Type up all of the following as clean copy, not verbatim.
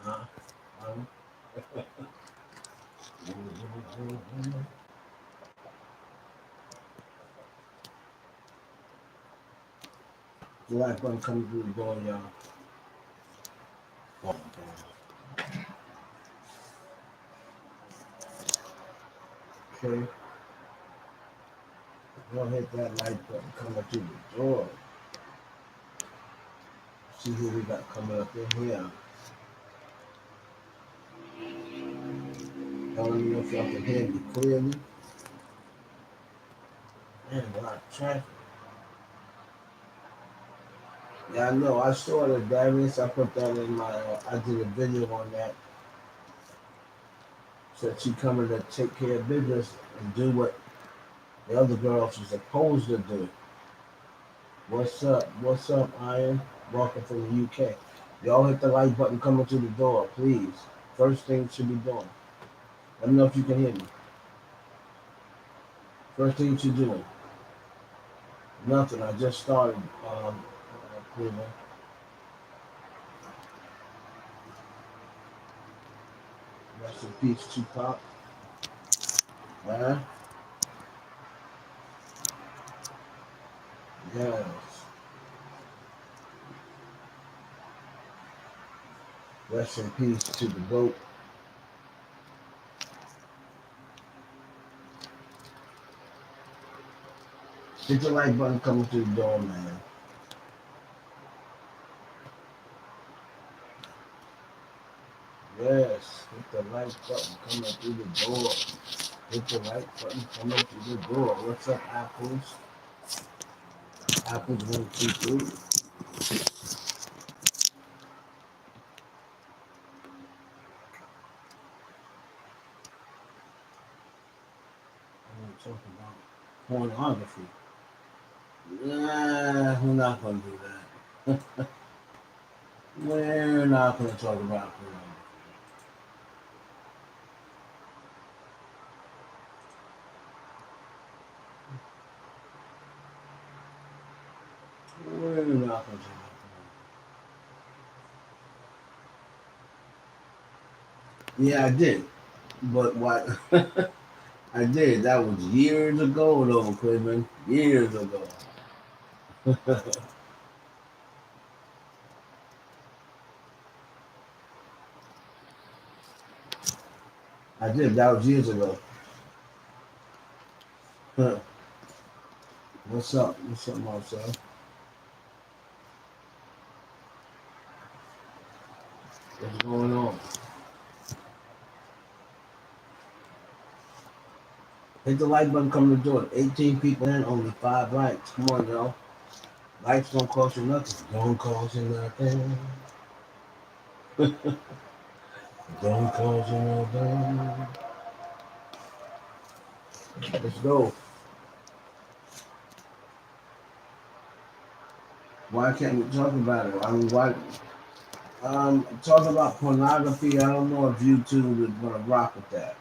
Huh? Um, the light button coming through the door, y'all. Oh, okay. Go hit that light button coming through the door. See who we got coming up in here. Y'all let me know if y'all can hear me clearly. Man, a lot of traffic. Yeah, I know. I saw the Darius. I put that in my. I did a video on that. Said she coming to take care of business and do what the other girls are supposed to do. What's up? What's up, Iron? Welcome from the UK. Y'all hit the like button coming through the door, please. First thing you should be doing. Let me know if you can hear me. First thing you should do. Nothing. I just started. Cleveland. Rest in peace, Tupac. Man. Yes. Rest in peace to the GOAT. Hit the like button coming through the door, man. Yes. Hit the like button coming through the door. Hit the like button coming through the door. What's up, Apples? Apples 1, 2, 3. I'm gonna talk about pornography. Nah, we're not gonna do that. We're not gonna talk about pornography. We're not gonna talk about pornography. Yeah, I did. But what I did, that was years ago though, Cleveland. Years ago. I did, that was years ago. What's up? What's up, Marcel? What's going on? Hit the like button coming to the door. 18 people in, only 5 likes. Come on, y'all. Likes don't cost you nothing. Don't cost you nothing. Don't cost you nothing. Let's go. Why can't we talk about it? I mean, why? Talk about pornography. I don't know if YouTube is gonna rock with that.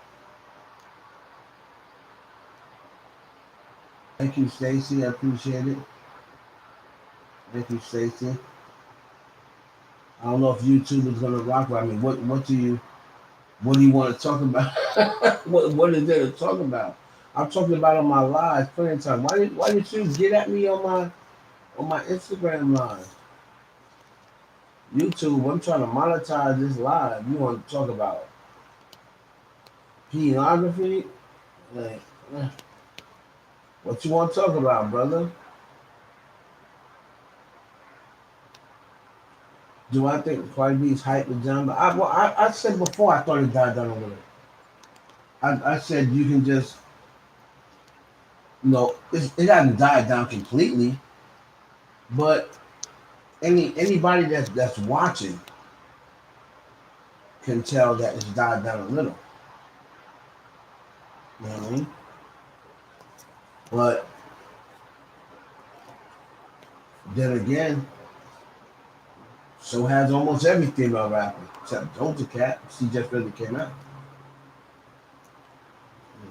Thank you, Stacy. I appreciate it. Thank you, Stacy. I don't know if YouTube is gonna rock with. I mean, what do you want to talk about? What is there to talk about? I'm talking about on my live plenty of time. Why did you get at me on my Instagram live? YouTube, I'm trying to monetize this live. You want to talk about pornography? Like, what you want to talk about, brother? Do I think Cardi B's hype is down? But I said before I thought it died down a little. I said you can just, it hasn't died down completely, but anybody that's watching can tell that it's died down a little. You know what I mean? But then again, so has almost every female rapper except Doja Cat. She just really came out.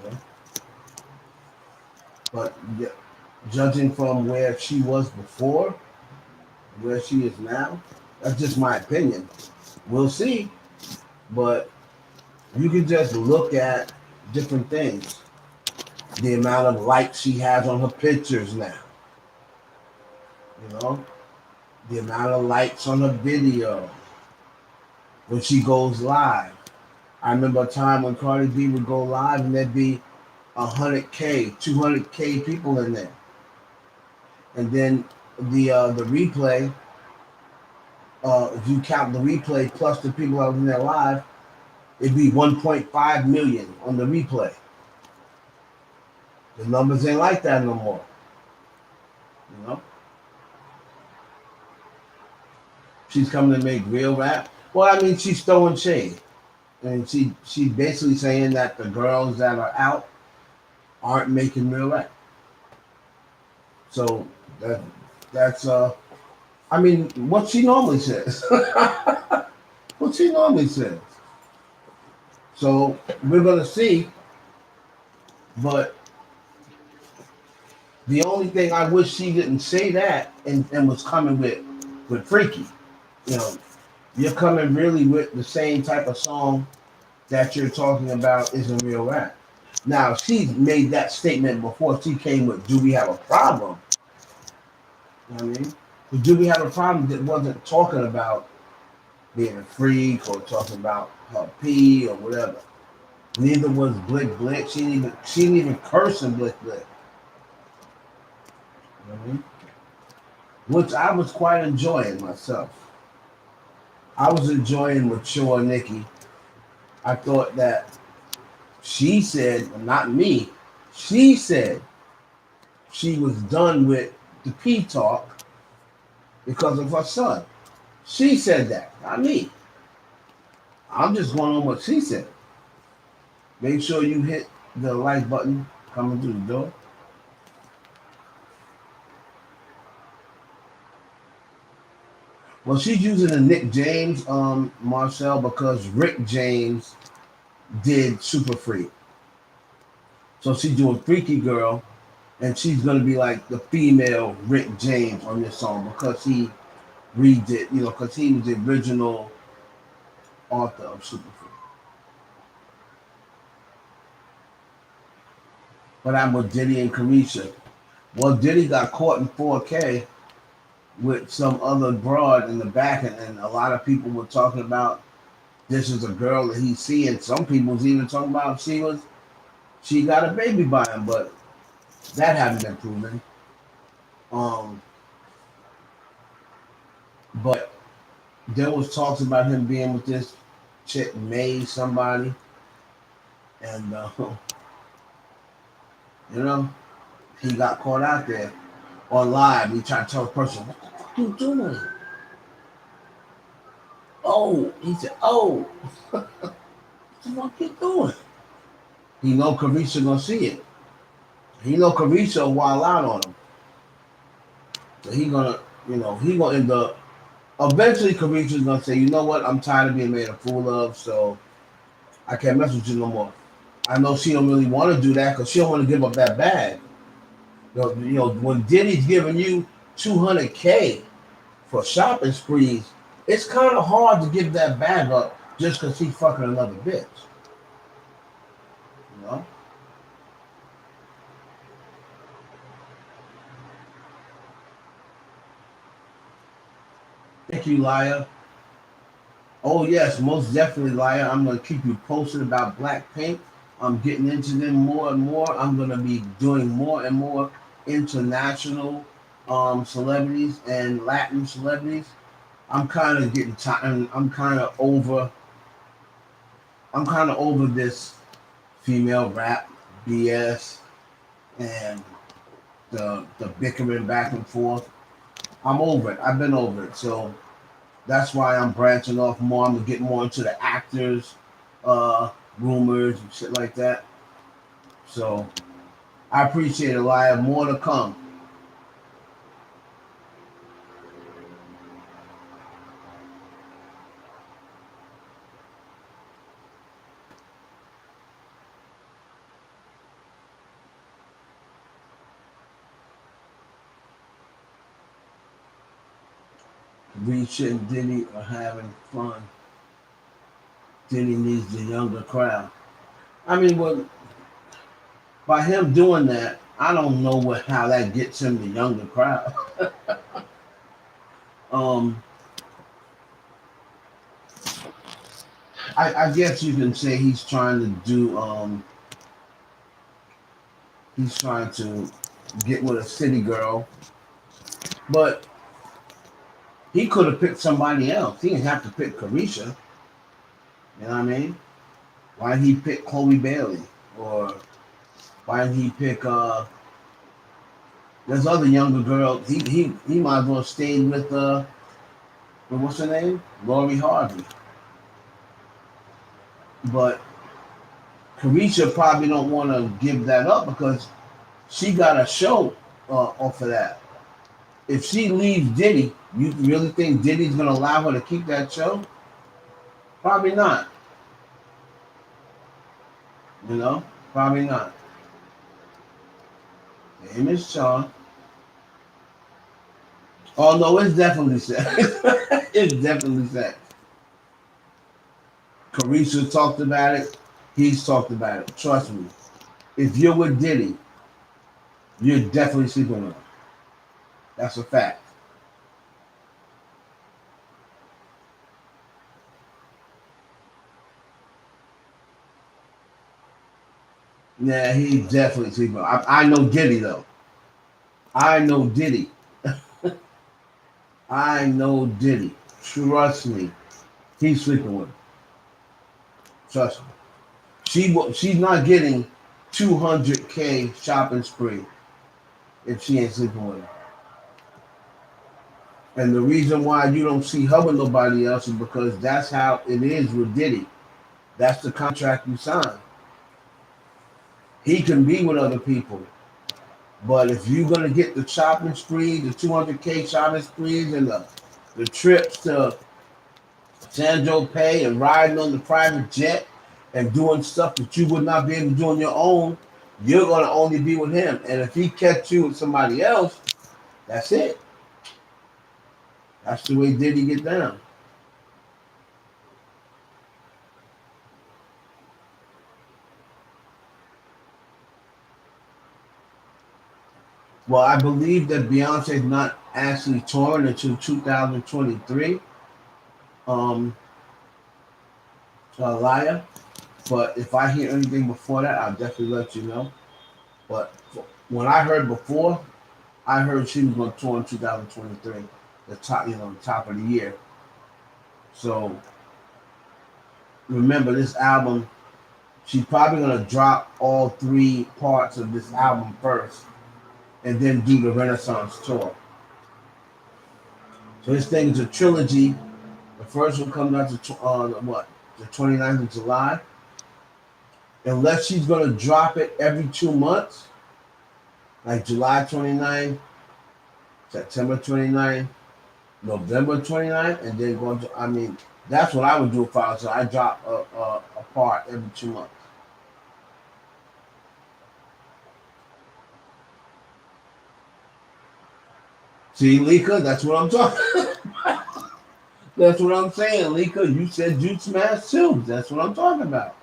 You know? But yeah, judging from where she was before, where she is now. That's just my opinion. We'll see, but you can just look at different things. The amount of likes she has on her pictures now, you know, the amount of likes on her video when she goes live. I remember a time when Cardi B would go live and there'd be 100K, 200K people in there, and then the replay. If you count the replay plus the people that was in there live, it'd be 1.5 million on the replay. The numbers ain't like that no more. You know, she's coming to make real rap. Well, I mean, she's throwing shade, and she's basically saying that the girls that are out aren't making real rap. So that that's I mean, what she normally says. What she normally says. So we're gonna see, but the only thing I wish she didn't say that and was coming with Freaky. You know, you're coming really with the same type of song that you're talking about isn't real rap. Now she's made that statement before. She came with "Do we have a problem?" You know what I mean? But "Do we have a problem?" that wasn't talking about being a freak or talking about her pee or whatever. Neither was Blick Blick. She didn't even curse in Blick Blick. You know what I mean? Which I was quite enjoying myself. I was enjoying mature Nicki. I thought that she said, not me, she said she was done with the P talk because of her son. She said that, not me. I'm just going on what she said. Make sure you hit the like button coming through the door. Well, she's using the Nick James, Marcel, because Rick James did Super Freak. So she's doing Freaky Girl, and she's gonna be like the female Rick James on this song because he redid, because he was the original author of Super Freak. But I'm with Diddy and Caresha. Well, Diddy got caught in 4K with some other broad in the back, and a lot of people were talking about this is a girl that he's seeing. Some people was even talking about she got a baby by him, but that haven't been proven. Um, but there was talks about him being with this chick May somebody, and you know he got caught out there on live. He tried to tell the person, "What the fuck you doing?" Oh, he said, "Oh, what the fuck you doing?" He know Carisha gonna see it. He know Carisha will wild out on him, so he gonna end up. Eventually, Carisha's gonna say, "You know what? I'm tired of being made a fool of, so I can't mess with you no more." I know she don't really want to do that because she don't want to give up that bag. When Diddy's giving you 200K for shopping sprees, it's kind of hard to give that bag up just because he's fucking another bitch. You know? Thank you, Liar. Oh yes, most definitely, Liar. I'm gonna keep you posted about Blackpink. I'm getting into them more and more. I'm gonna be doing more and more international celebrities and Latin celebrities. I'm kind of getting tired. I'm kind of over this female rap BS and the bickering back and forth. I'm over it. I've been over it. So that's why I'm branching off more. I'm gonna get more into the actors, uh, rumors and shit like that. So I appreciate it, Live. More to come. Risha and Diddy are having fun. Diddy needs the younger crowd. I mean, well, by him doing that, I don't know how that gets him the younger crowd. um, I guess you can say he's trying to do. He's trying to get with a city girl, but he could have picked somebody else. He didn't have to pick Caresha. You know what I mean? Why did he pick Chloe Bailey? Or why didn't he pick there's other younger girls. He might as well stay with what's her name? Lori Harvey. But Caresha probably don't want to give that up because she got a show off of that. If she leaves Diddy, you really think Diddy's gonna allow her to keep that show? Probably not. You know, probably not. Name is Sean. Oh no, it's definitely sex. It's definitely sex. Carisha talked about it. He's talked about it. Trust me. If you're with Diddy, you're definitely sleeping with him. That's a fact. Yeah, he definitely sleeping with him. I know Diddy though. I know Diddy. I know Diddy. Trust me. He's sleeping with him. Trust me. She's not getting 200K shopping spree if she ain't sleeping with him. And the reason why you don't see her with nobody else is because that's how it is with Diddy. That's the contract you sign. He can be with other people, but if you're gonna get the shopping spree, the 200K shopping sprees, and the trips to San Pay and riding on the private jet and doing stuff that you would not be able to do on your own, you're gonna only be with him. And if he catch you with somebody else, that's it. That's the way Diddy get down. Well, I believe that Beyonce's not actually touring until 2023. Um, Liar. But if I hear anything before that, I'll definitely let you know. But when I heard before, I heard she was going to tour in 2023, the top, the top of the year. So remember, this album, she's probably going to drop all three parts of this album first, and then do the Renaissance tour. So this thing is a trilogy. The first one comes out to the 29th of July. Unless she's going to drop it every 2 months, like July 29th, September 29th, November 29th, and then going to, I mean, that's what I would do if I was, so I drop a part every 2 months. See, Lika, that's what I'm talking. That's what I'm saying, Lika. You said you smashed too. That's what I'm talking about.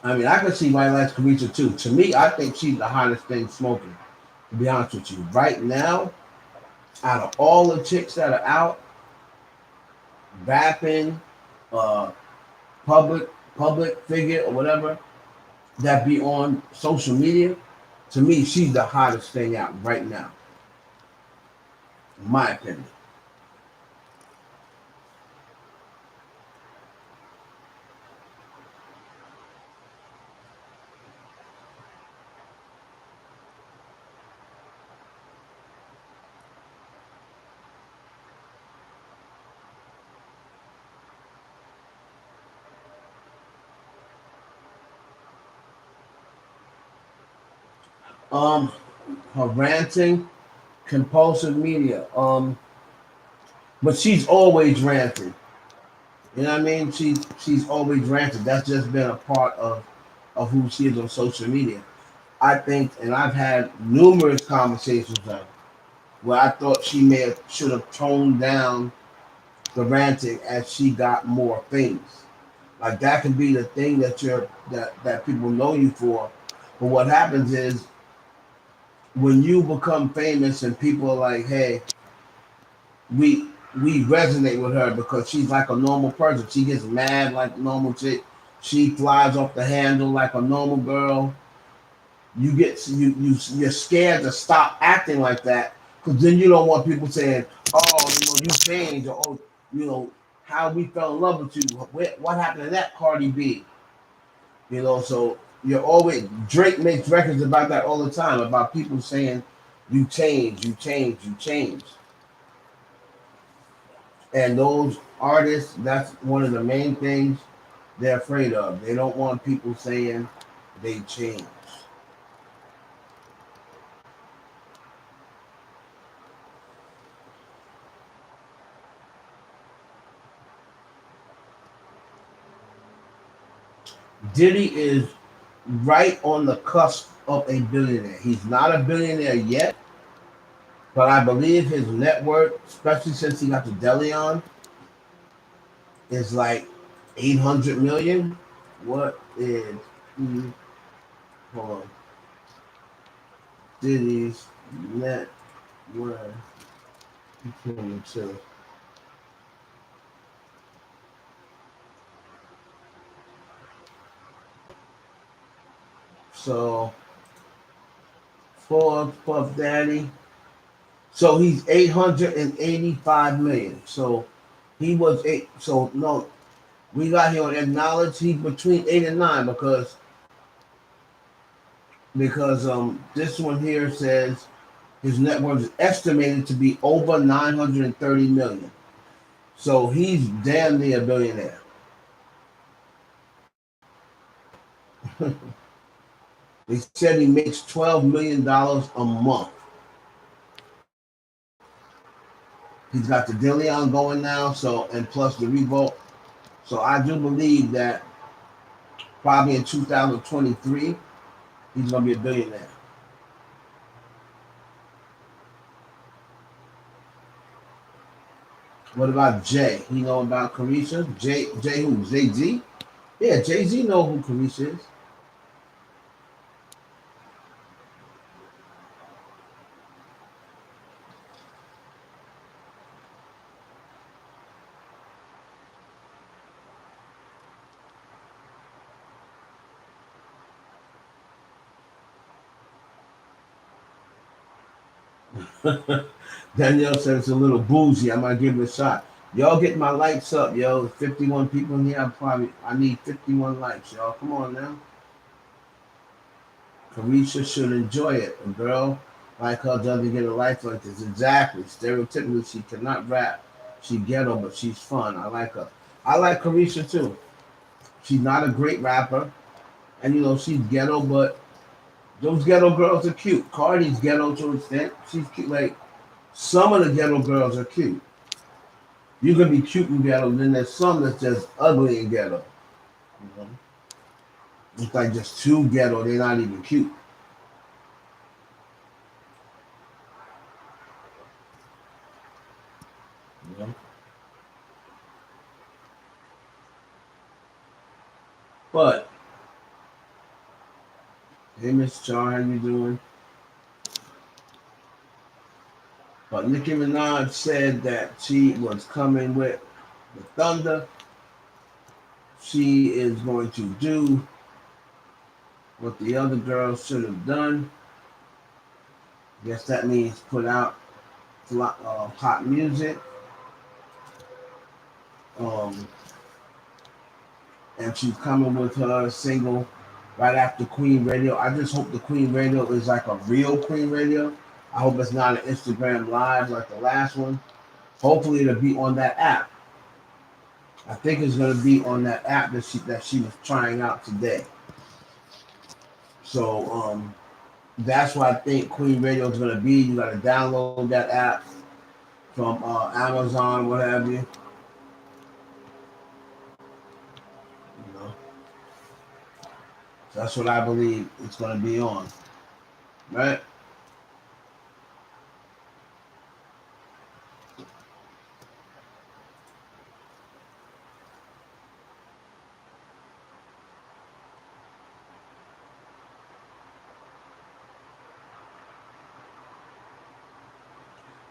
I mean, I can see why he likes Carisha too. To me, I think she's the hottest thing smoking. To be honest with you, right now, out of all the chicks that are out rapping, uh, public figure or whatever that be on social media, to me, she's the hottest thing out right now, in my opinion. Um, Her ranting, compulsive media. But she's always ranting. You know what I mean? She's always ranted. That's just been a part of who she is on social media. I think, and I've had numerous conversations with her where I thought she may have should have toned down the ranting as she got more famous. Like that can be the thing that people know you for. But what happens is when you become famous and people are like, hey, we we resonate with her because she's like a normal person. She gets mad like a normal chick. She flies off the handle like a normal girl. You're scared to stop acting like that because then you don't want people saying, "Oh, you changed," or "Oh, you know, how we fell in love with you. What happened to that Cardi B?" So you're always Drake makes records about that all the time about people saying, "You change, you change, you change," and those artists, that's one of the main things they're afraid of. They don't want people saying they change. Diddy is right on the cusp of a billionaire. He's not a billionaire yet, but I believe his net worth, especially since he got the deli on, is like 800 million. What is he? Hold on. Diddy's net worth between two. So for Puff Daddy, so he's 885 million. So he was eight. So no, we got here on acknowledge he's between 8 and 9 because this one here says his net worth is estimated to be over 930 million. So he's damn near a billionaire. They said he makes $12 million a month. He's got the Dillion going now, so and plus the Revolt. So I do believe that probably in 2023 he's gonna be a billionaire. What about Jay? You know about Caresha? Jay who? Jay Z? Yeah, Jay Z know who Caresha is. Danielle said it's a little bougie. I might give it a shot. Y'all get my likes up, yo. 51 people in here. I need 51 likes, y'all. Come on now. Carisha should enjoy it. A girl like her doesn't get a life like this. Exactly. Stereotypically, she cannot rap. She ghetto, but she's fun. I like her. I like Carisha too. She's not a great rapper, and she's ghetto, but those ghetto girls are cute. Cardi's ghetto to an extent. She's cute. Like some of the ghetto girls are cute. You can be cute in ghetto, then there's some that's just ugly in ghetto. You know? It's like just too ghetto. They're not even cute. You know? But hey, Miss Char, how you doing? But Nicki Minaj said that she was coming with the Thunder. She is going to do what the other girls should have done. Guess that means put out hot music. Um, and she's coming with her single right after Queen Radio. I just hope the Queen Radio is like a real Queen Radio. I hope it's not an Instagram live like the last one. Hopefully it'll be on that app. I think it's gonna be on that app that she was trying out today. So that's what I think Queen Radio is gonna be. You gotta download that app from Amazon, what have you. So that's what I believe it's going to be on, right?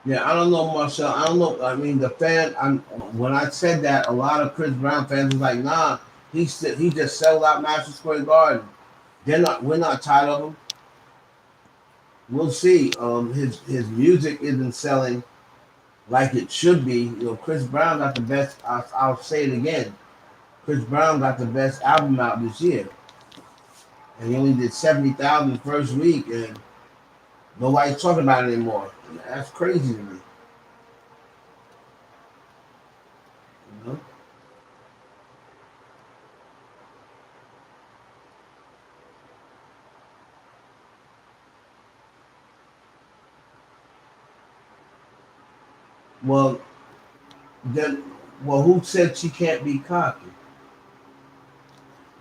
Yeah, I don't know, Marcel. I don't know. I mean, the fan. When I said that, a lot of Chris Brown fans was like, "Nah, he just sold out Madison Square Garden. They're not. We're not tired of him. We'll see. His music isn't selling like it should be. You know, Chris Brown got the best. I'll say it again. Chris Brown got the best album out this year, and he only did 70,000 first week, and nobody's talking about it anymore. That's crazy to me. You know. Well, then, well, who said she can't be cocky?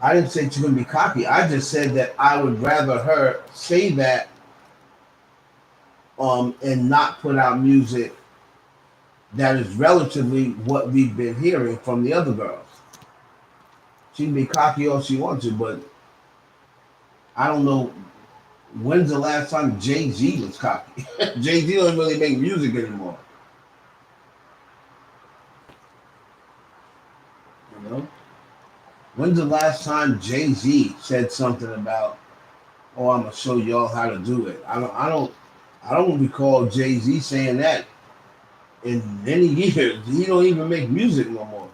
I didn't say she couldn't be cocky. I just said that I would rather her say that and not put out music that is relatively what we've been hearing from the other girls. She can be cocky all she wants to, but I don't know when's the last time Jay Z was cocky. Jay Z doesn't really make music anymore. You know, when's the last time Jay Z said something about, "Oh, I'm gonna show y'all how to do it"? I don't recall Jay Z saying that in many years. He don't even make music no more.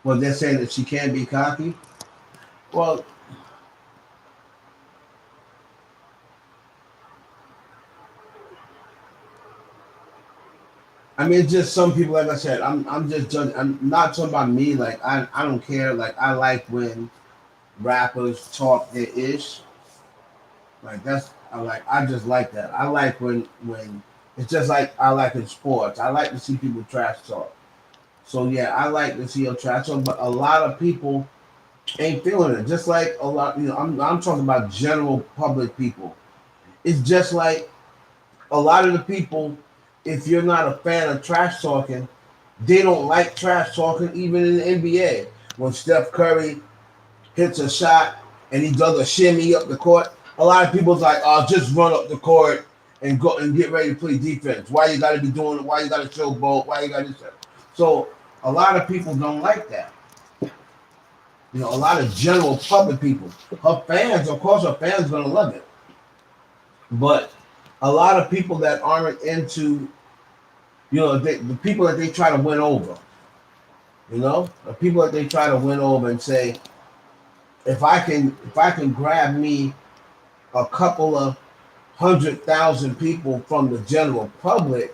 Well, they're saying that she can't be cocky. Well, I mean, it's just some people. Like I said, I'm just judging. I'm not talking about me. Like I don't care. Like I like when rappers talk their ish. Like I just like that. I like when it's just like I like in sports. I like to see people trash talk. So yeah, I like to see a trash talk. But a lot of people ain't feeling it. Just like a lot. You know, I'm talking about general public people. It's just like a lot of the people, if you're not a fan of trash talking, they don't like trash talking even in the NBA. When Steph Curry hits a shot and he does a shimmy up the court, a lot of people's like, "Oh, just run up the court and go and get ready to play defense. Why you got to be doing it? Why you got to showboat? Why you got to?" So a lot of people don't like that. You know, a lot of general public people. Her fans, of course, her fans gonna love it, but a lot of people that aren't into, the people that they try to win over, the people that they try to win over and say, if I can grab me a couple of 100,000 people from the general public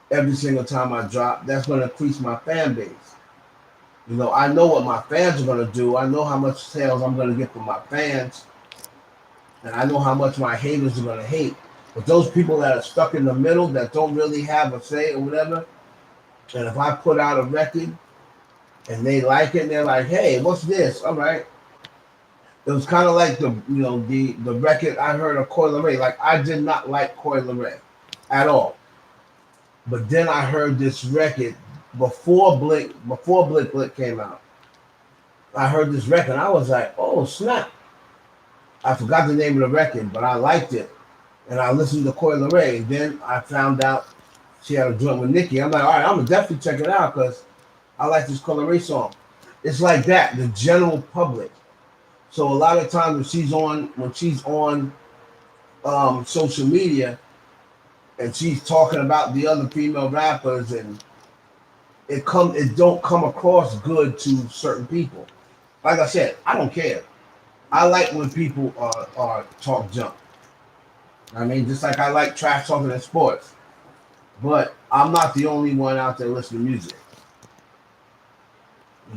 every single time I drop, that's going to increase my fan base. I know what my fans are going to do. I know how much sales I'm going to get from my fans, and I know how much my haters are going to hate. But those people that are stuck in the middle that don't really have a say or whatever, and if I put out a record and they like it, and they're like, "Hey, what's this?" All right. It was kind of like the record I heard of Coi Leray. Like I did not like Coi Leray at all, but then I heard this record before Blick Blick came out. I heard this record. I was like, "Oh snap!" I forgot the name of the record, but I liked it, and I listened to Coi Leray. Then I found out she had a joint with Nicki. I'm like, "All right, I'm gonna definitely check it out because I like this Coi Leray song." It's like that. The general public. So a lot of times when she's on social media and she's talking about the other female rappers, and it don't come across good to certain people. Like I said, I don't care. I like when people are talk junk. I mean, just like I like trash talking in sports. But I'm not the only one out there listening to music.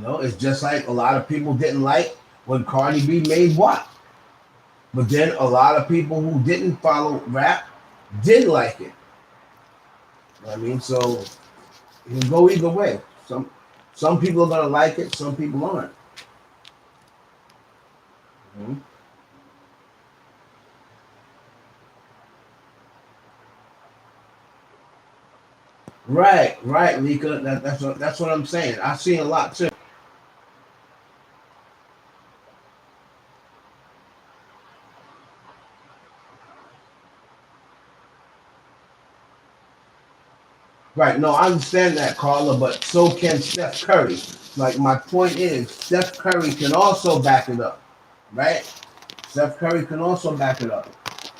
It's just like a lot of people didn't like when Cardi B made WAP. But then a lot of people who didn't follow rap did like it. I mean, so it can go either way. Some people are gonna like it, some people aren't. Mhm. Right, right, Lika. That's what I'm saying. I've seen a lot too. Right. No, I understand that, Carla, but so can Steph Curry. Like my point is, Steph Curry can also back it up, right? Steph Curry can also back it up.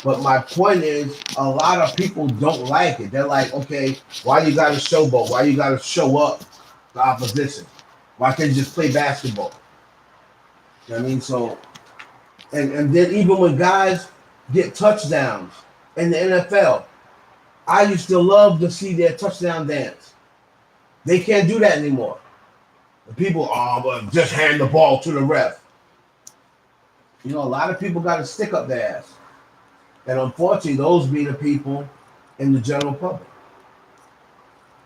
But my point is, a lot of people don't like it. They're like, okay, why you got to showboat? Why you got to show up the opposition? Why can't you just play basketball? You know what I mean? So, and then even when guys get touchdowns in the NFL, I used to love to see their touchdown dance. They can't do that anymore. The people, oh, but just hand the ball to the ref. You know, a lot of people got to stick up their ass. And unfortunately, those be the people in the general public.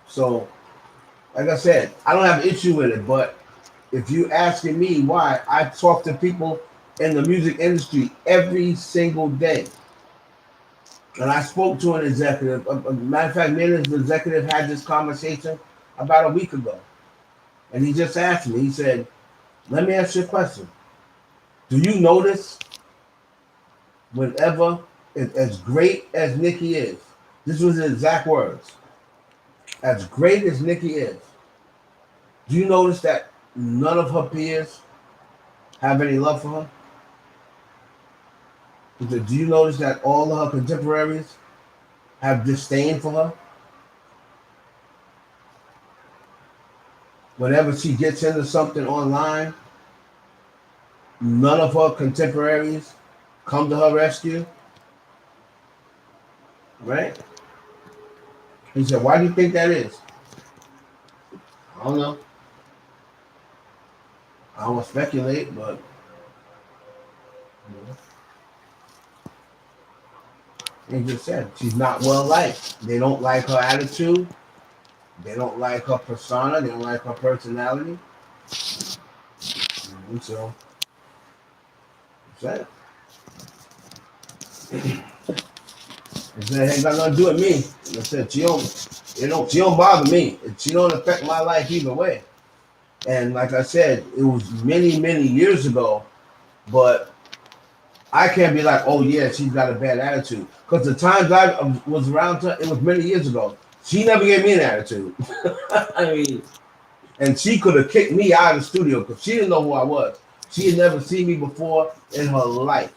So, like I said, I don't have an issue with it, but if you asking me why, I talk to people in the music industry every single day. And I spoke to an executive. Matter of fact, me and his executive had this conversation about a week ago. And he just asked me, he said, let me ask you a question. Do you notice whenever, as great as Nicki is, this was his exact words, as great as Nicki is, do you notice that none of her peers have any love for her? He said, do you notice that all of her contemporaries have disdain for her? Whenever she gets into something online, none of her contemporaries come to her rescue, right? He said, why do you think that is? I don't know. I don't want to speculate, but he just said she's not well liked. They don't like her attitude. They don't like her persona. They don't like her personality. And so, that's it. He said, it ain't got nothing to do with me. And I said, she don't bother me. She don't affect my life either way. And like I said, it was many, many years ago, but I can't be like, oh yeah, she's got a bad attitude. Because the times I was around her, it was many years ago. She never gave me an attitude. I mean, and she could have kicked me out of the studio because she didn't know who I was. She had never seen me before in her life.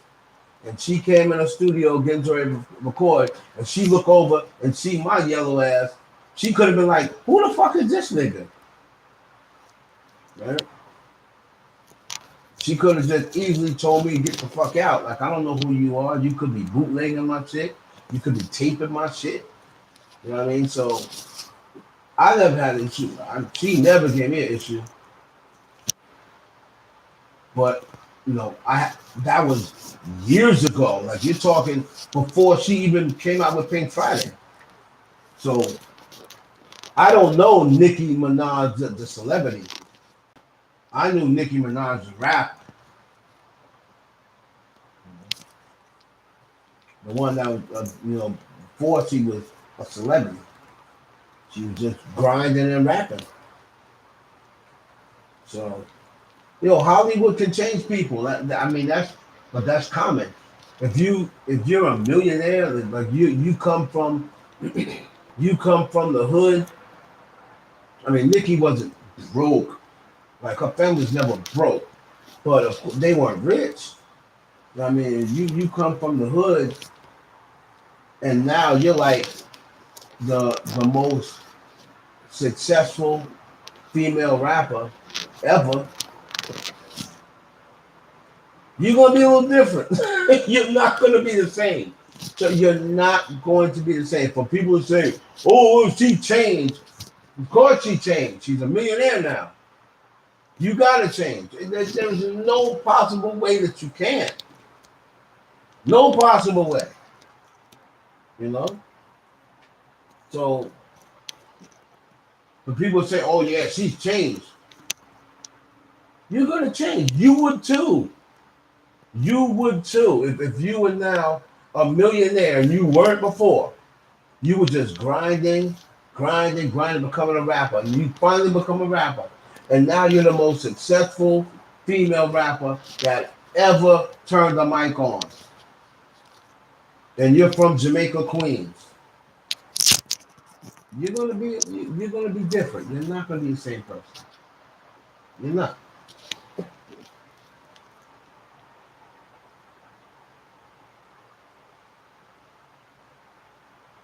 And she came in the studio getting ready to record, and she looked over and see my yellow ass. She could have been like, who the fuck is this nigga? Right? She could have just easily told me to get the fuck out. Like, I don't know who you are. You could be bootlegging my shit. You could be taping my shit. You know what I mean? So I never had an issue. She never gave me an issue. But I that was years ago. Like you're talking before she even came out with Pink Friday. So I don't know Nicki Minaj, the celebrity. I knew Nicki Minaj, the rapper, the one that was, before she was a celebrity. She was just grinding and rapping. So Hollywood can change people. I mean, that's common. If you're a millionaire, like you come from you come from the hood. I mean, Nicki wasn't broke. Like her family's never broke, but of course, they weren't rich. I mean, you come from the hood, and now you're like the most successful female rapper ever. You're gonna be a little different. You're not gonna be the same. So you're not going to be the same. For people to say, "Oh, she changed," of course she changed. She's a millionaire now. You gotta change. There's no possible way that you can't. No possible way. You know. So But people say, "Oh yeah, she's changed." You're gonna change. You would too. You would too. If you were now a millionaire and you weren't before, you were just grinding, grinding, grinding, becoming a rapper. And you finally become a rapper. And now you're the most successful female rapper that ever turned the mic on. And you're from Jamaica, Queens. You're gonna be different. You're not gonna be the same person. You're not.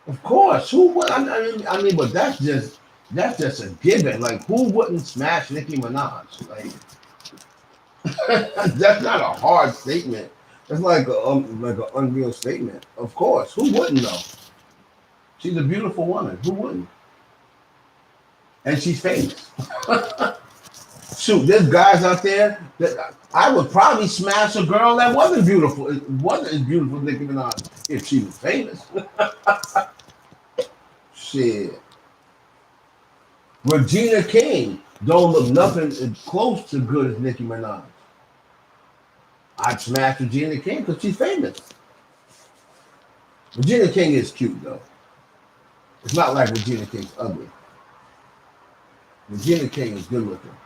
Of course. Who would I mean, but that's just a given. Like who wouldn't smash Nicki Minaj? Like that's not a hard statement. That's like an unreal statement. Of course. Who wouldn't though? She's a beautiful woman. Who wouldn't? And she's famous. Shoot, there's guys out there that I would probably smash a girl that wasn't beautiful. It wasn't as beautiful as Nicki Minaj if she was famous. Shit. Regina King don't look nothing close to good as Nicki Minaj. I'd smash Regina King because she's famous. Regina King is cute though. It's not like Regina King's ugly. Regina King is good looking,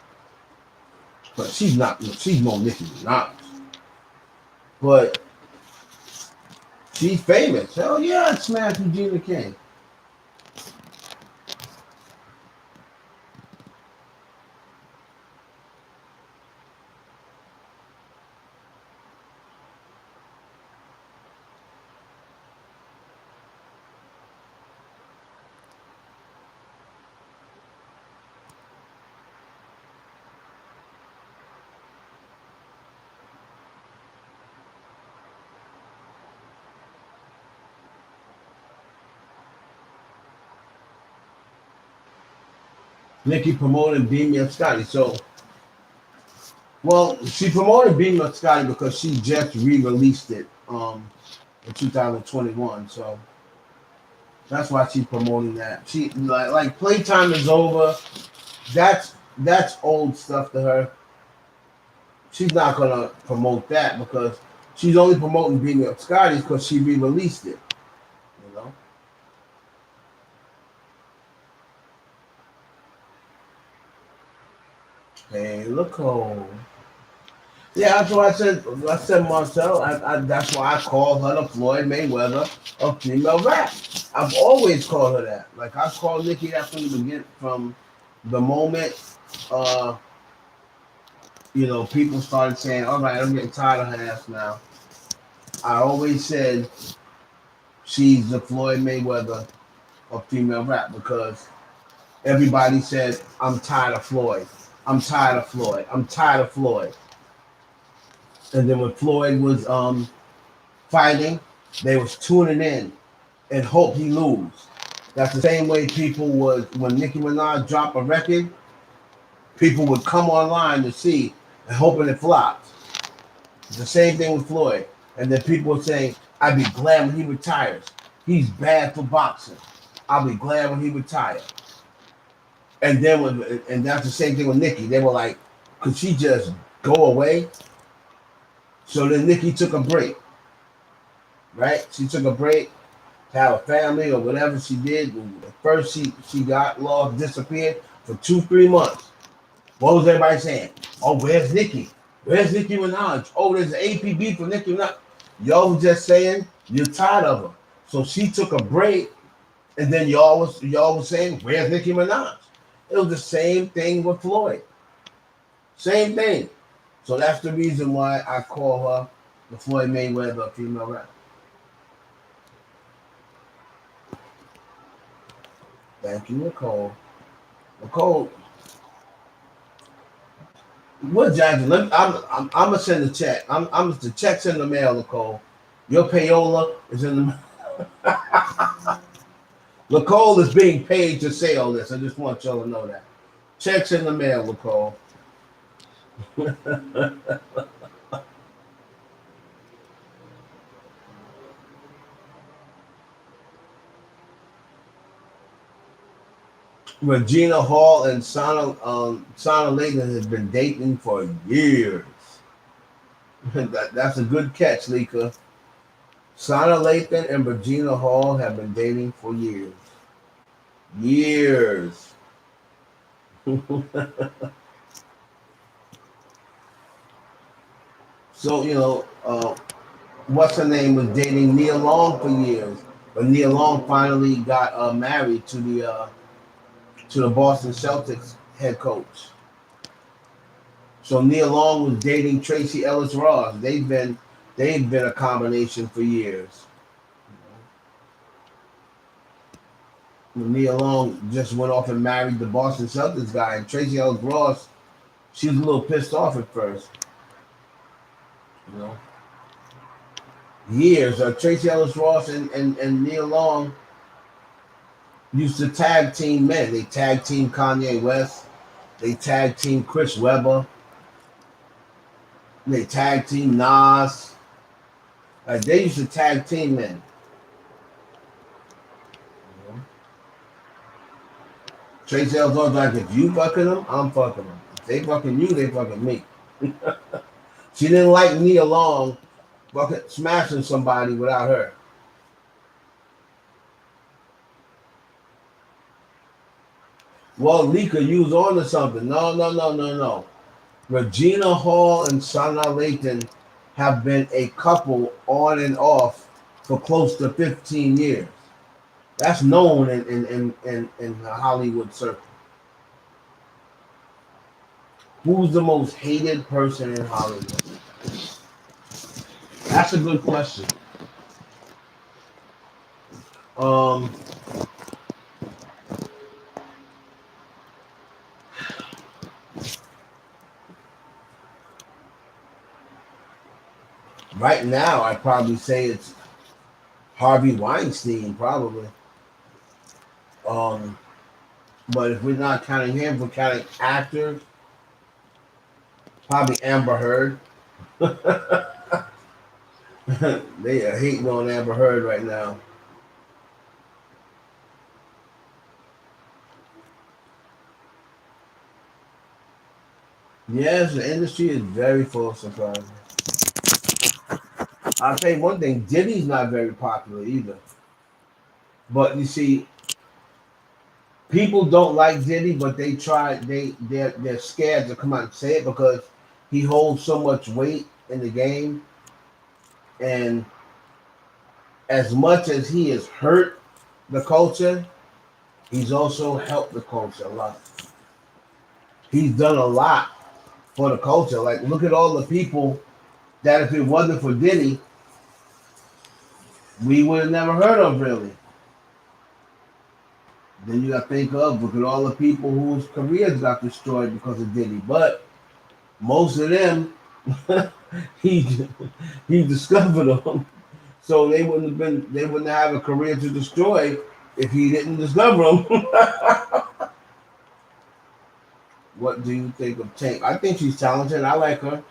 but she's not. She's no Nicki Minaj, but she's famous. Hell yeah, I'd smash Regina King. Nicki promoted Beam Me Up Scotty. So, well, she promoted Beam Me Up Scotty because she just re-released it in 2021. So that's why she's promoting that. She like Playtime is over. That's old stuff to her. She's not gonna promote that because she's only promoting Beam Me Up Scotty because she re-released it. You know. Hey, look home. Yeah, that's why I said. I said Marcel. That's why I call her the Floyd Mayweather of female rap. I've always called her that. Like I called Nicki that from the beginning, from the moment. Uh, People started saying, "All right, I'm getting tired of her ass now." I always said she's the Floyd Mayweather of female rap because everybody said, "I'm tired of Floyd. I'm tired of Floyd. I'm tired of Floyd." And then when Floyd was fighting, they was tuning in and hope he lose. That's the same way people would when Nicki Minaj dropped a record, people would come online to see and hoping it flops. It's the same thing with Floyd. And then people would say, I'd be glad when he retires. He's bad for boxing. I'll be glad when he retires. And that's the same thing with Nicki. They were like, could she just go away? So then Nicki took a break, right? She took a break have a family or whatever she did. First, she got lost, disappeared for 2 3 months. What was everybody saying? Oh, where's Nicki? Where's Nicki Minaj? Oh, there's an APB for Nicki Minaj. Y'all was just saying you're tired of her. So she took a break, and then y'all was saying where's Nicki Minaj? It was the same thing with Floyd. Same thing. So that's the reason why I call her the Floyd Mayweather of female rap. Thank you, Nicole. Nicole, what Jackson? I'm gonna send a check. I'm the check's in the mail, Nicole. Your payola is in the. Nicole is being paid to say all this. I just want y'all to know that. Checks in the mail, Nicole. Regina Hall and Sana Layton has been dating for years. That's a good catch, Lika. Sana Lathan and Regina Hall have been dating for years. Years. So, what's her name was dating Nia Long for years. But Nia Long finally got married to the Boston Celtics head coach. So Nia Long was dating Tracy Ellis Ross. They've been a combination for years. Nia Long just went off and married the Boston Celtics guy, and Tracy Ellis Ross, she was a little pissed off at first. You know, years. Tracy Ellis Ross and Nia Long used to tag team men. They tag team Kanye West. They tag team Chris Webber. They tag team Nas. They used to tag team men. You know? Tracy Ellis Ross like, if you fucking them, I'm fucking them. If they fucking you, they fucking me. She didn't like Nia Long fucking smashing somebody without her. Well, Lika, you was on to something. No, no, no, no, no. Regina Hall and Sana Layton have been a couple on and off for close to 15 years. That's known in the Hollywood circle. Who's the most hated person in Hollywood? That's a good question. Um, right now, I'd probably say it's Harvey Weinstein, probably. Um, but if we're not counting him, we're counting actors, probably Amber Heard. They are hating on Amber Heard right now. Yes, the industry is very full of surprises. I'll tell you one thing, Diddy's not very popular either. But you see, people don't like Diddy, but they're scared to come out and say it because he holds so much weight in the game, and as much as he has hurt the culture, he's also helped the culture a lot. He's done a lot for the culture. Like, look at all the people that if it wasn't for Diddy, we would have never heard of really. Then you got to think of look at all the people whose careers got destroyed because of Diddy. But most of them, he he discovered them, so they wouldn't have a career to destroy if he didn't discover them. What do you think of Tank? I think she's talented. I like her.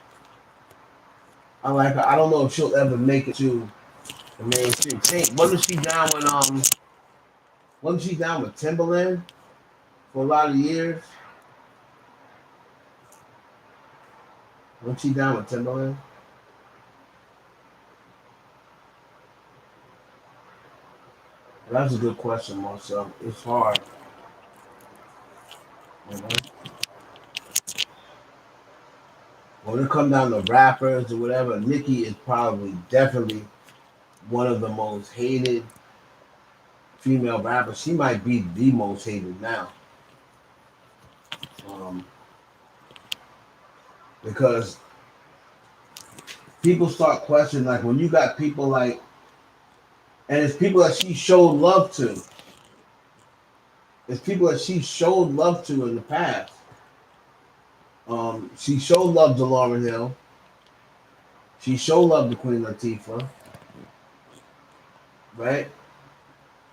I like her. I don't know if she'll ever make it to the mainstream. Tank, wasn't she down with Timberland for a lot of years? Wasn't she down with Timberland? That's a good question, Marcel. It's hard. You know? When it comes down to rappers or whatever, Nicki is probably definitely one of the most hated female rappers. She might be the most hated now. Um, because people start questioning, like, when you got people like, and it's people that she showed love to. It's people that she showed love to in the past. She showed love to Lauryn Hill. She showed love to Queen Latifah, right?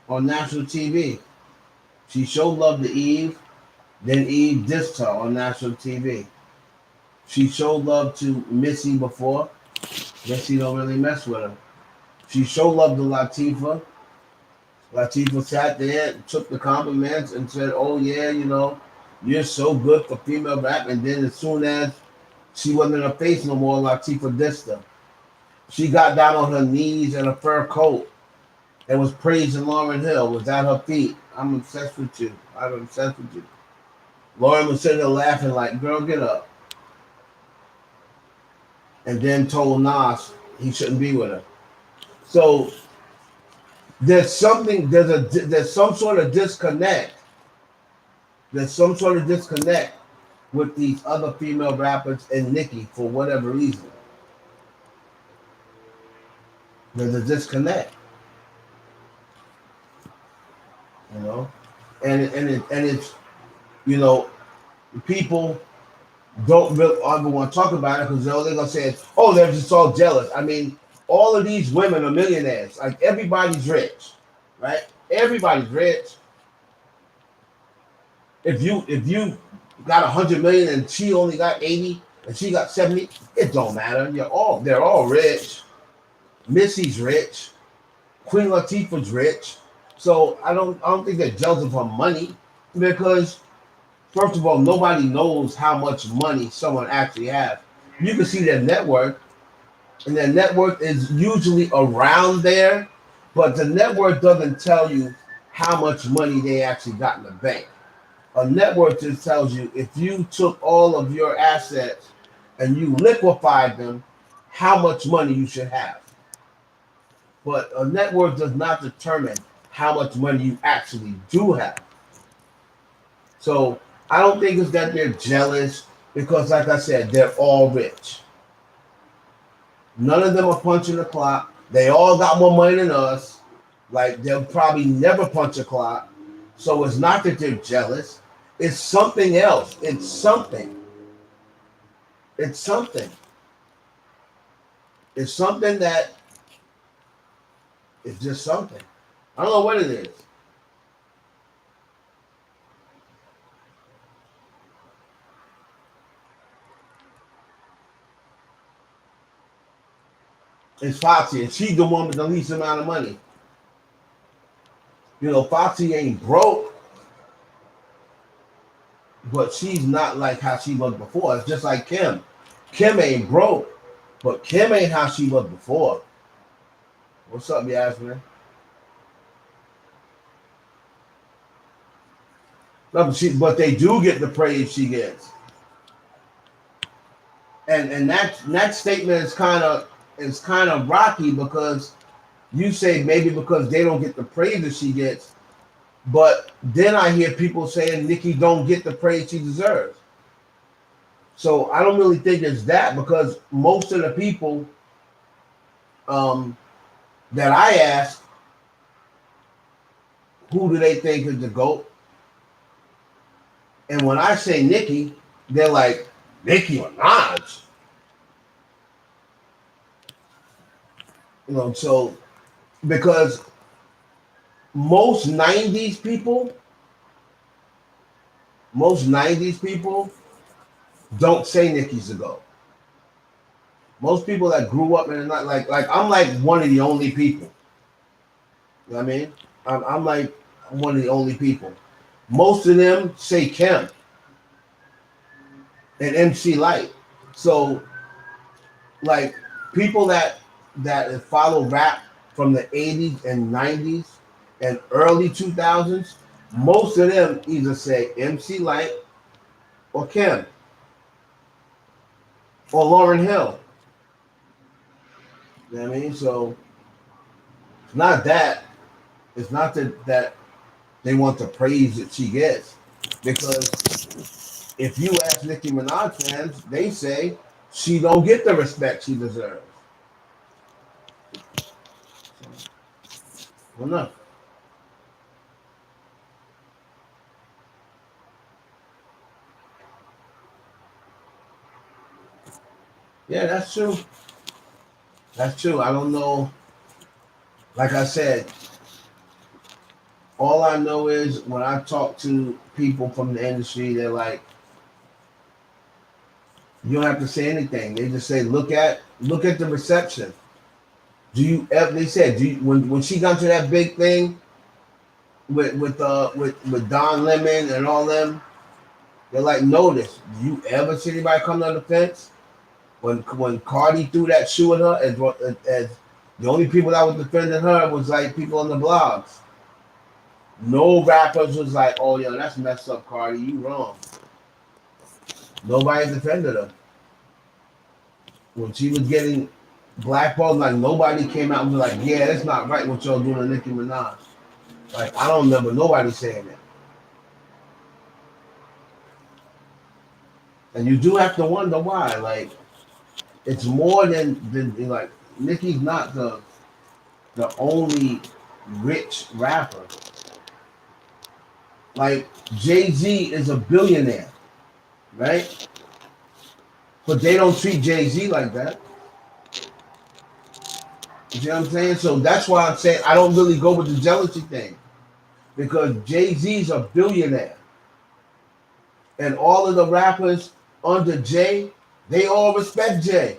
On national TV. She showed love to Eve. Then Eve dissed her on national TV. She showed love to Missy before. Missy don't really mess with her. She showed love to Latifah. Latifah sat there, took the compliments, and said, "Oh yeah, you're so good for female rap." And then as soon as she wasn't in her face no more, Latifah dissed her. She got down on her knees in a fur coat and was praising Lauryn Hill, was at her feet. I'm obsessed with you. I'm obsessed with you. Lauren was sitting there laughing like, "Girl, get up." And then told Nas he shouldn't be with her. So there's some sort of disconnect. There's some sort of disconnect with these other female rappers and Nicki for whatever reason. There's a disconnect, you know, and it's you know people don't really ever want to talk about it because all they're gonna say is, "Oh, they're just all jealous." I mean, all of these women are millionaires. Like everybody's rich, right? Everybody's rich. If you got 100 million and she only got 80 and she got 70, it don't matter. They're all rich. Missy's rich. Queen Latifah's rich. So I don't think they're jealous of her money because first of all, nobody knows how much money someone actually has. You can see their net worth, and their net worth is usually around there, but the net worth doesn't tell you how much money they actually got in the bank. A net worth just tells you if you took all of your assets and you liquefied them, how much money you should have. But a net worth does not determine how much money you actually do have. So I don't think it's that they're jealous because, like I said, they're all rich. None of them are punching the clock. They all got more money than us. Like they'll probably never punch a clock. So it's not that they're jealous. It's something else. It's something. It's something. It's something that is just something. I don't know what it is. It's Foxy, and she's the one with the least amount of money. Foxy ain't broke, but she's not like how she was before. It's just like Kim. Kim ain't broke, but Kim ain't how she was before. What's up, Yasmin? No, but they do get the praise she gets, and that statement is kind of rocky because you say maybe because they don't get the praise that she gets, but then I hear people saying Nicki don't get the praise she deserves. So I don't really think it's that because most of the people um, that I ask, who do they think is the GOAT? And when I say Nicki, they're like, Nicki Minaj. So because most 90s people, most 90s people don't say Nicki's the GOAT. Most people that grew up in the night, like I'm like one of the only people. You know what I mean? I'm like one of the only people. Most of them say Kim and MC Light. So like people that follow rap from the 80s and 90s and early 2000s, most of them either say MC Light or Kim or Lauryn Hill. You know what I mean? So it's not that. It's not that they want the praise that she gets. Because if you ask Nicki Minaj fans, they say she don't get the respect she deserves. Well, no. Yeah, that's true. That's true. I don't know. Like I said, all I know is when I talk to people from the industry, they're like, you don't have to say anything. They just say, look at the reception. Do you ever? They said, do you, when she got to that big thing? with Don Lemon and all them. They're like, notice. Do you ever see anybody come on the fence? When Cardi threw that shoe at her, as the only people that was defending her was like people on the blogs. No rappers was like, oh yo, that's messed up, Cardi. You wrong. Nobody defended her when she was getting blackballed. Like nobody came out and was like, yeah, that's not right what y'all doing to Nicki Minaj. Like I don't remember nobody saying that. And you do have to wonder why. Like it's more than like Nicki's not the only rich rapper. Like Jay-Z is a billionaire, right? But they don't treat Jay-Z like that. You see what I'm saying? So that's why I'm saying I don't really go with the jealousy thing. Because Jay-Z's a billionaire. And all of the rappers under Jay, they all respect Jay.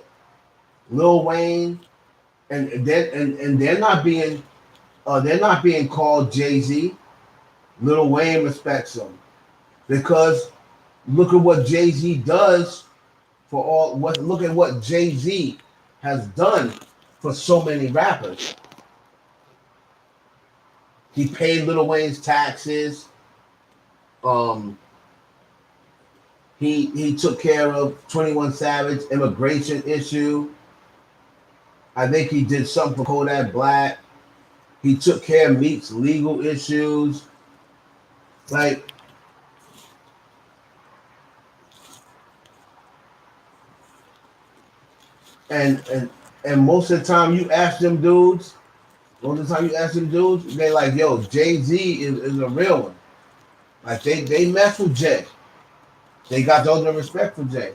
Lil Wayne, and they're not being called Jay-Z. Lil Wayne respects him. Because look at what Jay-Z does for all what look at what Jay-Z has done for so many rappers. He paid Lil Wayne's taxes. Um, he took care of 21 Savage immigration issue. I think he did something for Kodak Black. He took care of Meek's legal issues. Like and most of the time you ask them dudes, they like, yo, Jay-Z is a real one. Like they mess with Jay. They got the ultimate respect for Jay.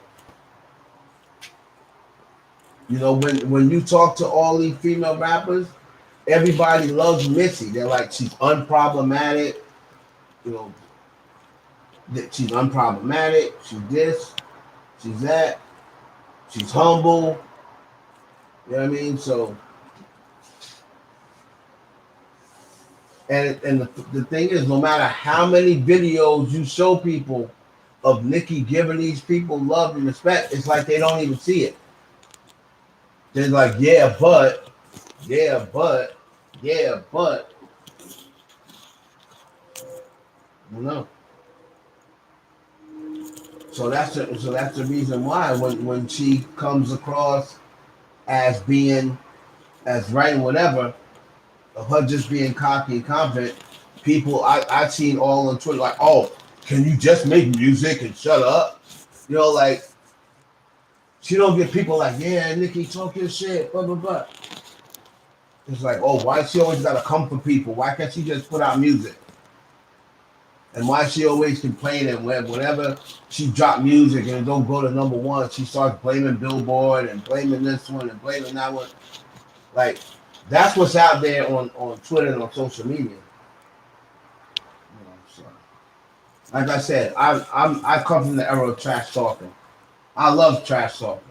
You know, when you talk to all these female rappers, everybody loves Missy. They're like, she's unproblematic. You know, that she's unproblematic. She's this. She's that. She's humble. You know what I mean? So, and the thing is, no matter how many videos you show people of Nicki giving these people love and respect, it's like they don't even see it. They're like, yeah, but, you know. So that's the reason why when she comes across as being as right and whatever, of her just being cocky and confident, people I've seen all on Twitter like, oh, can you just make music and shut up? You know, like she don't get people like, yeah, Nicki, talk your shit, blah blah blah. It's like, oh, why she always gotta come for people? Why can't she just put out music? And why she always complaining whenever she drop music and it don't go to number one, she starts blaming Billboard and blaming this one and blaming that one. Like that's what's out there on Twitter and on social media. You know, so like I said, I come from the era of trash talking. I love trash talking.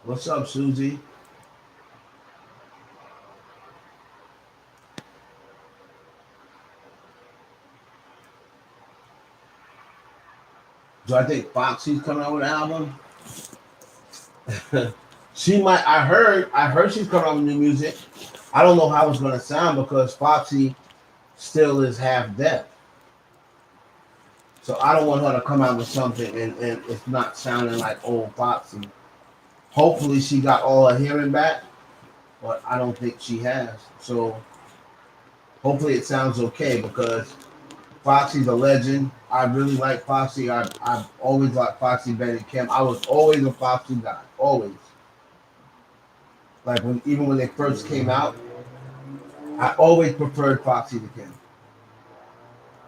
What's up, Susie? Do I think Foxy's coming out with an album? She might. I heard she's coming out with new music. I don't know how it's gonna sound because Foxy still is half deaf. So I don't want her to come out with something and it's not sounding like old Foxy. Hopefully she got all her hearing back, but I don't think she has. So hopefully it sounds okay because Foxy's a legend. I really like Foxy. I've always liked Foxy better than Kim. I was always a Foxy guy. Always. Like even when they first came out, I always preferred Foxy to Kim.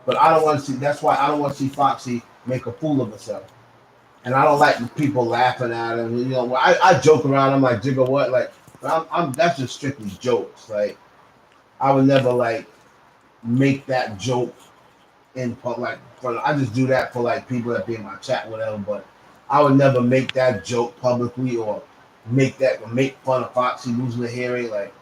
But I don't want to see. That's why I don't want to see Foxy make a fool of herself. And I don't like people laughing at him. You know, I joke around. I'm like, Jigga, what? Like, I'm that's just strictly jokes. Like, I would never like make that joke in like. I just do that for like people that be in my chat, whatever. But I would never make that joke publicly or make fun of Foxy losing the hearing. Like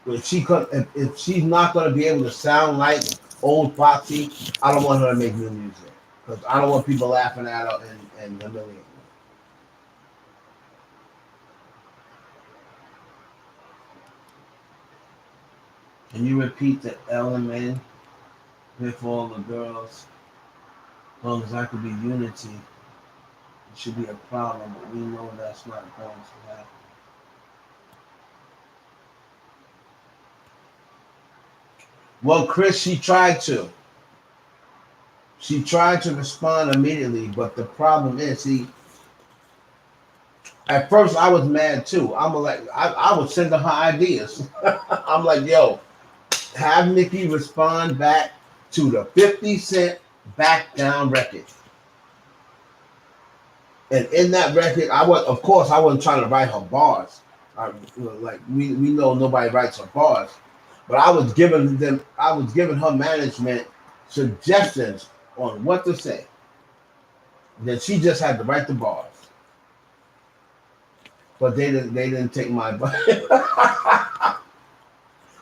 if she's not gonna be able to sound like old Foxy, I don't want her to make new music because I don't want people laughing at her and humiliating her. Can you repeat the element with all the girls? As long as that could be unity, it should be a problem, but we know that's not going to happen. Well, Chris, she tried to. She tried to respond immediately, but the problem is, see, at first I was mad too. I'm like, I was sending her ideas. I'm like, yo, have Nicki respond back to the 50 Cent Back Down record. And in that record, of course, I wasn't trying to write her bars. Like we know nobody writes her bars, but I was giving her management suggestions on what to say. Then she just had to write the bars, but they didn't take my advice.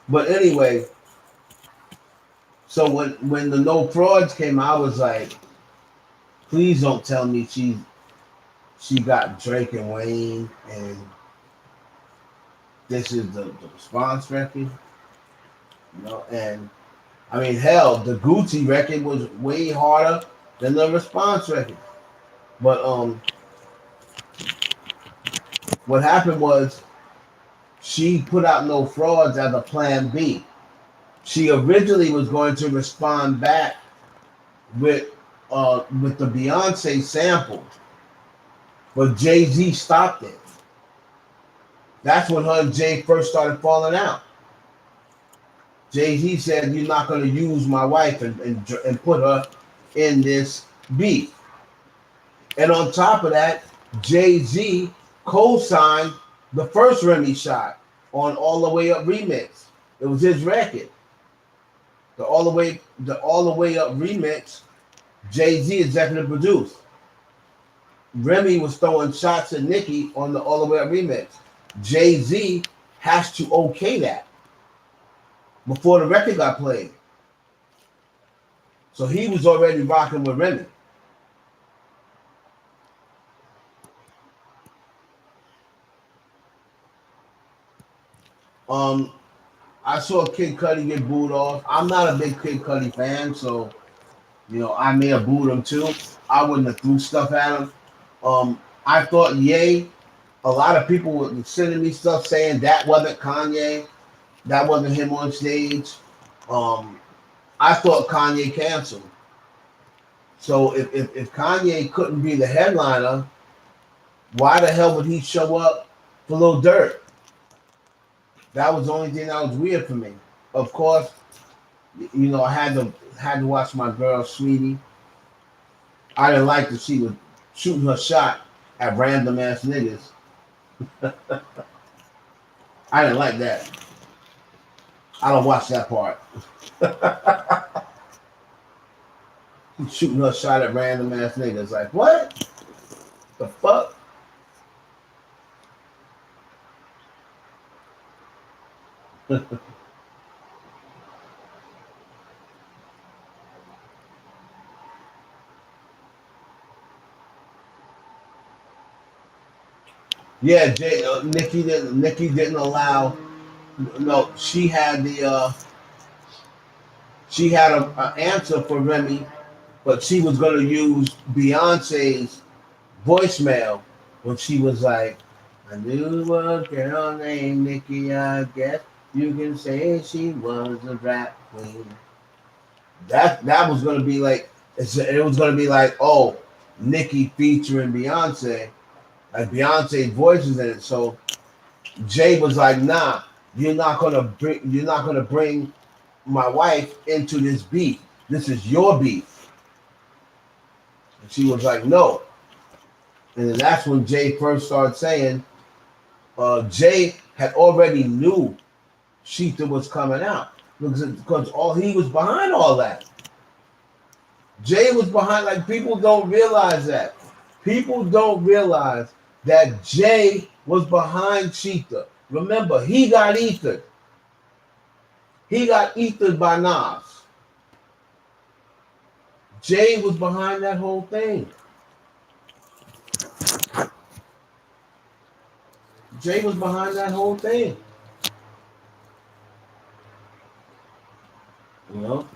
But anyway, so when the No Frauds came, I was like, please don't tell me she got Drake and Wayne and this is the response record, and I mean, hell, the Gucci record was way harder than the response record. But what happened was she put out No Frauds as a plan B. She originally was going to respond back with the Beyonce sample, but Jay-Z stopped it. That's when her and Jay first started falling out. Jay-Z said, "You're not going to use my wife and put her in this beef." And on top of that, Jay-Z co-signed the first Remy shot on All the Way Up remix. It was his record. The All the Way Up remix, Jay-Z executive produced. Remy was throwing shots at Nicki on the All the Way Up remix. Jay-Z has to okay that before the record got played. So he was already rocking with Remy. I saw Kid Cudi get booed off. I'm not a big Kid Cudi fan, so I may have booed him too. I wouldn't have threw stuff at him. I thought Ye, a lot of people were sending me stuff saying that wasn't Kanye, that wasn't him on stage. I thought Kanye canceled. So if Kanye couldn't be the headliner, why the hell would he show up for Lil Durk? That was the only thing that was weird for me. Of course, I had to watch my girl Sweetie. I didn't like that she was shooting her shot at random ass niggas. I didn't like that. I don't watch that part. Shooting her shot at random ass niggas. Like, what? The fuck? Yeah, Nicki didn't allow. No, she had a answer for Remy, but she was gonna use Beyonce's voicemail when she was like, "I knew a girl named Nicki. I guess you can say she was a rap queen." That was gonna be like it was gonna be like, oh, Nicki featuring Beyonce, like Beyonce's voices in it. So Jay was like, "Nah, you're not gonna bring my wife into this beef. This is your beef." And she was like, "No." And then that's when Jay first started saying, Jay had already knew Sheeta was coming out because all he was behind all that. Jay was behind. Like, people don't realize that. People don't realize that Jay was behind Cheetah. Remember, he got ethered. He got ethered by Nas. Jay was behind that whole thing. Jay was behind that whole thing. You know,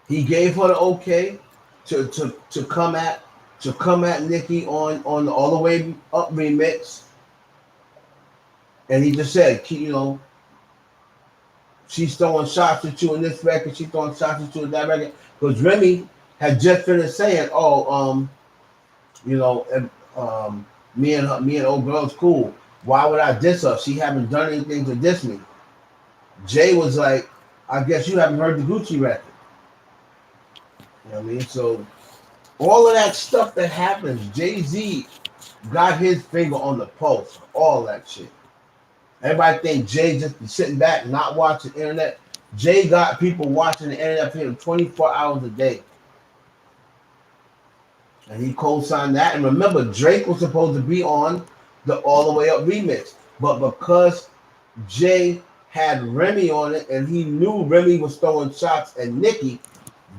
he gave her the okay to come at Nicki on the All the Way Up remix, and he just said, she's throwing shots at you in this record, she's throwing shots at you in that record, because Remy had just finished saying, you know, me and old girl's cool. Why would I diss her? She haven't done anything to diss me. Jay was like, I guess you haven't heard the Gucci record. You know what I mean? So all of that stuff that happens, Jay-Z got his finger on the pulse, all that shit. Everybody think Jay just be sitting back, not watching the internet. Jay got people watching the internet for him 24 hours a day. And he co-signed that. And remember, Drake was supposed to be on the All the Way Up remix. But because Jay had Remy on it and he knew Remy was throwing shots at Nicki,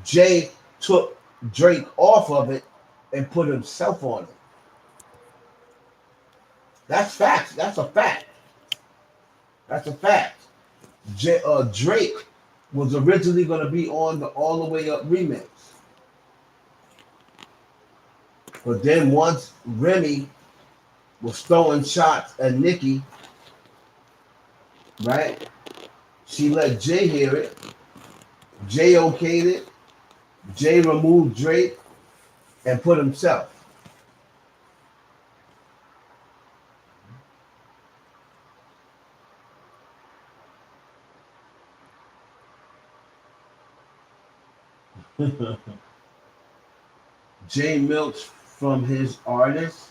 Jay took Drake off of it and put himself on it. That's facts. That's a fact. That's a fact. Drake was originally going to be on the All the Way Up remix. But then once Remy was throwing shots at Nicki, right? She let Jay hear it. Jay okayed it. Jay removed Drake and put himself. Jay milks from his artist.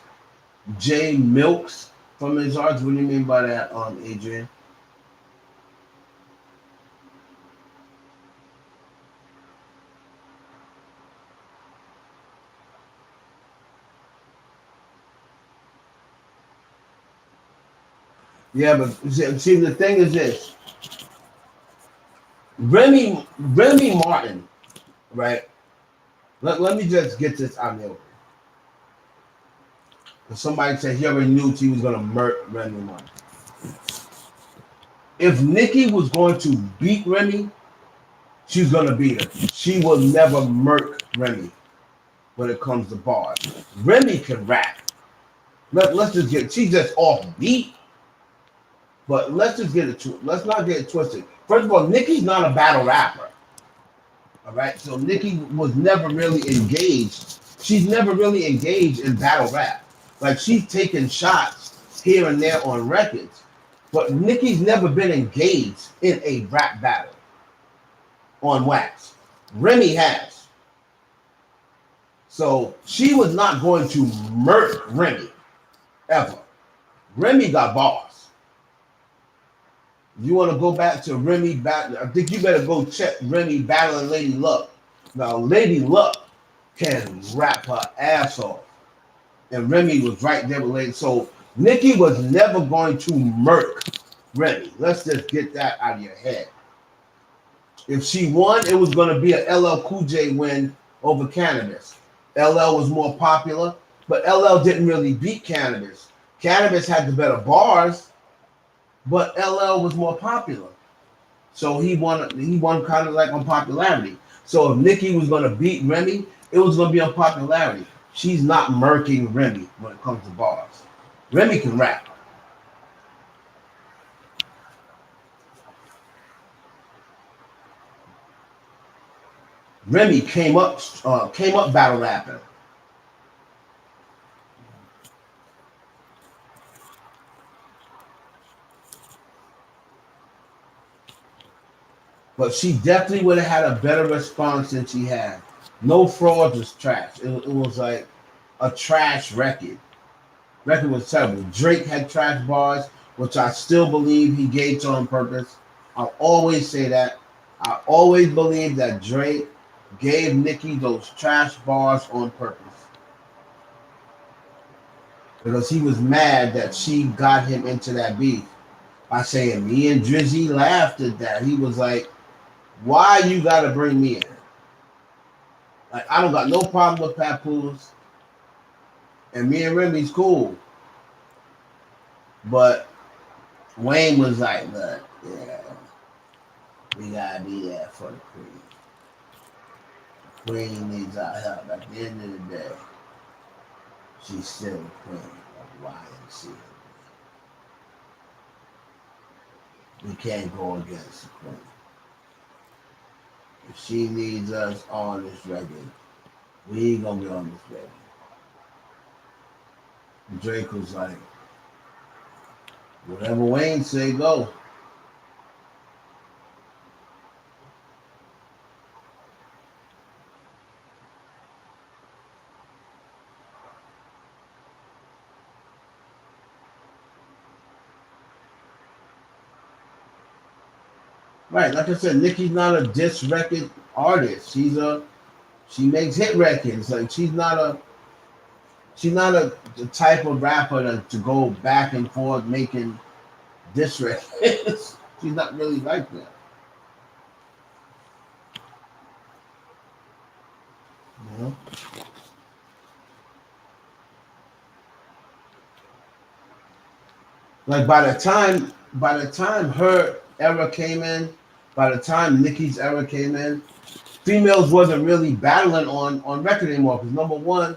Jay milks from his artist. What do you mean by that, Adrian? Yeah, but see, the thing is this: Remy Martin, right? Let me just get this out there. Somebody said he already knew he was gonna murk Remy Martin. If Nicki was going to beat Remy, she's gonna beat her. She will never murk Remy when it comes to bars. Remy can rap. Let's just get. She's just off beat. But let's just get it. Let's not get it twisted. First of all, Nicki's not a battle rapper. All right, so Nicki was never really engaged. She's never really engaged in battle rap. Like she's taken shots here and there on records, but Nicki's never been engaged in a rap battle on wax. Remy has. So she was not going to murk Remy ever. Remy got bars. You want to go back to Remy battle? I think you better go check Remy battling Lady Luck. Now, Lady Luck can rap her ass off. And Remy was right there with Lady. So, Nicki was never going to murk Remy. Let's just get that out of your head. If she won, it was going to be a LL Cool J win over Cannabis. LL was more popular, but LL didn't really beat Cannabis. Cannabis had the better bars, but LL was more popular. So he won kind of like on popularity. So if Nicki was going to beat Remy, it was going to be on popularity. She's not murking Remy when it comes to bars. Remy can rap. Remy came up battle rapping. But she definitely would have had a better response than she had. No Frauds was trash. It was like a trash record. Record was terrible. Drake had trash bars, which I still believe he gave to on purpose. I'll always say that. I always believe that Drake gave Nicki those trash bars on purpose. because he was mad that she got him into that beef by saying me and Drizzy laughed at that. He was like, "Why you gotta bring me in? Like I don't got no problem with Papoose, and me and Remy's cool, but Wayne was like, look, yeah, we gotta be there for the queen. Queen needs our help. At the end of the day, she's still the queen of YMC. We can't go against the queen. If she needs us on this record, we ain't gonna be on this record." Drake was like, "Whatever Wayne say, go." Right, like I said, Nicki's not a diss record artist. She makes hit records. Like she's not a the type of rapper to go back and forth making diss records. She's not really like that. You know? Like by the time her era came in, by the time Nicki's era came in, females wasn't really battling on record anymore. Because number one,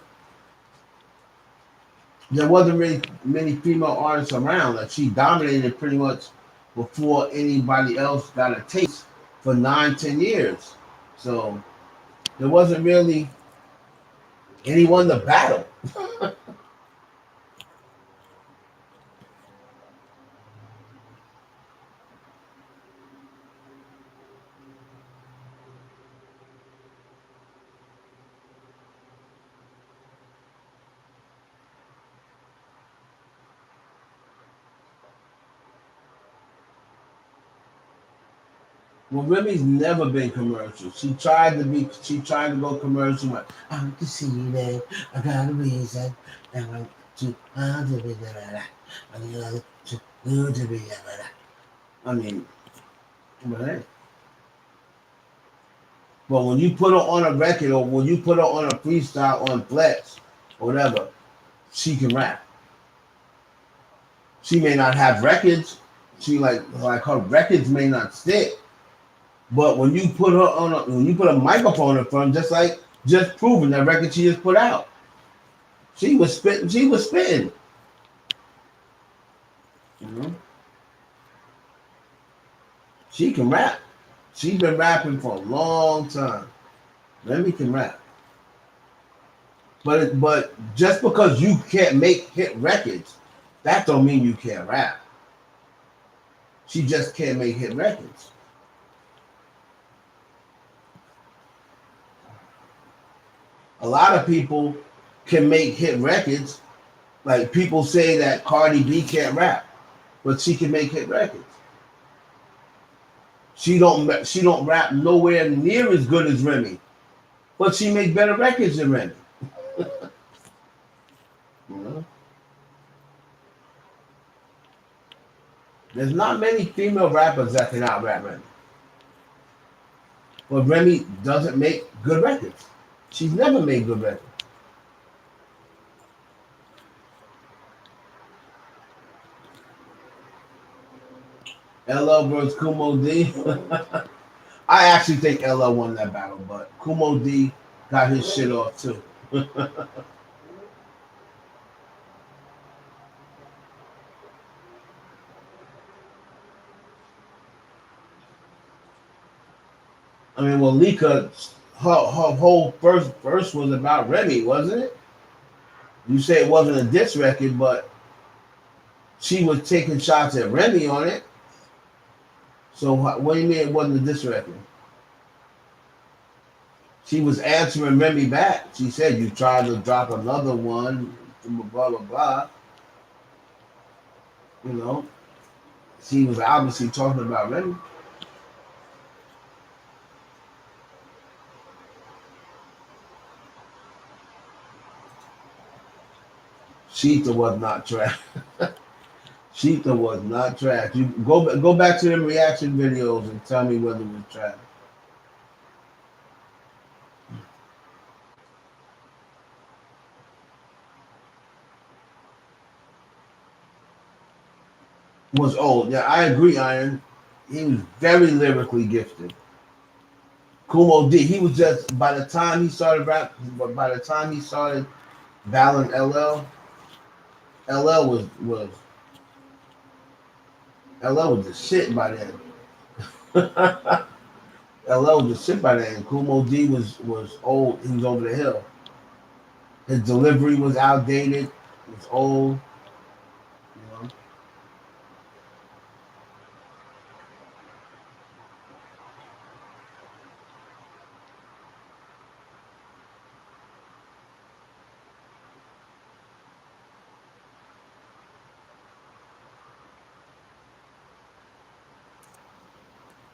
there wasn't really many female artists around. Like she dominated pretty much before anybody else got a taste for 9, 10 years. So there wasn't really anyone to battle. Well, Remy's never been commercial. She tried to go commercial. Like, I want to see that. I got a reason. I want to be that. I want to be that. I mean, but hey. But when you put her on a record or when you put her on a freestyle on Flex or whatever, she can rap. She may not have records. She like her records may not stick. But when you put a microphone in front, just like just proving that record she just put out, she was spitting. She was spitting. You know, she can rap. She's been rapping for a long time. Remy can rap, but just because you can't make hit records, that don't mean you can't rap. She just can't make hit records. A lot of people can make hit records. Like people say that Cardi B can't rap, but she can make hit records. She don't rap nowhere near as good as Remy, but she make better records than Remy. You know, there's not many female rappers that can out rap Remy, but Remy doesn't make good records. She's never made good records. LL versus Kumo D. I actually think LL won that battle, but Kumo D got his shit off too. I mean, well, Lika, her whole first verse was about Remy, wasn't it? You say it wasn't a diss record, but she was taking shots at Remy on it. So what do you mean it wasn't a diss record? She was answering Remy back. She said, "You tried to drop another one, blah blah blah." You know, she was obviously talking about Remy. Cheetah was not trash. Cheetah was not trash. You go back to them reaction videos and tell me whether it was trash. Was old. Yeah, I agree, Iron. He was very lyrically gifted. Kumo D. He was just by the time he started rap, but by the time he started battling LL was the shit by then. LL was the shit by then. Kumo D was old. He was over the hill. His delivery was outdated. It was old. You know.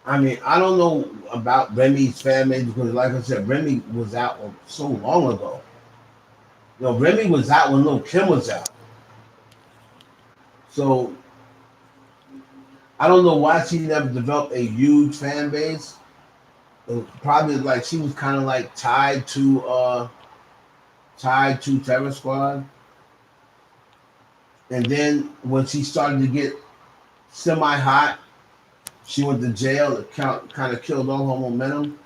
I mean, I don't know about Remy's fan base because, like I said, Remy was out so long ago. You know, Remy was out when Lil Kim was out. So I don't know why she never developed a huge fan base. Probably like she was kind of like tied to Terror Squad, and then when she started to get semi hot, she went to jail. It kind of killed all her momentum.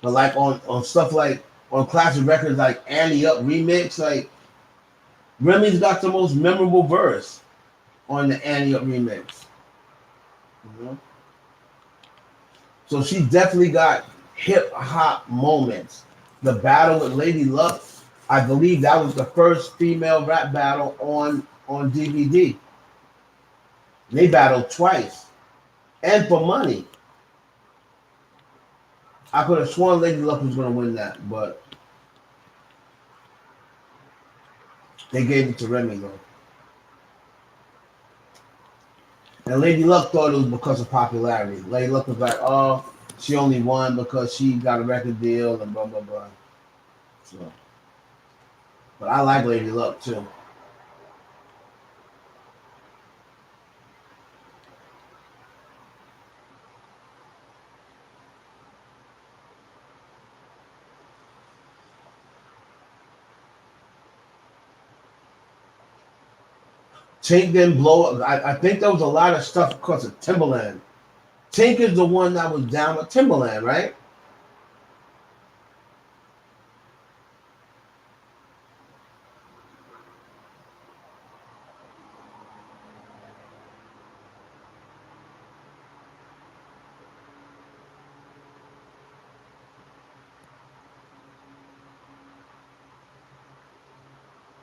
But like on stuff like on classic records like Annie Up remix, like Remy's got the most memorable verse on the Annie Up remix. You know? So she definitely got hip hop moments. The battle with Lady Luck, I believe that was the first female rap battle on DVD. They battled twice, and for money. I could have sworn Lady Luck was going to win that, but they gave it to Remy though. And Lady Luck thought it was because of popularity. Lady Luck was like, "Oh, she only won because she got a record deal and blah blah blah." So, but I like Lady Luck too. Tink didn't blow up. I think there was a lot of stuff because of Timberland. Tink is the one that was down with Timberland, right?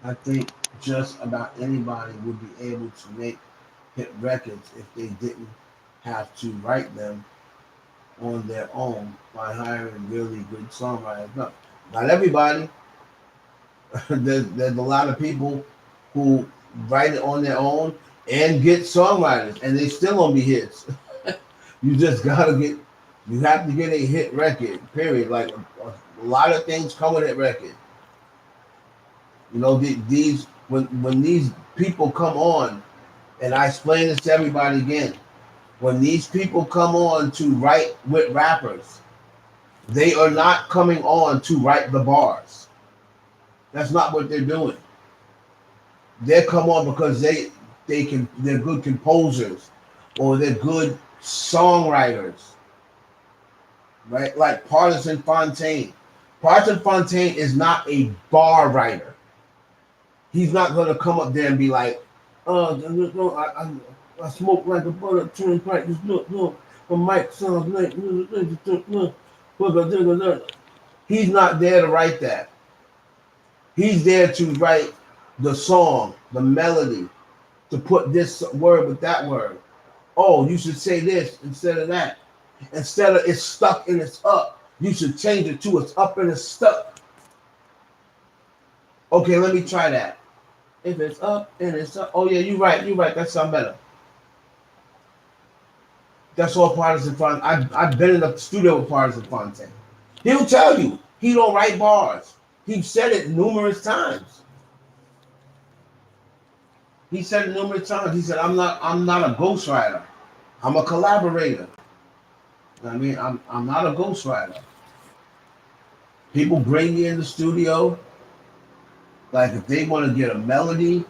I think just about anybody would be able to make hit records if they didn't have to write them on their own by hiring really good songwriters. No, not everybody. There's a lot of people who write it on their own and get songwriters, and they still won't be hits. You just gotta get, you have to get a hit record. Period. Like a lot of things come with a hit record. You know, these when these people come on, and I explain this to everybody again. When these people come on to write with rappers, they are not coming on to write the bars. That's not what they're doing. They come on because they're good composers or they're good songwriters, right? Like Partisan Fontaine. Partisan Fontaine is not a bar writer. He's not gonna come up there and be like, no, I smoke like a bullet, turn right, just look, my mic sounds like, he's not there to write that. He's there to write the song, the melody, to put this word with that word. Oh, you should say this instead of that. Instead of it's stuck and it's up, you should change it to it's up and it's stuck. Okay, let me try that. If it's up and it's up, oh yeah, you're right. That sounds better. That's all Partisan Fontaine. I've been in the studio with Partisan Fontaine. He'll tell you he don't write bars. He said it numerous times. He said it numerous times. He said, I'm not a ghostwriter. I'm a collaborator. I mean, I'm not a ghostwriter. People bring me in the studio, like if they want to get a melody,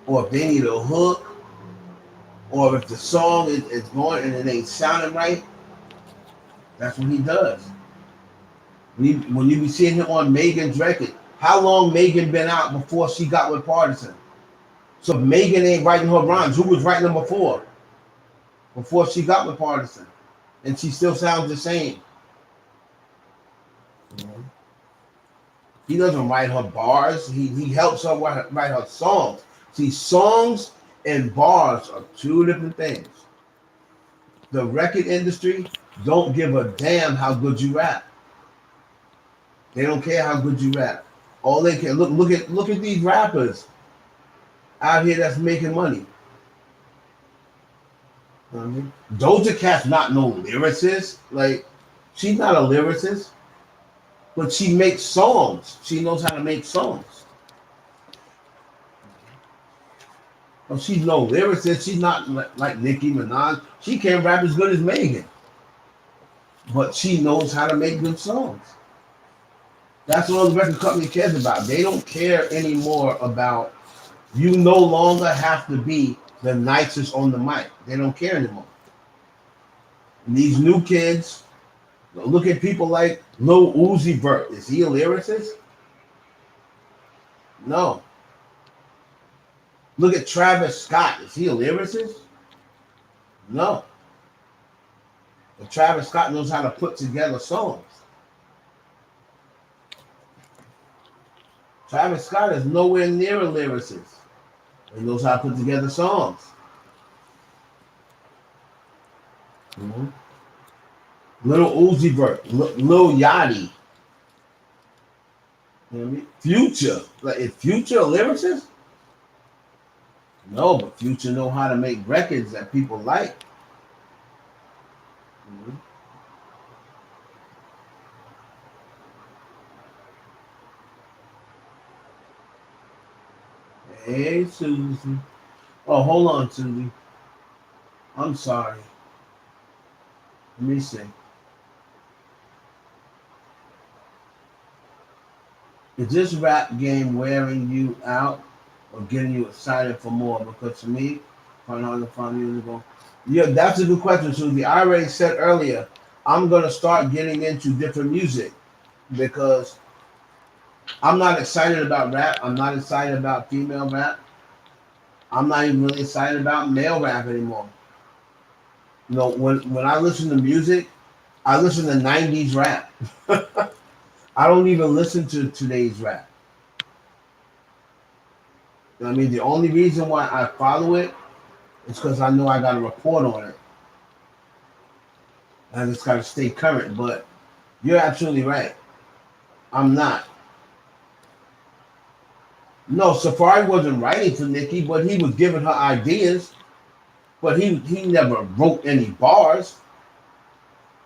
or if they need a hook, or if the song is going and it ain't sounding right, that's what he does. When you be seeing him on Megan's record, how long Megan been out before she got with Partisan? So if Megan ain't writing her rhymes, who was writing them before? Before she got with Partisan. And she still sounds the same. Mhm. He doesn't write her bars. He helps her write her songs. See, songs and bars are two different things. The record industry don't give a damn how good you rap. They don't care how good you rap. All they care, look at these rappers out here that's making money. You know what I mean? Doja Cat's not no lyricist. Like, she's not a lyricist, but she makes songs. She knows how to make songs. But she's no lyricist. She's not like Nicki Minaj. She can't rap as good as Megan, but she knows how to make good songs. That's all the record company cares about. They don't care anymore about you. No longer have to be the nicest on the mic. They don't care anymore. And these new kids, look at people like Lil Uzi Vert. Is he a lyricist? No. Look at Travis Scott. Is he a lyricist? No. But Travis Scott knows how to put together songs. Travis Scott is nowhere near a lyricist. He knows how to put together songs. Mm-hmm. Little Uzi Vert, Lil Yachty. You know what I mean? Future. Like, is Future a lyricist? No, but Future know how to make records that people like. Mm-hmm. Hey, Susie. Oh, hold on, Susie. I'm sorry. Let me see. Is this rap game wearing you out or getting you excited for more? Because to me, find hard to find music. Yeah, that's a good question, Susie. I already said earlier, I'm gonna start getting into different music because I'm not excited about rap. I'm not excited about female rap. I'm not even really excited about male rap anymore. You know, when I listen to music, I listen to '90s rap. I don't even listen to today's rap. You know what I mean, the only reason why I follow it is because I know I got to report on it. I just got to stay current. But you're absolutely right. I'm not. No, Safari wasn't writing for Nicki, but he was giving her ideas. But he never wrote any bars.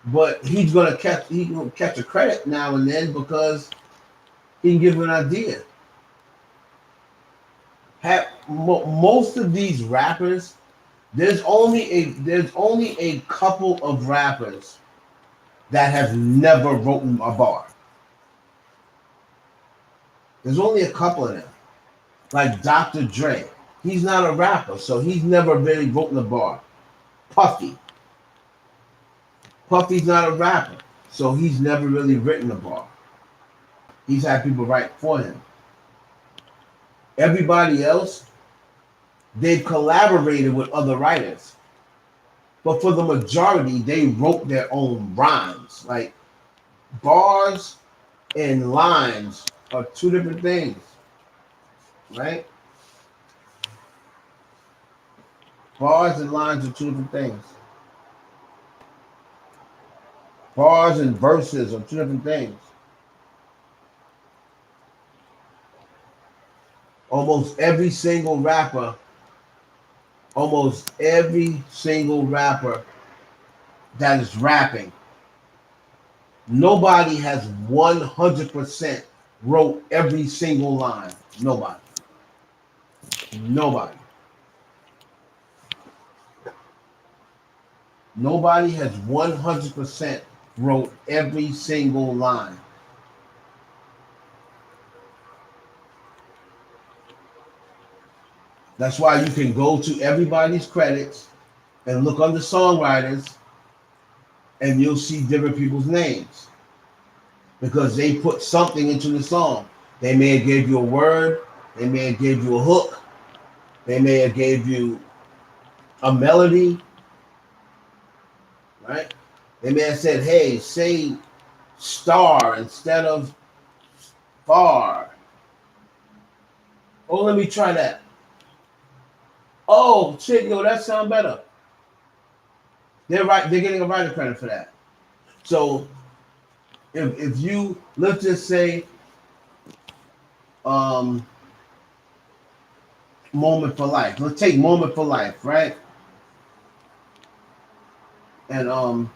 But he gonna catch a credit now and then because he can give an idea. Most of these rappers, there's only a couple of rappers that have never written a bar. There's only a couple of them. Like Dr. Dre. He's not a rapper, so he's never really written a bar. Puffy. Puffy's not a rapper, so he's never really written a bar. He's had people write for him. Everybody else, they've collaborated with other writers. But for the majority, they wrote their own rhymes. Like bars and lines are two different things, right? Bars and lines are two different things. Bars and verses are two different things. Almost every single rapper, almost every single rapper that is rapping Nobody has 100% wrote every single line. Nobody. Nobody. Nobody has 100% wrote every single line. That's why you can go to everybody's credits and look under songwriters and you'll see different people's names because they put something into the song. They may have gave you a word, they may have gave you a hook, they may have gave you a melody, right? They may have said, hey, say star instead of far. Oh, let me try that. Oh, shit, yo, that sound better. They're right. They're getting a writer credit for that. So if you let's just say um, moment for life. Let's take moment for life, right? And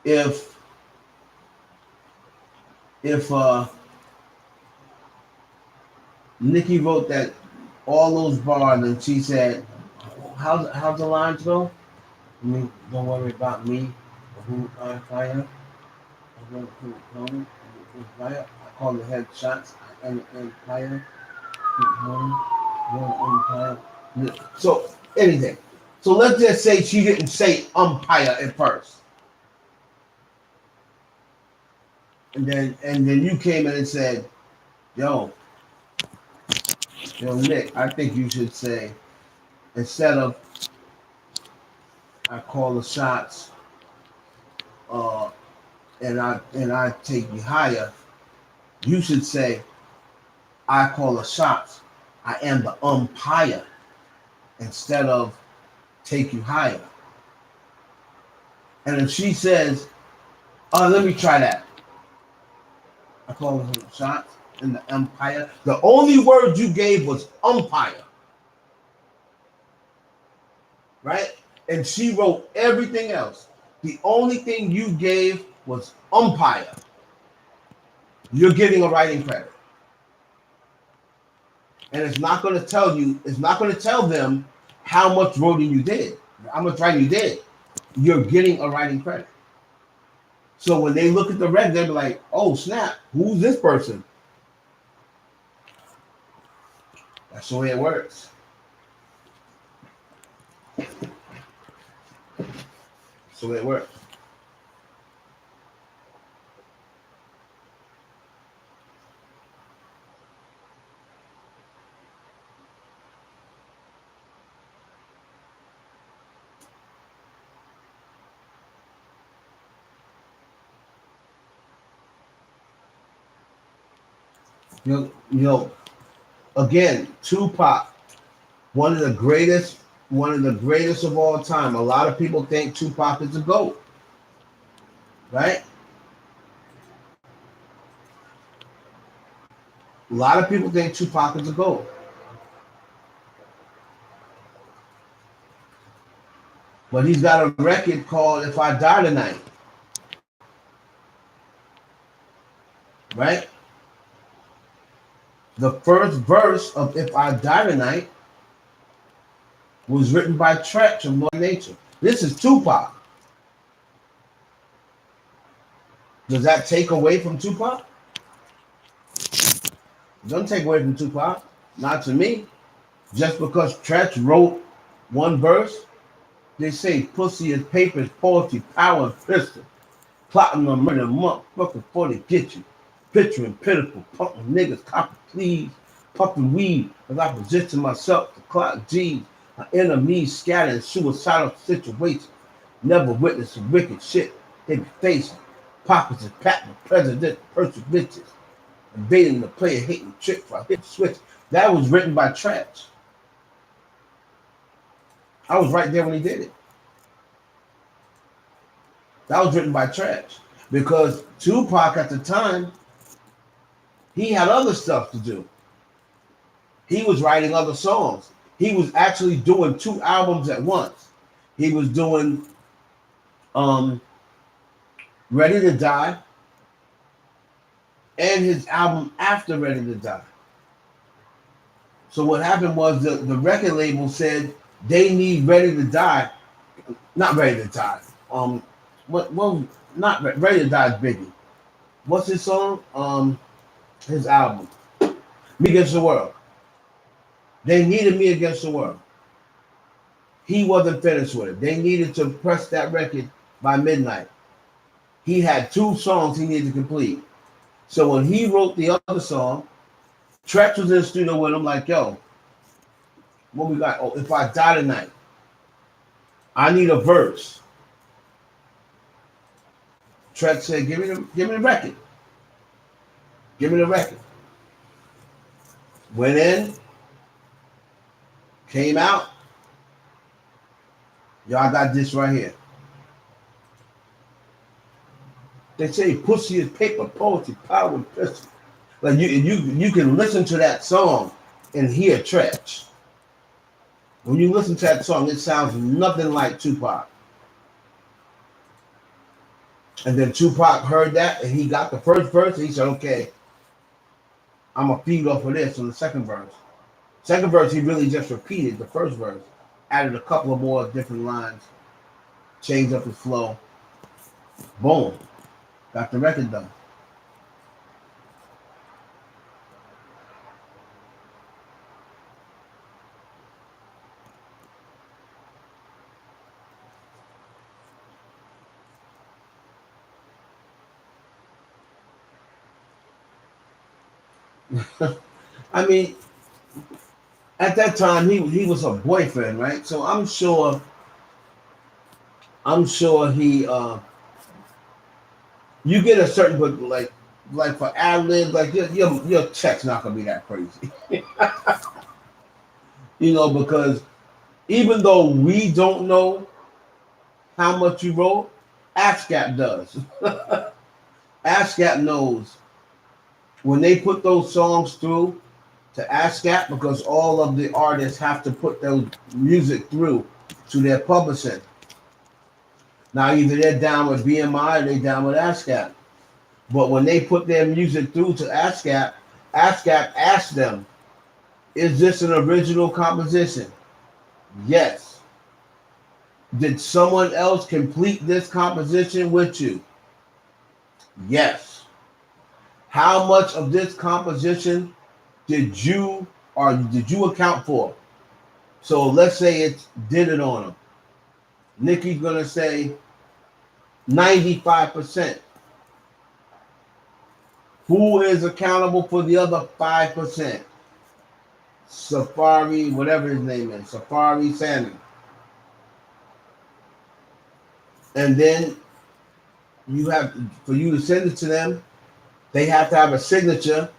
if if Nicki wrote that all those bars and she said, how's the lines go? I mean, don't worry about me, who I fire. I call the head shots and fire. So anything. So let's just say she didn't say umpire at first, and then you came in and said, "Yo, Nick, I think you should say instead of I call the shots, uh, and I take you higher, you should say I call the shots. I am the umpire instead of take you higher." And if she says, "Oh, let me try that," I call the shots in the umpire. The only word you gave was umpire, right? And she wrote everything else. The only thing you gave was umpire. You're getting a writing credit. And it's not going to tell you, it's not going to tell them how much writing you did, how much writing you did. You're getting a writing credit. So when they look at the record, they'll be like, oh, snap, who's this person? That's the way it works. That's the way it works. You know, again, Tupac, one of the greatest of all time. A lot of people think Tupac is a GOAT, right? A lot of people think Tupac is a GOAT. But he's got a record called If I Die Tonight, right? The first verse of If I Die Tonight was written by Tretch of More Nature. This is Tupac. Does that take away from Tupac? It doesn't take away from Tupac. Not to me. Just because Tretch wrote one verse, they say pussy is paper, is poetry, power, and pistol. Plotting on murder, motherfucker, before they get you. Picturing pitiful, pumping niggas, copper please, pumping weed as I position myself to clock G's. My enemies scattered in suicidal situations. Never witnessed some wicked shit they be facing. Pockets is packed with president, person bitches. Invading the player, hating trick for I hit the switch. That was written by Tretch. I was right there when he did it. That was written by Tretch. Because Tupac at the time, he had other stuff to do. He was writing other songs. He was actually doing 2 albums at once. He was doing Ready to Die, and his album after Ready to Die. So what happened was the record label said they need Ready to Die, not Ready to Die. What? Well, not Ready to Die is Biggie. What's his song? His album, Me Against the World. They needed Me Against the World. He wasn't finished with it. They needed to press that record by midnight. He had two songs he needed to complete. So when he wrote the other song, Trex was in the studio with him like, yo, what we got? Oh, If I Die Tonight, I need a verse. Trex said, give me the record. Give me the record. Went in, came out, y'all got this right here. They say pussy is paper, poetry, power, and pistol. Like you can listen to that song and hear Trex. When you listen to that song, it sounds nothing like Tupac. And then Tupac heard that and he got the first verse and he said, okay, I'm going to feed off of this on the second verse. Second verse, he really just repeated the first verse, added a couple of more different lines, changed up his flow. Boom. Got the record done. I mean, at that time he was a boyfriend, right? So I'm sure he you get a certain but like for ad lib, like your check's not gonna be that crazy. Because even though we don't know how much you wrote, ASCAP does. ASCAP knows when they put those songs through to ASCAP because all of the artists have to put those music through to their publishing. Now either they're down with BMI or they're down with ASCAP. But when they put their music through to ASCAP, ASCAP asks them, is this an original composition? Yes. Did someone else complete this composition with you? Yes. How much of this composition did you account for? So let's say it's did it on them. Nicki's gonna say 95%. Who is accountable for the other 5%? Safari, whatever his name is, Safari Sammy. And then for you to send it to them, they have to have a signature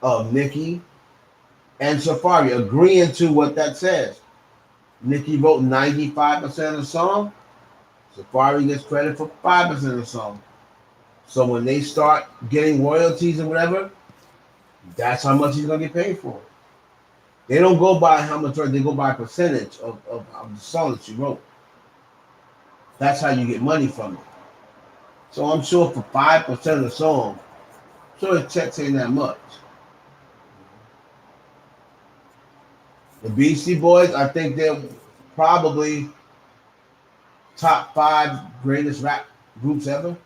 of Nicki and Safari agreeing to what that says. Nicki wrote 95% of the song. Safari gets credit for 5% of the song. So when they start getting royalties and whatever, that's how much he's gonna get paid for. They don't go by how much, they go by a percentage of the song that you wrote. That's how you get money from it. So I'm sure for 5% of the song, sure the checks ain't that much. The Beastie Boys, I think they're probably top 5 greatest rap groups ever.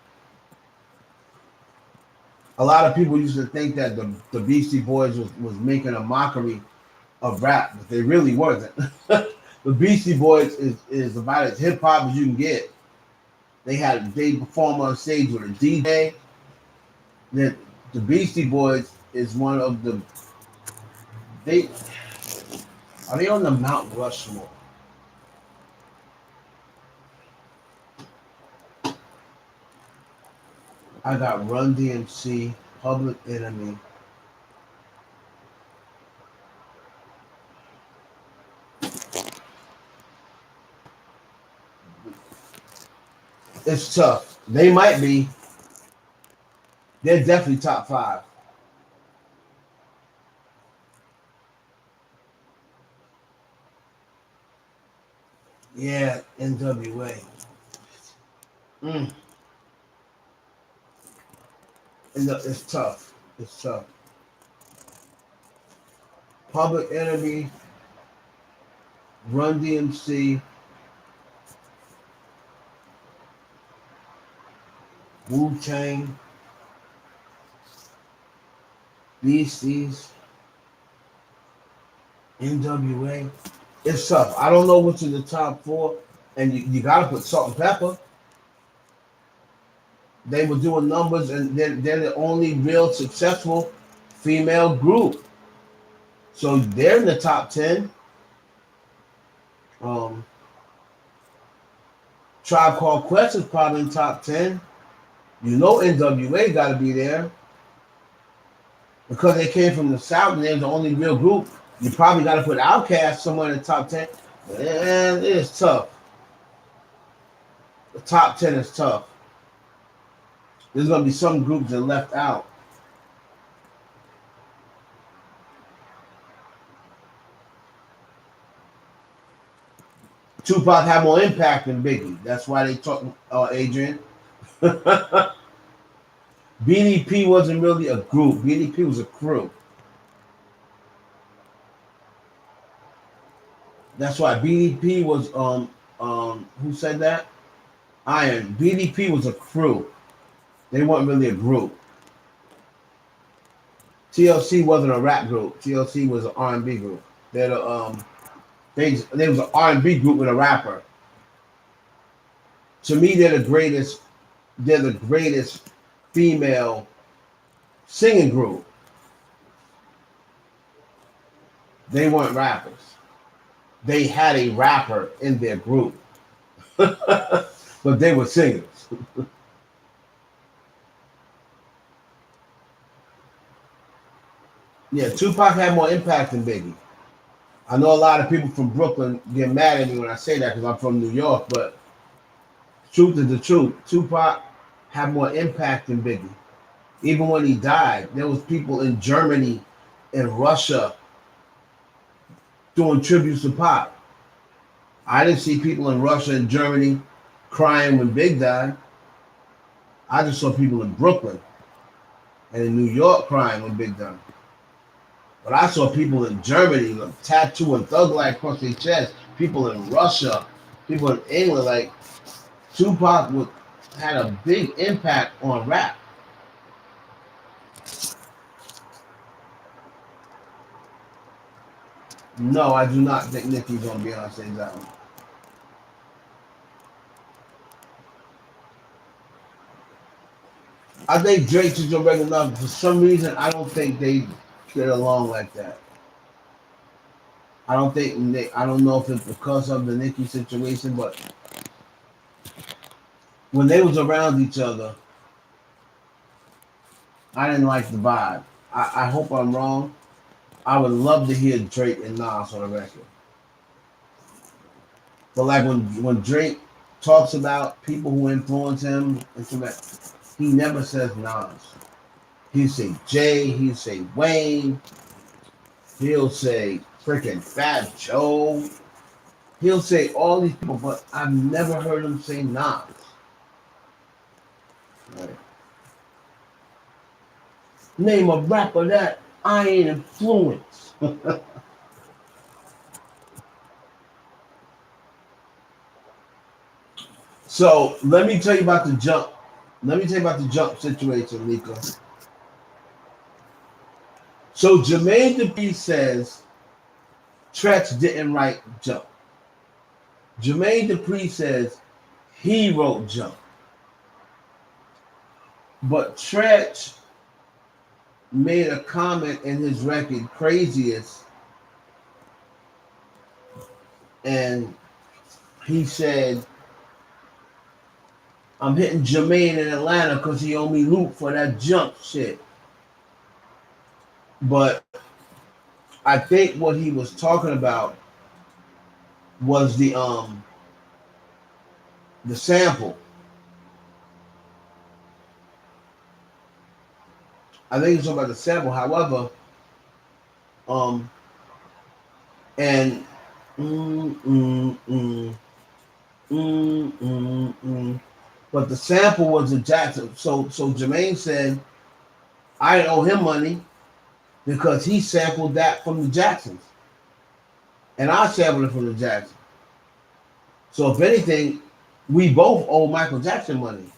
A lot of people used to think that the Beastie Boys was making a mockery of rap, but they really wasn't. The Beastie Boys is about as hip hop as you can get. They perform on stage with a DJ. The Beastie Boys is one of the they are they on the Mount Rushmore? I got Run DMC, Public Enemy. It's tough. They might be. They're definitely top 5. Yeah, NWA. Mm. It's tough. It's tough. Public Enemy, Run DMC, Wu Tang, Beasties, NWA. It's tough. I don't know what's in the top four, and you got to put Salt and Pepper. They were doing numbers, and they're the only real successful female group. So they're in the top 10. Um, Tribe Called Quest is probably in the top 10. You know NWA got to be there because they came from the South and they're the only real group. You probably got to put Outkast somewhere in the top 10. And it's tough. The top 10 is tough. There's going to be some groups that left out. Tupac had more impact than Biggie. That's why they talk, Adrian. BDP wasn't really a group. BDP was a crew. That's why BDP was who said that? Iron. BDP was a crew. They weren't really a group. TLC wasn't a rap group. TLC was an R&B group. They're the they was an R&B group with a rapper. To me, they're the greatest. They're the greatest female singing group. They weren't rappers. They had a rapper in their group, but they were singers. Yeah, Tupac had more impact than Biggie. I know a lot of people from Brooklyn get mad at me when I say that because I'm from New York, but truth is the truth. Tupac had more impact than Biggie. Even when he died, there was people in Germany and Russia doing tributes to Pac. I didn't see people in Russia and Germany crying when Big died. I just saw people in Brooklyn and in New York crying when Big died. But I saw people in Germany like, tattooing Thug Life across their chest. People in Russia, people in England. Like Tupac had a big impact on rap. No, I do not think Nicki's on Beyonce's album. I think Drake's is already enough. For some reason, I don't think they get along like that. I don't think Nick. I don't know if it's because of the Nicki situation, but when they was around each other, I didn't like the vibe. I hope I'm wrong. I would love to hear Drake and Nas on a record. But like when Drake talks about people who influence him, he never says Nas. He'll say Jay, he'll say Wayne, he'll say freaking Fat Joe. He'll say all these people, but I've never heard him say Nas. Right. Name a rapper that I ain't influenced. So let me tell you about the jump. Let me tell you about the jump situation, Nika. So Jermaine Dupri says Tretch didn't write Jump. Jermaine Dupri says he wrote Jump. But Tretch made a comment in his record Craziest, and he said, I'm hitting Jermaine in Atlanta because he owe me loot for that Jump shit. But I think what he was talking about was the sample. I think he was talking about the sample. However, and but the sample was a Jackson. So Jermaine said I owe him money because he sampled that from the Jacksons, and I sampled it from the Jacksons. So if anything, we both owe Michael Jackson money.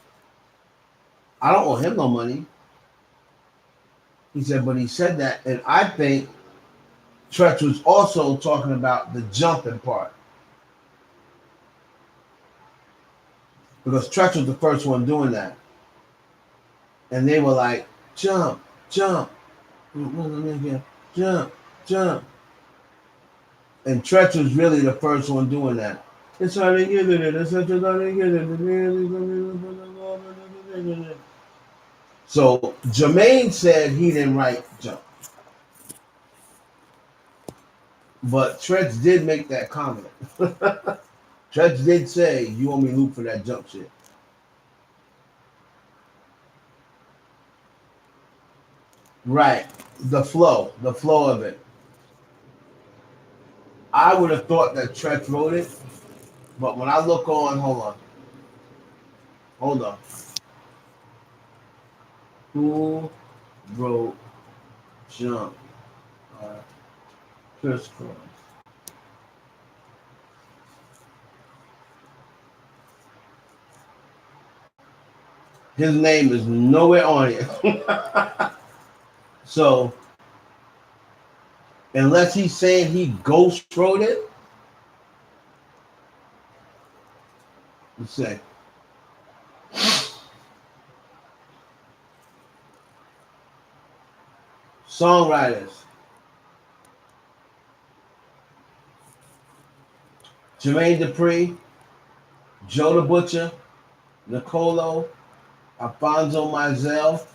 I don't owe him no money. He said, but he said that, and I think Tretch was also talking about the jumping part because Tretch was the first one doing that, and they were like, jump, jump, jump, jump, and Tretch was really the first one doing that. It's how they get it. It's such a how they get it. So Jermaine said he didn't write jump, but Tretch did make that comment. Tretch did say you owe me loop for that jump shit. Right. The flow of it. I would have thought that Tretch wrote it, but when I look on, hold on. Who wrote Jump? Chris Cross. His name is nowhere on it. So, unless he's saying he ghost wrote it, let's see. Songwriters. Jermaine Dupri, Joe the Butcher, Nicolo, Alfonso Mizell,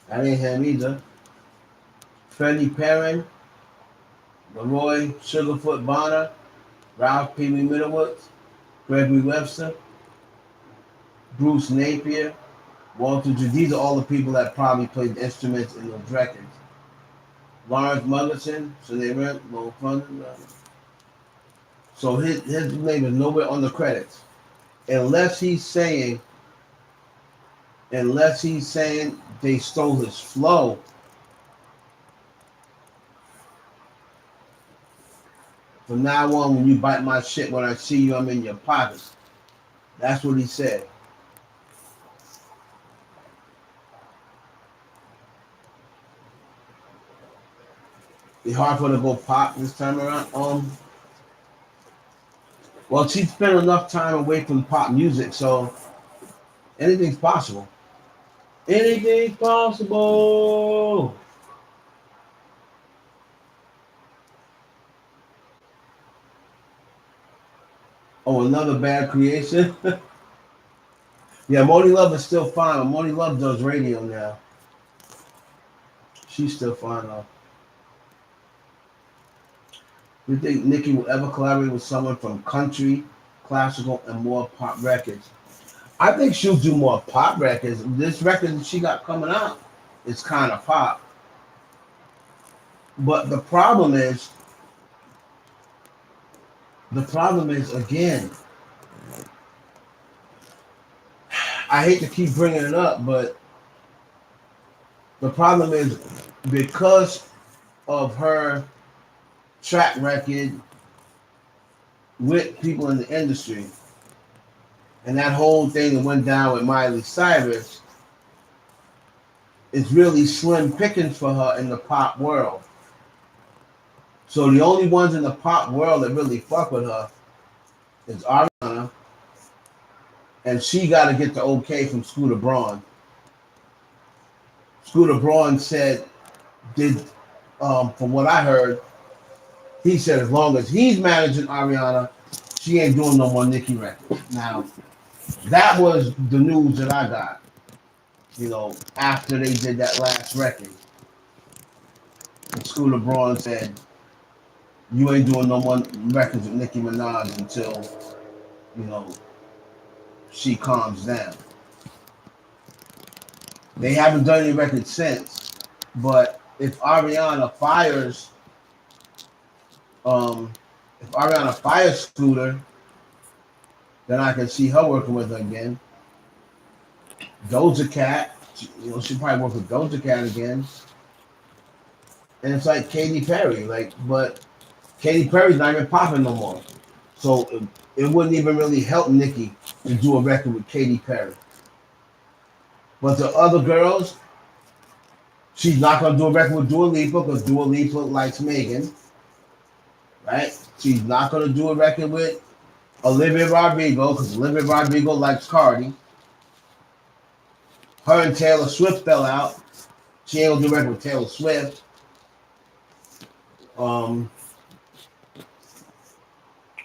that ain't him either. Freddie Perrin, Leroy Sugarfoot Bonner, Ralph Pee Wee Middlewoods, Gregory Webster, Bruce Napier, Walter J. These are all the people that probably played the instruments in those records. Lawrence Muggerson, so they went low funded. So his name is nowhere on the credits. Unless he's saying they stole his flow. From now on, when you bite my shit, when I see you, I'm in your pockets. That's what he said. It's hard for her to go pop this time around. Well, she spent enough time away from pop music, so anything's possible. Anything's possible. Oh, another bad creation. Yeah, Moni Love is still fine. Moni Love does radio now. She's still fine though. Do you think Nicki will ever collaborate with someone from country, classical, and more pop records? I think she'll do more pop records. This record that she got coming out is kind of pop. But the problem is again, I hate to keep bringing it up, but the problem is because of her track record with people in the industry and that whole thing that went down with Miley Cyrus, it's really slim pickings for her in the pop world. So the only ones in the pop world that really fuck with her is Ariana, and she got to get the okay from Scooter Braun. Scooter Braun said, from what I heard, he said as long as he's managing Ariana, she ain't doing no more Nicki records. Now, that was the news that I got, after they did that last record. And Scooter Braun said, you ain't doing no more records with Nicki Minaj until, she calms down. They haven't done any records since, but if Ariana fires Scooter, then I can see her working with her again. Doja Cat, She probably work with Doja Cat again. And it's like Katy Perry, but Katy Perry's not even popping no more. So it wouldn't even really help Nicki to do a record with Katy Perry. But the other girls, she's not gonna do a record with Dua Lipa because Dua Lipa likes Megan, right? She's not gonna do a record with Olivia Rodrigo because Olivia Rodrigo likes Cardi. Her and Taylor Swift fell out. She ain't gonna do a record with Taylor Swift. Um,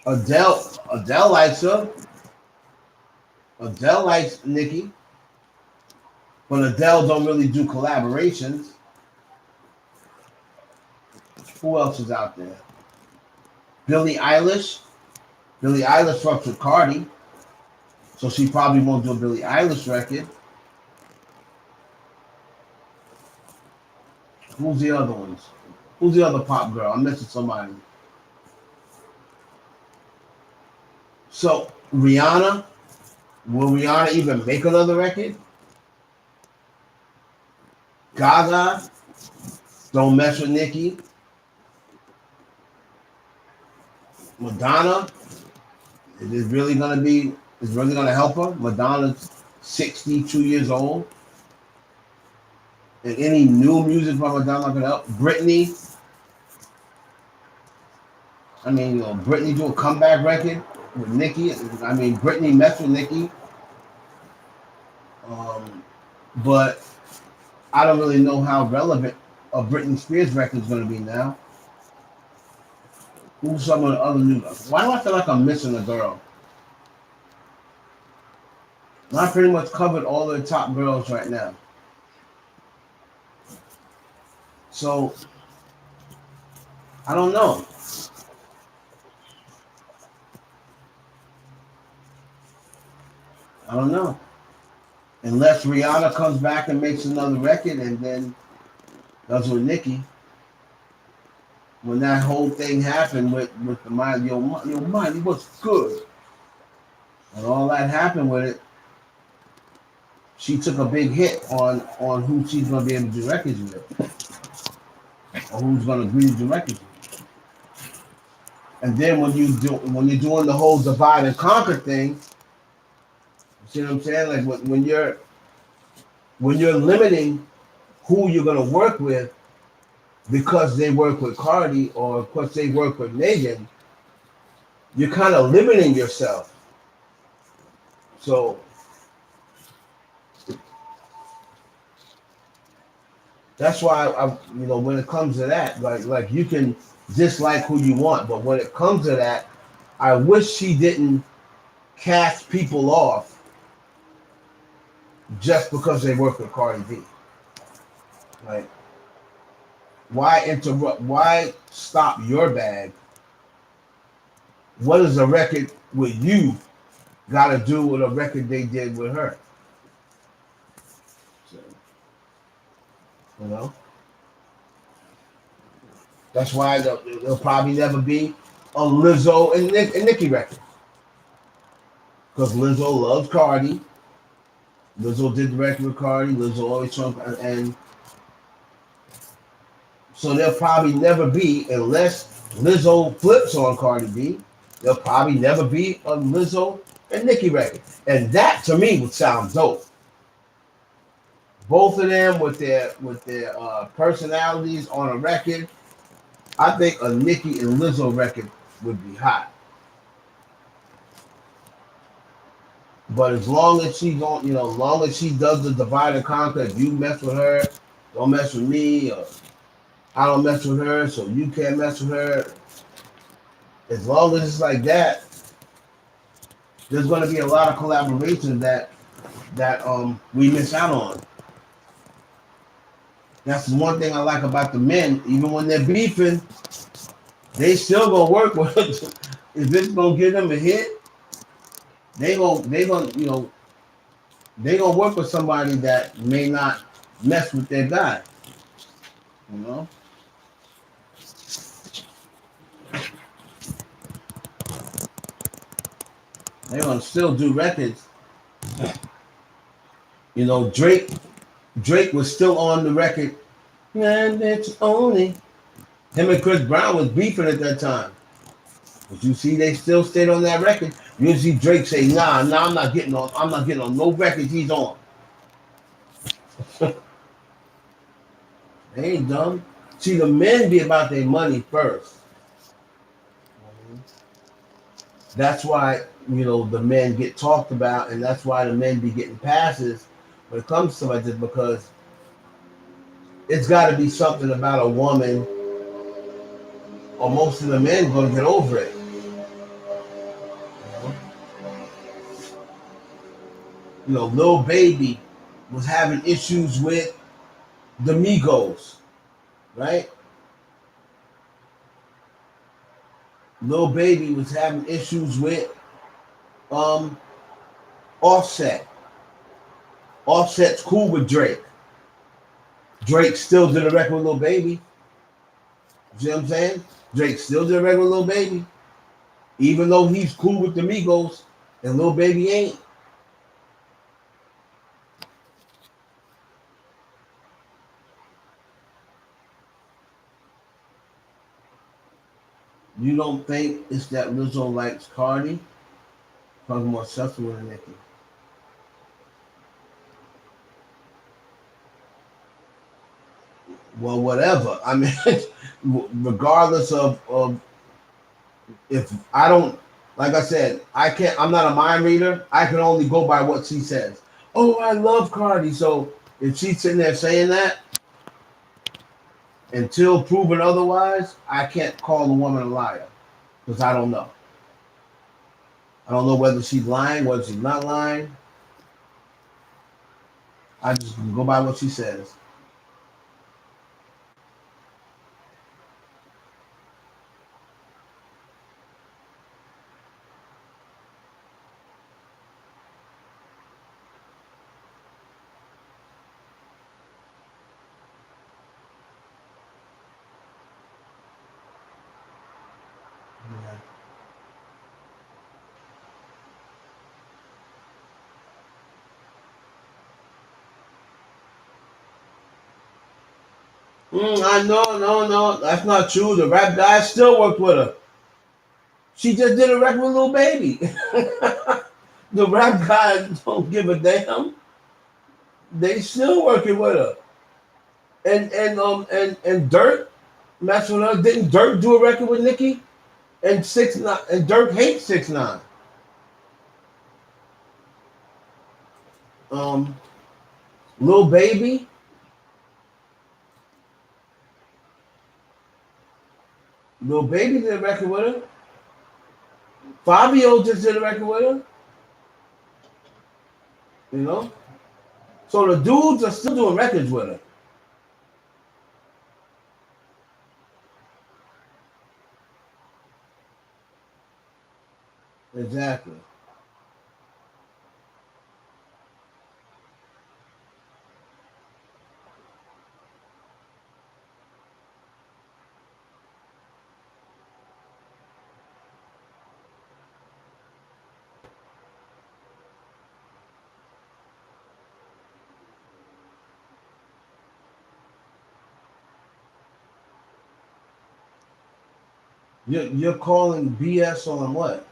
Adele likes her. Adele likes Nicki, but Adele don't really do collaborations. Who else is out there? Billie Eilish. Billie Eilish fucks with Cardi, so she probably won't do a Billie Eilish record. Who's the other ones? Who's the other pop girl? I'm missing somebody. So Rihanna, will Rihanna even make another record? Gaga, don't mess with Nicki. Madonna, is it really gonna be? Is it really gonna help her? Madonna's 62 years old, and any new music from Madonna not gonna help. Britney, I mean, Britney do a comeback record with Nicki. I mean, Britney messed with Nicki, but I don't really know how relevant a Britney Spears record is going to be now. Who's some of the other new? Why do I feel like I'm missing a girl? I pretty much covered all the top girls right now. So I don't know. I don't know. Unless Rihanna comes back and makes another record and then does with Nicki. When that whole thing happened with the mind, your mind, it was good. And all that happened with it, she took a big hit on who she's gonna be able to do records with. Or who's gonna agree to do records with. And then when you're doing the whole divide and conquer thing, you see what I'm saying? Like when you're limiting who you're gonna work with because they work with Cardi or because they work with Megan, you're kind of limiting yourself. So that's why when it comes to that, like you can dislike who you want, but when it comes to that, I wish she didn't cast people off just because they work with Cardi B. Like, why interrupt? Why stop your bag? What does a record with you got to do with a record they did with her? So, you know, that's why there'll probably never be a Lizzo and Nicki record because Lizzo loves Cardi. Lizzo did the record with Cardi. Lizzo always talking, and so there'll probably never be, unless Lizzo flips on Cardi B, there'll probably never be a Lizzo and Nicki record. And that to me would sound dope. Both of them with their personalities on a record. I think a Nicki and Lizzo record would be hot. But as long as she don't, as long as she does the divide and conquer, if you mess with her, don't mess with me, or I don't mess with her, so you can't mess with her. As long as it's like that, there's going to be a lot of collaborations that we miss out on. That's one thing I like about the men. Even when they're beefing, they still gonna work with. If it's gonna give them a hit, they gonna work with somebody that may not mess with their guy. You know. They're gonna still do records. Drake Drake was still on the record. And it's only him and Chris Brown was beefing at that time. But you see, they still stayed on that record. You see Drake say, nah, I'm not getting on no records he's on. They ain't dumb. See, the men be about their money first. That's why, the men get talked about, and that's why the men be getting passes when it comes to like this, because it's got to be something about a woman, or most of the men gonna get over it. Lil Baby was having issues with the Migos, right? Lil Baby was having issues with um Offset. Offset's cool with Drake. Drake still did a record with Lil Baby. You see what I'm saying? Drake still did a record with Lil Baby. Even though he's cool with the Migos and Lil Baby ain't. You don't think it's that Lizzo likes Cardi? Talking more sexual than Nicki. Well, whatever. I mean, regardless of if I don't, like I said, I'm not a mind reader. I can only go by what she says. Oh, I love Cardi. So if she's sitting there saying that, until proven otherwise, I can't call the woman a liar because I don't know. I don't know whether she's lying, whether she's not lying. I just go by what she says. I know, no, that's not true. The rap guy still worked with her. She just did a record with Lil Baby. The rap guys don't give a damn. They still working with her. And Dirk mess with her. Didn't Dirk do a record with Nicki? And 6ix9ine, and Dirk hates 6ix9ine. Um, Lil Baby, Lil Baby did a record with her. Fabio just did a record with her. You know, so the dudes are still doing records with her. Exactly. You're calling BS on what?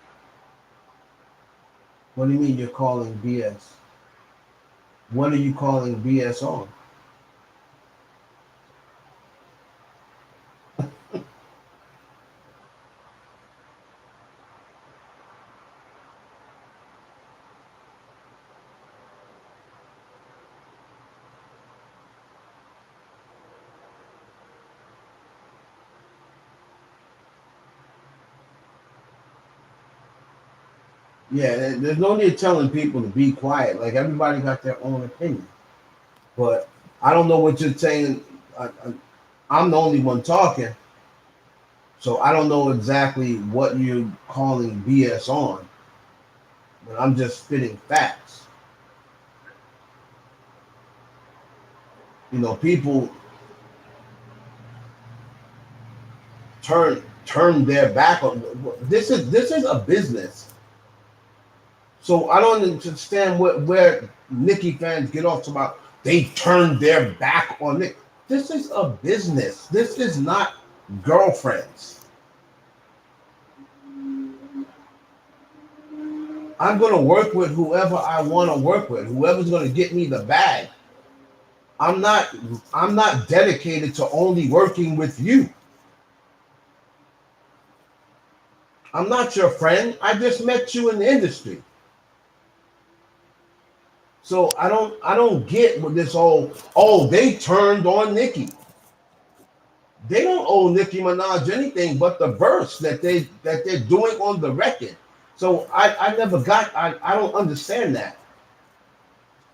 What do you mean you're calling BS? What are you calling BS on? Yeah, there's no need telling people to be quiet. Like everybody got their own opinion. But I don't know what you're saying. I'm the only one talking, so I don't know exactly what you're calling BS on. But I'm just spitting facts. People turn their back on this is a business. So I don't understand where Nicki fans get off about. They turned their back on it. This is a business. This is not girlfriends. I'm going to work with whoever I want to work with, whoever's going to get me the bag. I'm not I'm not dedicated to only working with you. I'm not your friend. I just met you in the industry. So I don't get what this whole, oh, they turned on Nicki. They don't owe Nicki Minaj anything but the verse that they're doing on the record. So I never got, I don't understand that.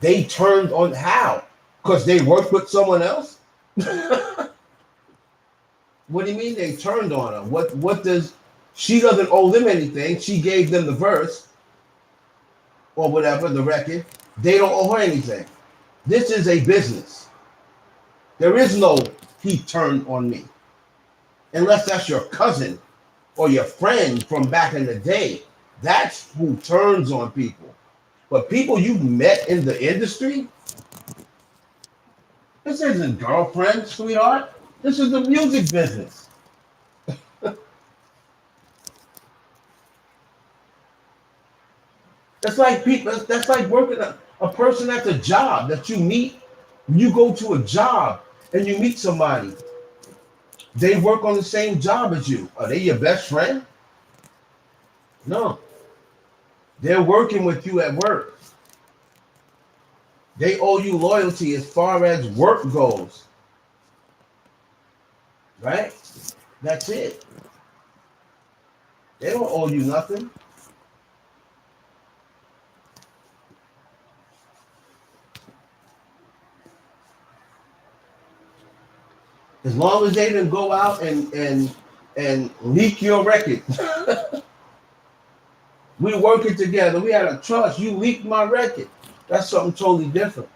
They turned on how? Because they worked with someone else? What do you mean they turned on her? What does, she doesn't owe them anything. She gave them the verse or whatever, the record. They don't owe her anything. This is a business. There is no he turned on me. Unless that's your cousin or your friend from back in the day. That's who turns on people. But people you met in the industry, this isn't girlfriend, sweetheart. This is the music business. That's like people. That's like working a person at the job that you meet. You go to a job and you meet somebody. They work on the same job as you. Are they your best friend? No. They're working with you at work. They owe you loyalty as far as work goes. Right? That's it. They don't owe you nothing. As long as they didn't go out and leak your record. We working together. We had a trust. You leaked my record. That's something totally different.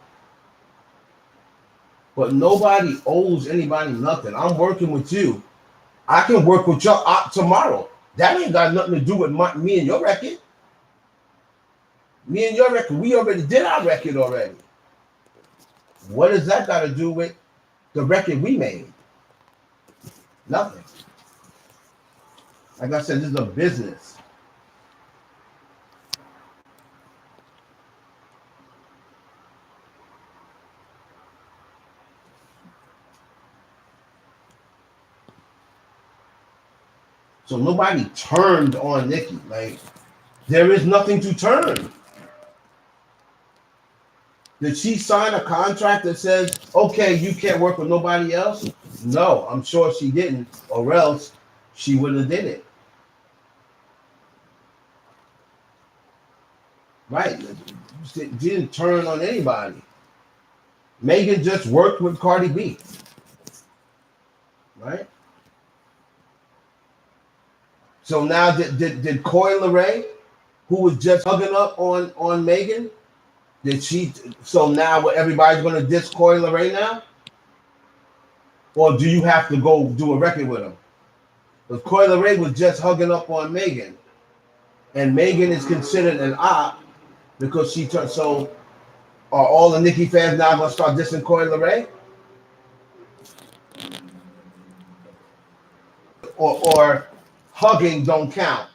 But nobody owes anybody nothing. I'm working with you. I can work with you tomorrow. That ain't got nothing to do with me and your record. Me and your record, we already did our record already. What does that got to do with the record we made? Nothing. Like I said, this is a business. So nobody turned on Nicki. Like, there is nothing to turn. Did she sign a contract that says, okay, you can't work with nobody else? No, I'm sure she didn't, or else she wouldn't have did it. Right? She didn't turn on anybody. Megan just worked with Cardi B. Right? So now did Coi Leray, who was just hugging up on Megan, did she? So now everybody's gonna diss Coi Leray now, or do you have to go do a record with him? Because Coi Leray was just hugging up on Megan, and Megan is considered an op because she turned. So are all the Nicki fans now gonna start dissing Coi Leray? Or hugging don't count.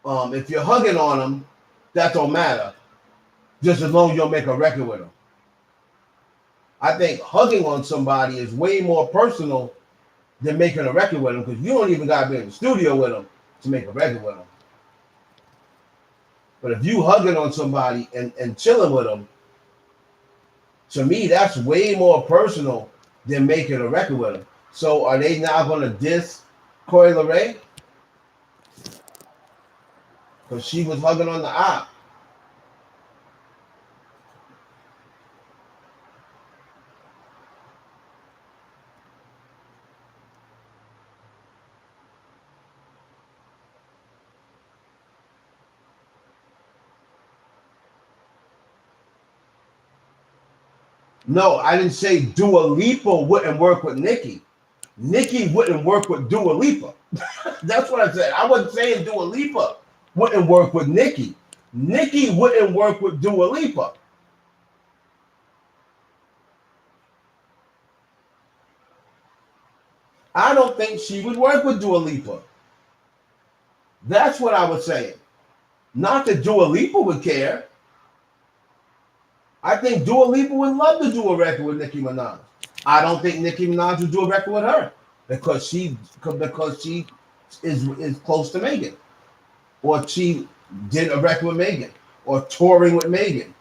If you're hugging on them, that don't matter. Just as long as you don't make a record with them. I think hugging on somebody is way more personal than making a record with them, because you don't even gotta be in the studio with them to make a record with them. But if you hugging on somebody and chilling with them, to me that's way more personal than making a record with them. So are they now gonna diss Coi Leray? Because she was hugging on the op. No, I didn't say Dua Lipa wouldn't work with Nicki. Nicki wouldn't work with Dua Lipa. That's what I said. I wasn't saying Dua Lipa wouldn't work with Nicki. Nicki wouldn't work with Dua Lipa. I don't think she would work with Dua Lipa. That's what I was saying. Not that Dua Lipa would care. I think Dua Lipa would love to do a record with Nicki Minaj. I don't think Nicki Minaj would do a record with her because she is close to Megan, or she did a record with Megan, or touring with Megan.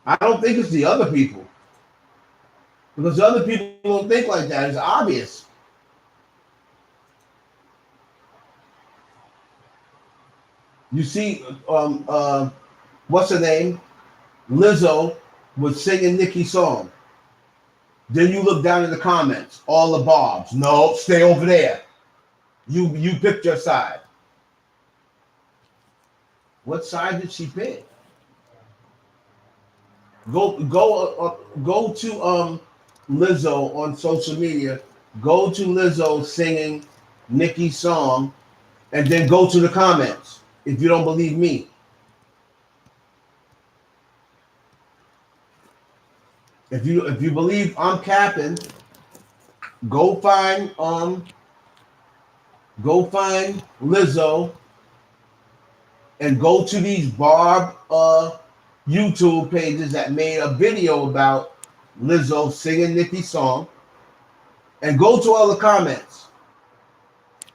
I don't think it's the other people because the other people don't think like that. It's obvious. You see, what's her name? Lizzo was singing Nicki's song. Then you look down in the comments, all the bobs. No, stay over there. You picked your side. What side did she pick? Go to Lizzo on social media. Go to Lizzo singing Nicki's song, and then go to the comments. If you don't believe me, if you believe I'm capping, go find Lizzo and go to these Barb YouTube pages that made a video about Lizzo singing Nicki's song, and go to all the comments.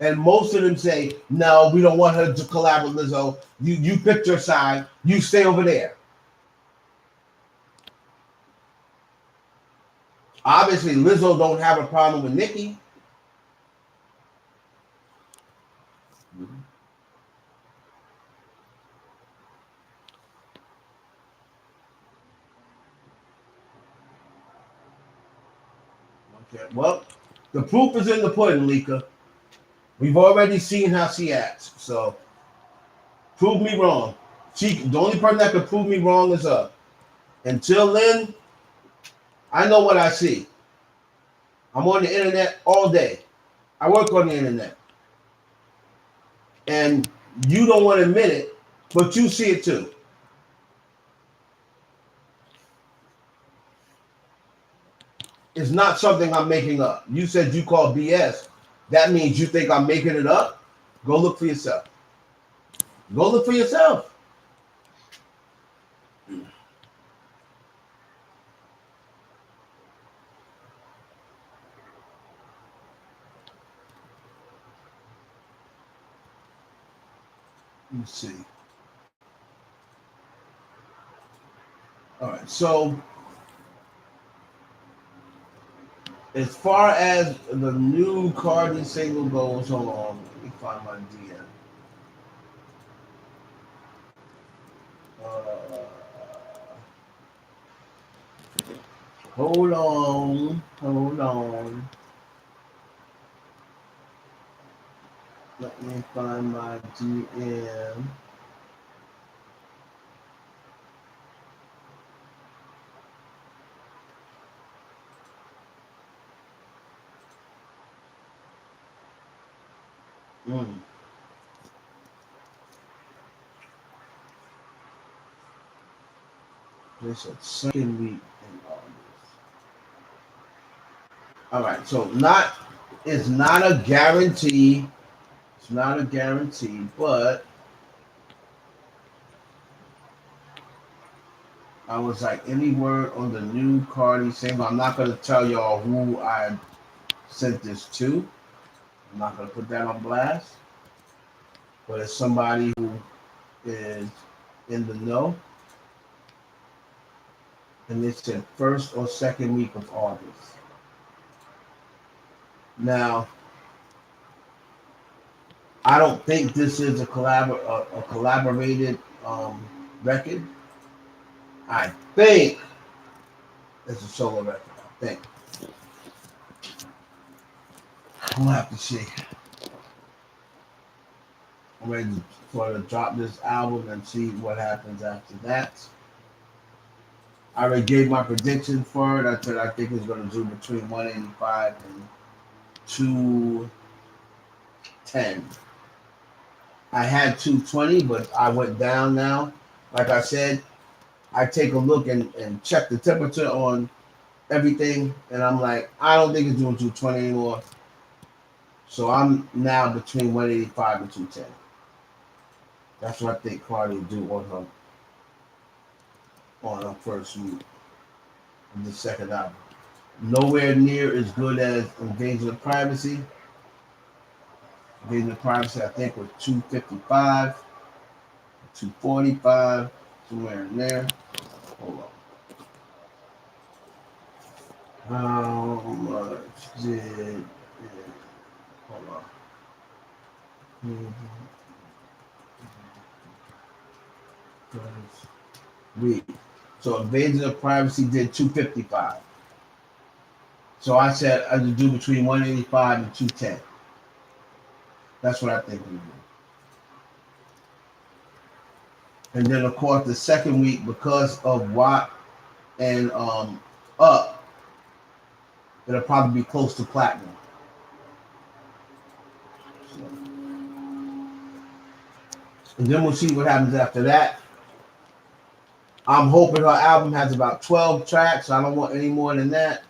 And most of them say, no, we don't want her to collab with Lizzo. You picked your side. You stay over there. Obviously, Lizzo don't have a problem with Nicki. Okay, well, the proof is in the pudding, Lika. We've already seen how she acts. So prove me wrong. The only person that can prove me wrong is her. Until then, I know what I see. I'm on the internet all day. I work on the internet. And you don't want to admit it, but you see it too. It's not something I'm making up. You said you call BS. That means you think I'm making it up? Go look for yourself. Go look for yourself. Let me see. All right. So, as far as the new Cardi single goes, hold on. Let me find my DM. Uh, hold on. Hold on. Let me find my DM. Mm. This is second week in August. All right, so it's not a guarantee. It's not a guarantee, but I was like, any word on the new Cardi single? I'm not gonna tell y'all who I sent this to. I'm not gonna put that on blast, but it's somebody who is in the know, and it said first or second week of August. Now, I don't think this is a collaborated record. I think it's a solo record. I think we'll have to see. I'm ready to sort of drop this album and see what happens after that. I already gave my prediction for it. I said I think it's going to do between 185 and 210. I had 220, but I went down now. Like I said, I take a look and check the temperature on everything, and I'm like, I don't think it's doing 220 anymore. So I'm now between 185 and 210. That's what I think Cardi will do on her first week of the second album. Nowhere near as good as Invasion of Privacy. Invasion of Privacy, I think, was 255, 245, somewhere in there. Hold on. How much did it? Hold on. Week. So Invasion of Privacy did 255. So I said I would do between 185 and 210. That's what I think we do. And then of course the second week, because of Watt and Up, it'll probably be close to platinum. So. And then we'll see what happens after that. I'm hoping her album has about 12 tracks. I don't want any more than that.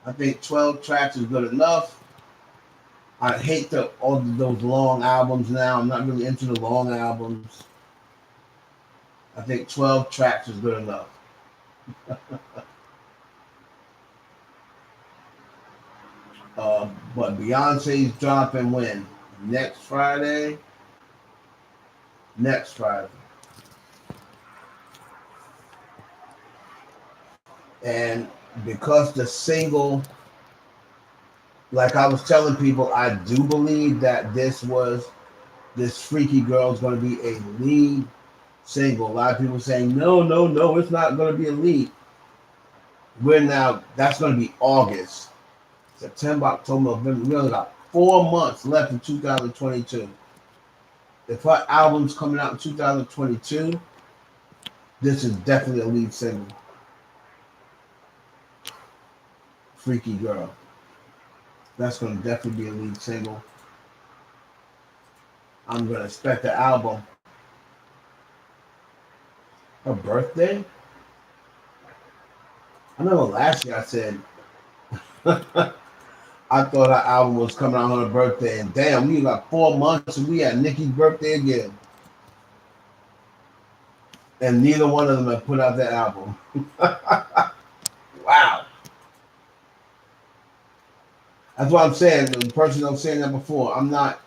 I think 12 tracks is good enough. I hate all those long albums now. I'm not really into the long albums. I think 12 tracks is good enough. But Beyonce's dropping when? Next Friday? Next Friday. And because the single, like I was telling people, I do believe that this Freaky Girl is going to be a lead single. A lot of people saying, no, it's not going to be a lead. That's going to be August, September, October, November. We only got 4 months left in 2022. If her album's coming out in 2022, this is definitely a lead single. Freaky Girl. That's going to definitely be a lead single. I'm going to expect the album. Her birthday? I remember last year I said I thought her album was coming out on her birthday, and damn, we got 4 months and we had Nicki's birthday again. And neither one of them have put out that album. Wow. That's what I'm saying. The person that was saying that before, I'm not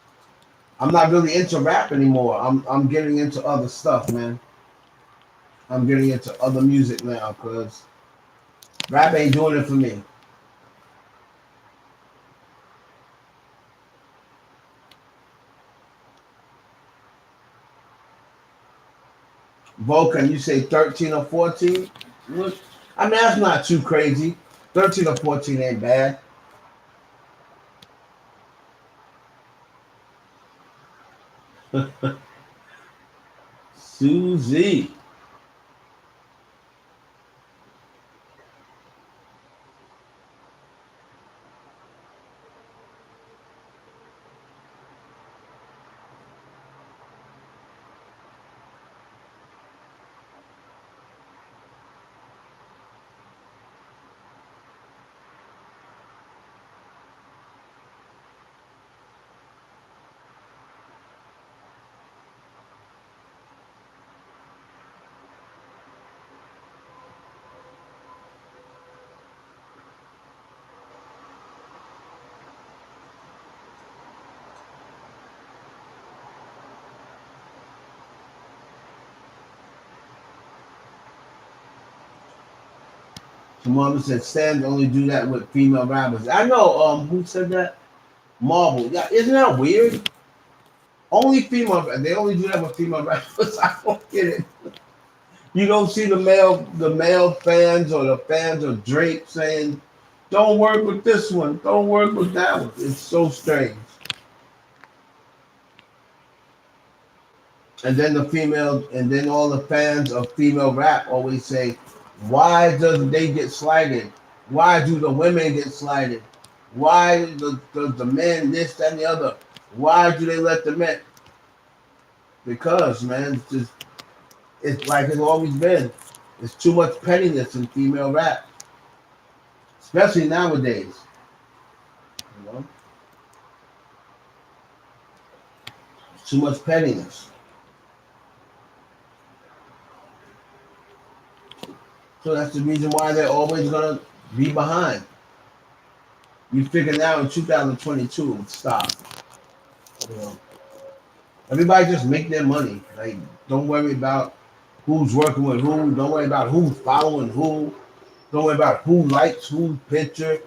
really into rap anymore. I'm getting into other stuff, man. I'm getting into other music now because rap ain't doing it for me. Volcan, you say 13 or 14? I mean, that's not too crazy. 13 or 14 ain't bad. Susie. Someone said Stan only do that with female rappers. I know who said that? Marvel. Yeah, isn't that weird? Only female, they only do that with female rappers. I don't get it. You don't see the male fans or the fans of Drake saying, "Don't work with this one, don't work with that one." It's so strange. And then all the fans of female rap always say, "Why doesn't they get slighted? Why do the women get slighted?" Why does the men this, that, and the other? Why do they let the men? Because man, it's like it's always been. There's too much pettiness in female rap, especially nowadays. You know, too much pettiness. So that's the reason why they're always gonna be behind. You figure now in 2022 it would stop. You know, everybody just make their money. Like, don't worry about who's working with who. Don't worry about who's following who. Don't worry about who likes whose picture,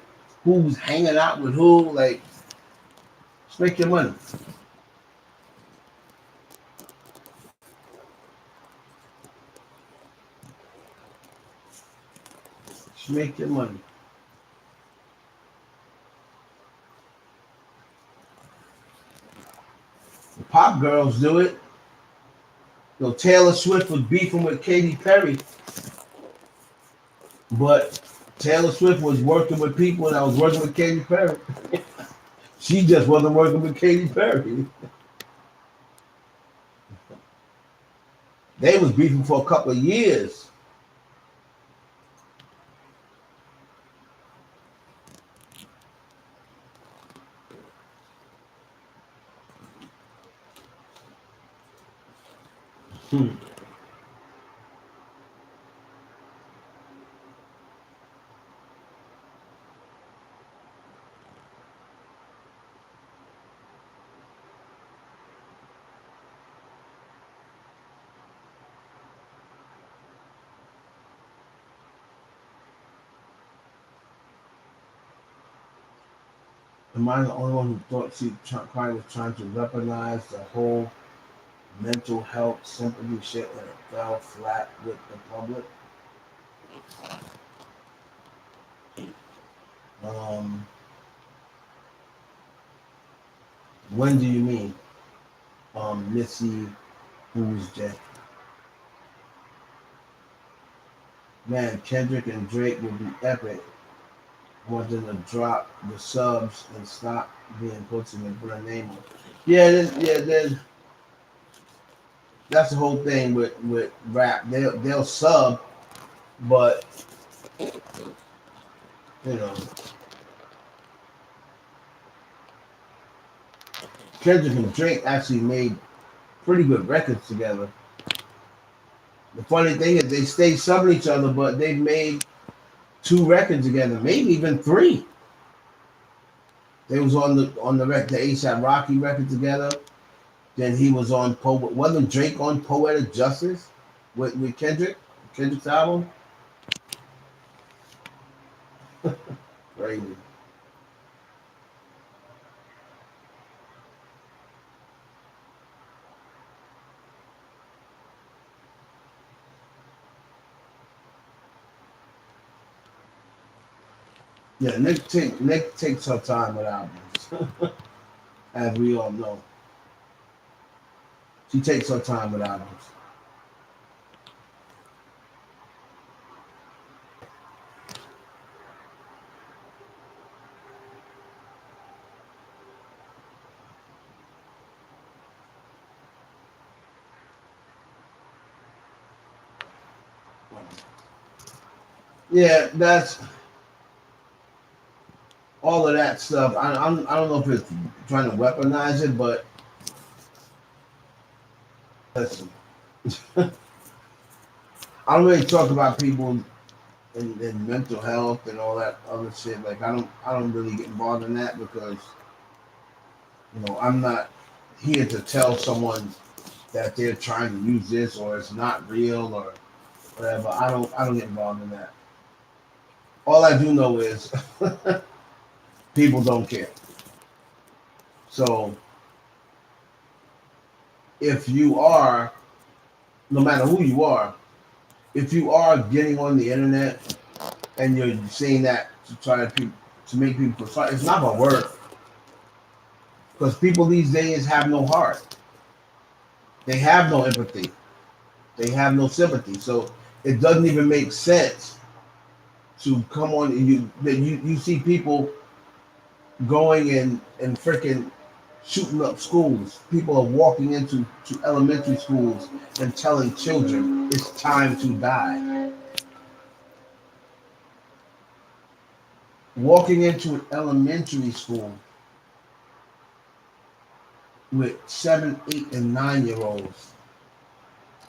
who's hanging out with who. Like, just make your money. Just make your money. The pop girls do it. You know, Taylor Swift was beefing with Katy Perry, but Taylor Swift was working with people that was working with Katy Perry. She just wasn't working with Katy Perry. They was beefing for a couple of years. Hmm. Am I the only one who thought Cardi was trying to weaponize the whole mental health sympathy shit and it fell flat with the public? Um, when do you mean? Missy, who was Jay? Man, Kendrick and Drake would be epic. I want them to drop the subs and stop being pussy and put a name on. Yeah, that's the whole thing with rap. They'll sub, but you know, Kendrick and Drake actually made pretty good records together. The funny thing is they stay subbing each other, but they've made two records together, maybe even three. They was on the ASAP Rocky record together. Then he was on wasn't Drake on Poetic Justice with Kendrick's album? Crazy. Yeah, Nick takes her time with albums, as we all know. She takes her time with albums. Yeah, that's all of that stuff. I don't know if it's trying to weaponize it, but listen, I don't really talk about people in mental health and all that other shit. Like I don't really get involved in that because I'm not here to tell someone that they're trying to use this or it's not real or whatever. I don't get involved in that. All I do know is people don't care. So if you are, no matter who you are, if you are getting on the internet and you're saying that to try to make people feel sorry, it's not gonna work because people these days have no heart. They have no empathy. They have no sympathy. So it doesn't even make sense to come on and you see people going and freaking shooting up schools. People are walking into to elementary schools and telling children it's time to die. Walking into an elementary school with 7, 8, and 9 year olds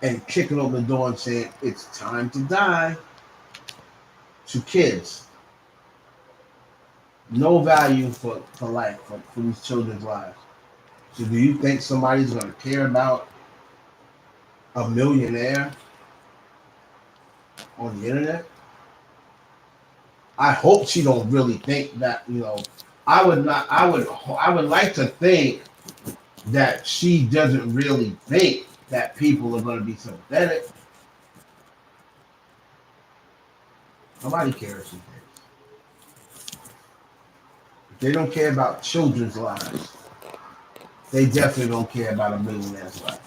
and kicking open the door and saying it's time to die to kids. No value for life, for these children's lives. So do you think somebody's gonna care about a millionaire on the internet? I hope she don't really think that, I would not I would like to think that she doesn't really think that people are gonna be sympathetic. Nobody cares these days. If they don't care about children's lives, they definitely don't care about a millionaire's life.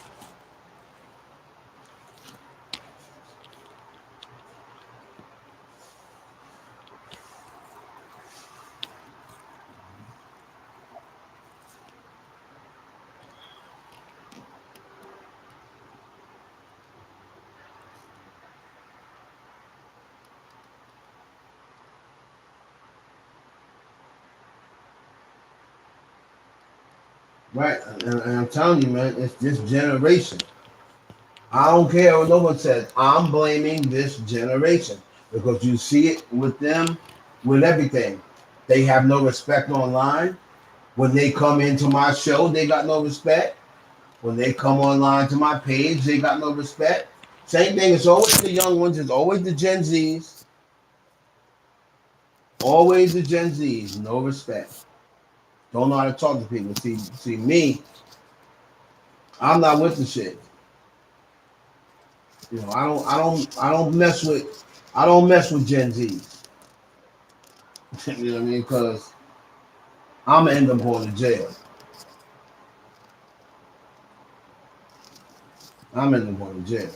Right, and I'm telling you, man, it's this generation. I don't care what no one says. I'm blaming this generation because you see it with them, with everything. They have no respect online. When they come into my show, they got no respect. When they come online to my page, they got no respect. Same thing. It's always the young ones. It's always the Gen Zs. Always the Gen Zs. No respect. Don't know how to talk to people. See me. I'm not with the shit. I don't mess with Gen Zs. You know what I mean? Because I'm gonna end up going to jail. I'm in the going to jail.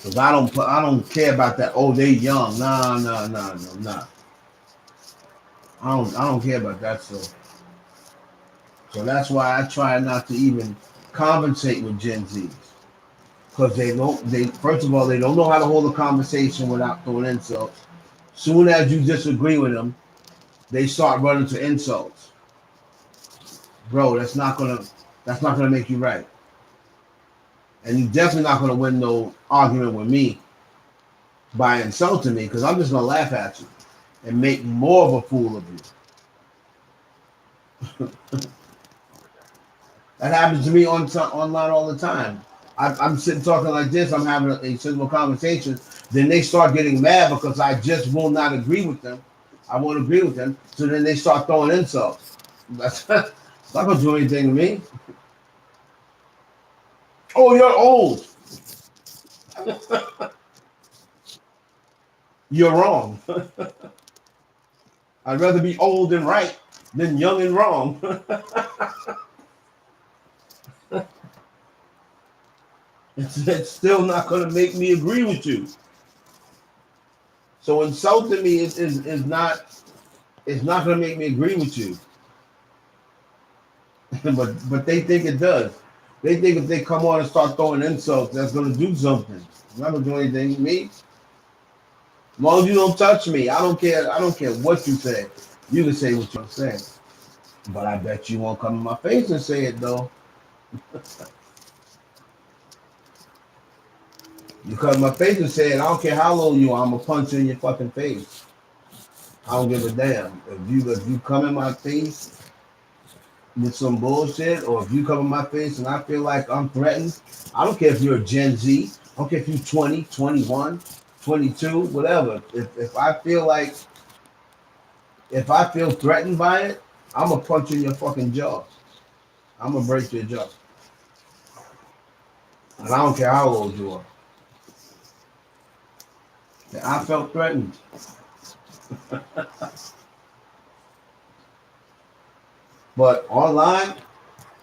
Cause I don't care about that. Oh, they young. Nah, nah, nah, no, nah. I don't care about that. So that's why I try not to even conversate with Gen Zs. Cause they first of all they don't know how to hold a conversation without throwing insults. Soon as you disagree with them, they start running to insults. Bro, that's not gonna make you right. And you're definitely not gonna win no argument with me by insulting me, because I'm just gonna laugh at you and make more of a fool of you. That happens to me online all the time. I'm sitting talking like this. I'm having a simple conversation. Then they start getting mad because I just will not agree with them. I won't agree with them. So then they start throwing insults. That's not gonna do anything to me. Oh, you're old. You're wrong. I'd rather be old and right than young and wrong. It's still not going to make me agree with you. So insulting me is not going to make me agree with you. but they think it does. They think if they come on and start throwing insults, that's going to do something. It's not going to do anything to me. As long as you don't touch me, I don't care. I don't care what you say. You can say what you say. But I bet you won't come in my face and say it though. You come in my face and say it. I don't care how old you are. I'm gonna punch you in your fucking face. I don't give a damn. If you come in my face with some bullshit, or if you come in my face and I feel like I'm threatened, I don't care if you're a Gen Z. I don't care if you're 20, 21, 22, whatever. If I feel threatened by it, I'm gonna punch you in your fucking jaw. I'm gonna break your jaw. And I don't care how old you are. I felt threatened. But online,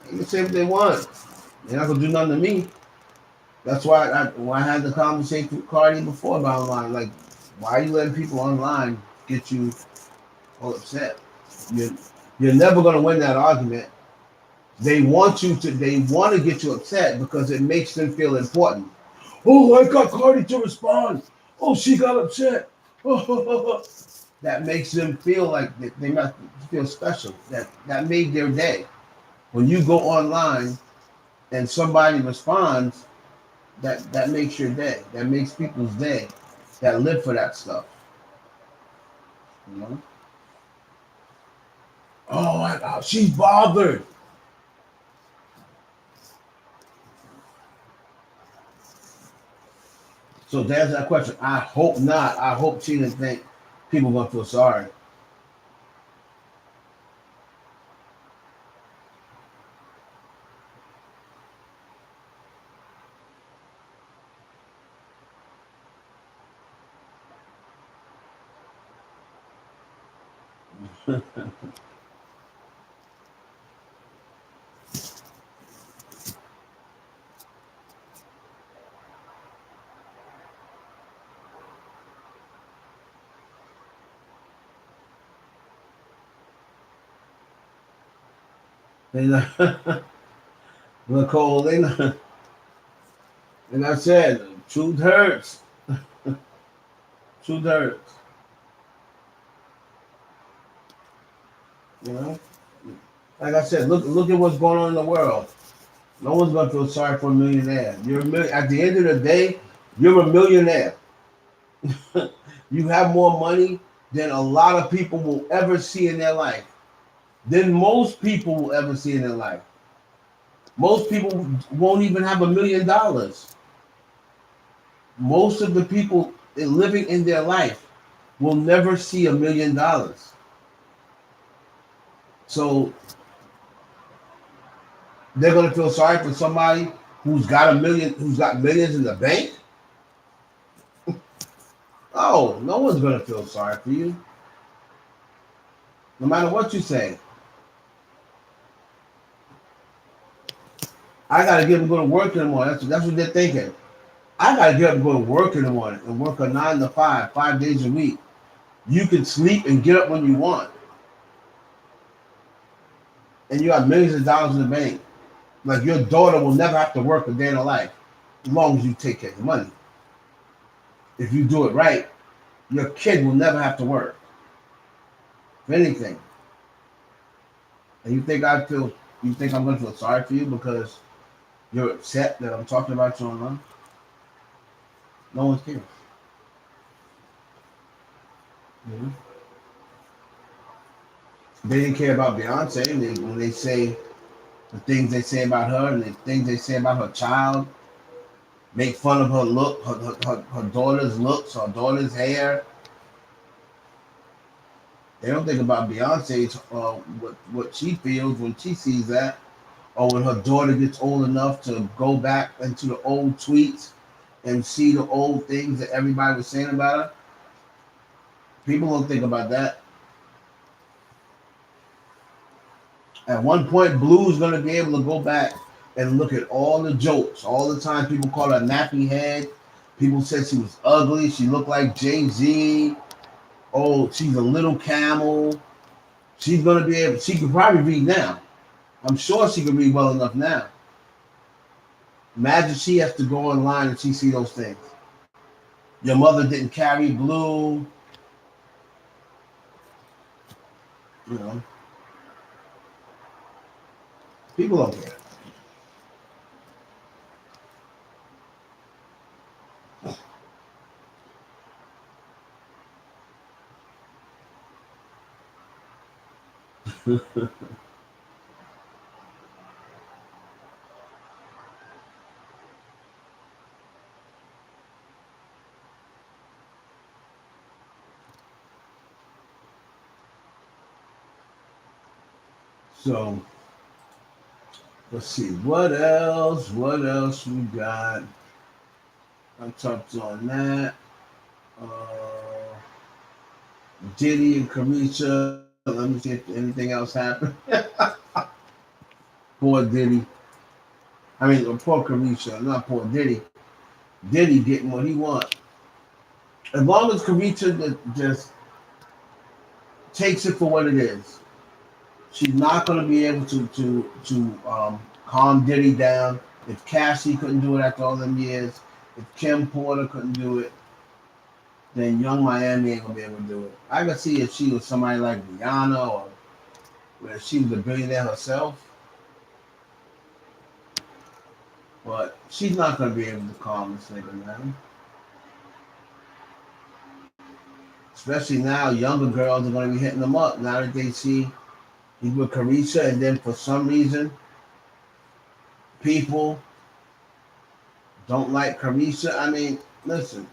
they can say what they want. They're not gonna do nothing to me. That's why when I had the conversation with Cardi before about online, like, why are you letting people online get you all upset? You're, you're never going to win that argument. They want to get you upset because it makes them feel important. Oh, I got Cardi to respond. Oh, she got upset. That makes them feel like they must feel special. That made their day. When you go online and somebody responds, that makes your day. That makes people's day that live for that stuff. You know? Oh, she's bothered. So to answer that question, I hope not. I hope she didn't think people gonna feel sorry. They know, Nicole, they know, and I said, truth hurts. Truth hurts. You know, like I said, look at what's going on in the world. No one's gonna feel sorry for a millionaire. At the end of the day, you're a millionaire. You have more money than a lot of people will ever see in their life. Than most people will ever see in their life. Most people won't even have $1 million. Most of the people living in their life will never see $1 million. So they're gonna feel sorry for somebody who's got millions in the bank. Oh, no one's gonna feel sorry for you, no matter what you say. I gotta get up and go to work in the morning. That's what they're thinking. I gotta get up and go to work in the morning and work a 9 to 5, 5 days a week. You can sleep and get up when you want, and you have millions of dollars in the bank. Like your daughter will never have to work a day in her life, as long as you take care of the money. If you do it right, your kid will never have to work for anything. And you think I'm gonna feel sorry for you because you're upset that I'm talking about you online? No one cares. Mhm. They didn't care about Beyonce when they say the things they say about her and the things they say about her child, make fun of her look, her daughter's looks, her daughter's hair. They don't think about Beyonce's what she feels when she sees that, or when her daughter gets old enough to go back into the old tweets and see the old things that everybody was saying about her. People don't think about that. At one point, Blue's going to be able to go back and look at all the jokes, all the time people called her nappy head. People said she was ugly. She looked like Jay Z. Oh, she's a little camel. She's going to be able. She could probably read now. I'm sure she can read well enough now. Imagine she has to go online and she see those things. Your mother didn't carry Blue. You know, people don't care. So let's see what else. What else we got? I touched on that. Uh, Diddy and Caresha. Let me see if anything else happened. Poor Diddy. I mean, poor Caresha, not poor Diddy. Diddy getting what he wants. As long as Caresha just takes it for what it is, she's not going to be able to calm Diddy down. If Cassie couldn't do it after all them years, if Kim Porter couldn't do it, then Young Miami ain't gonna be able to do it. I could see if she was somebody like Rihanna or where she was a billionaire herself, but she's not gonna be able to calm this nigga, man. Especially now, younger girls are gonna be hitting them up now that they see he's with Caresha, and then for some reason, people don't like Caresha. I mean, listen,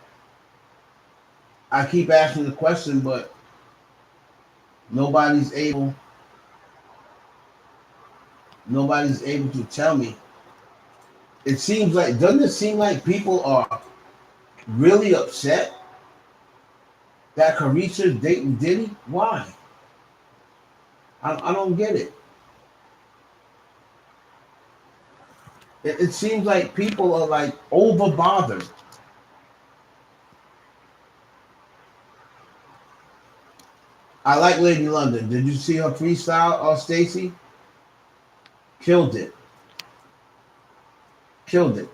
I keep asking the question, but nobody's able nobody's able to tell me. It seems like doesn't it seem like people are really upset that Caresha's dating Diddy? Why? I don't get it. It seems like people are like over bothered. I like Lady London. Did you see her freestyle on Stacy? Killed it. Killed it.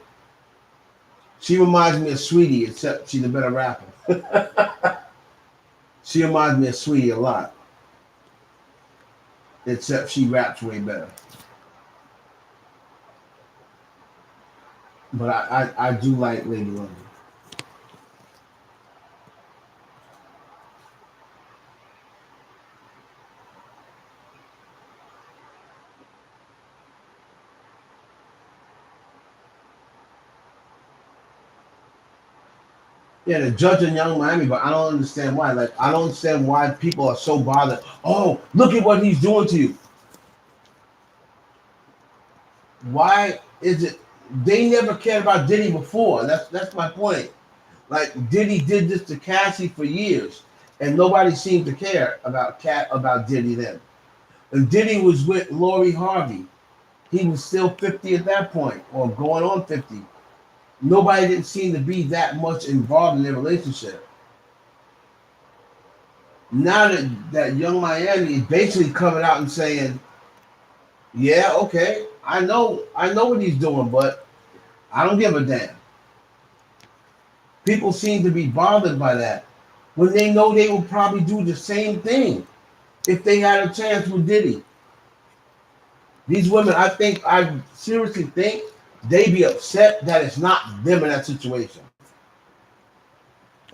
She reminds me of Sweetie, except she's a better rapper. She reminds me of Sweetie a lot, except she raps way better. But I do like Lady London. Yeah, the judge in Young Miami, but I don't understand why. Like, I don't understand why people are so bothered. Oh, look at what he's doing to you. Why is it they never cared about Diddy before? That's my point. Like Diddy did this to Cassie for years, and nobody seemed to care about Diddy then. And Diddy was with Lori Harvey. He was still 50 at that point, or going on 50. Nobody didn't seem to be that much involved in their relationship. Now that Young Miami is basically coming out and saying, "Yeah, okay, I know what he's doing, but I don't give a damn." People seem to be bothered by that when they know they will probably do the same thing if they had a chance with Diddy. These women, I seriously think they be upset that it's not them in that situation.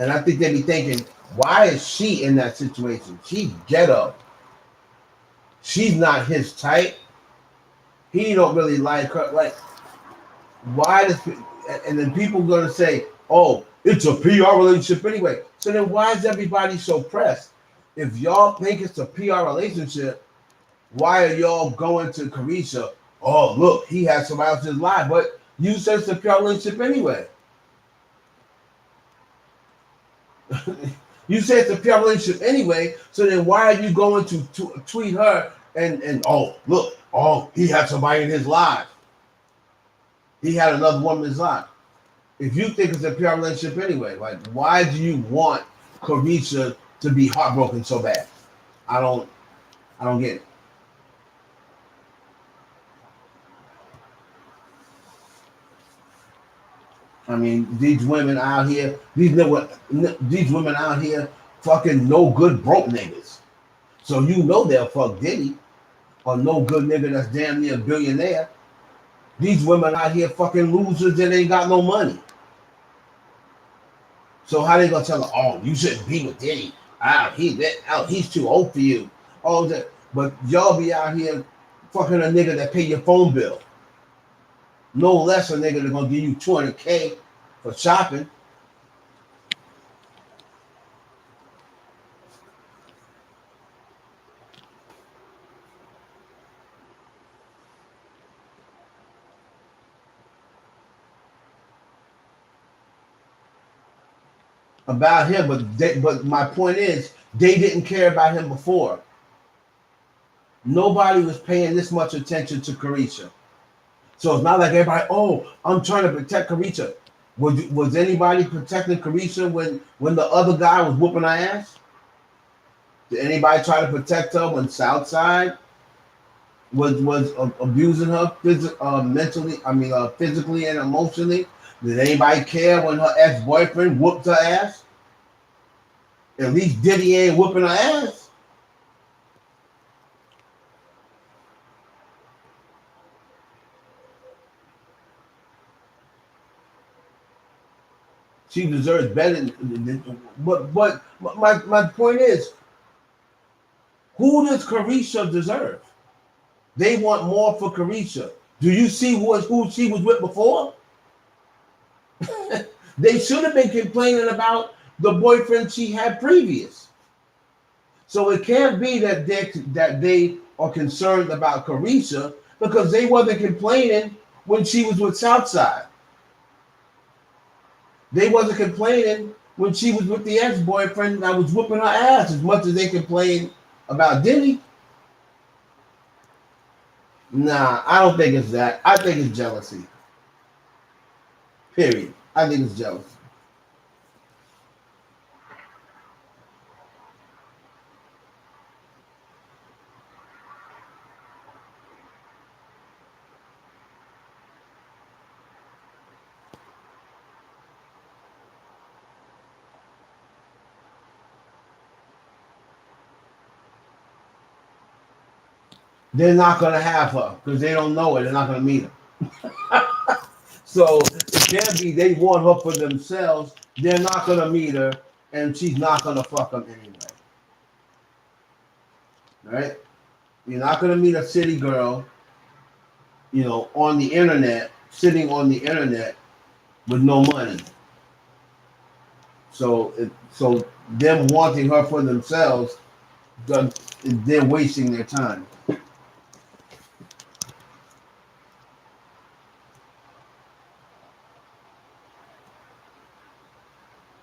And I think they be thinking, why is she in that situation? She's ghetto. She's not his type. He don't really like her. Like, why does and then people gonna say, oh, it's a PR relationship anyway. So then why is everybody so pressed? If y'all think it's a PR relationship, why are y'all going to Caresha? Oh, look, he has somebody else's life, but you said it's a PR relationship anyway. You said it's a PR relationship anyway, so then why are you going to tweet her and oh, look, oh, he had somebody in his life. He had another woman in his life. If you think it's a PR relationship anyway, like why do you want Caresha to be heartbroken so bad? I don't get it. I mean, these women out here, fucking no good broke niggas. So you know they'll fuck Diddy or no good nigga that's damn near a billionaire. These women out here fucking losers that ain't got no money. So how they gonna tell her, oh, you shouldn't be with Diddy? He's too old for you. Oh, that, but y'all be out here fucking a nigga that pay your phone bill. No less a nigga that gonna give you 200K for shopping. About him, but my point is they didn't care about him before. Nobody was paying this much attention to Caresha. So it's not like everybody, oh, I'm trying to protect Caresha. Was anybody protecting Caresha when the other guy was whooping her ass? Did anybody try to protect her when Southside was abusing her mentally? I mean, physically and emotionally. Did anybody care when her ex boyfriend whooped her ass? At least Diddy ain't whooping her ass. She deserves better. But my point is, who does Caresha deserve? They want more for Caresha. Do you see who she was with before? They should have been complaining about the boyfriend she had previous. So it can't be that they are concerned about Caresha because they wasn't complaining when she was with Southside. They wasn't complaining when she was with the ex-boyfriend that was whooping her ass as much as they complained about Diddy. Nah, I don't think it's that. I think it's jealousy. Period. I think it's jealousy. They're not gonna have her because they don't know her. They're not gonna meet her. So it can't be they want her for themselves. They're not gonna meet her, and she's not gonna fuck them anyway. Right? You're not gonna meet a city girl, on the internet, sitting on the internet with no money. So them wanting her for themselves, they're wasting their time.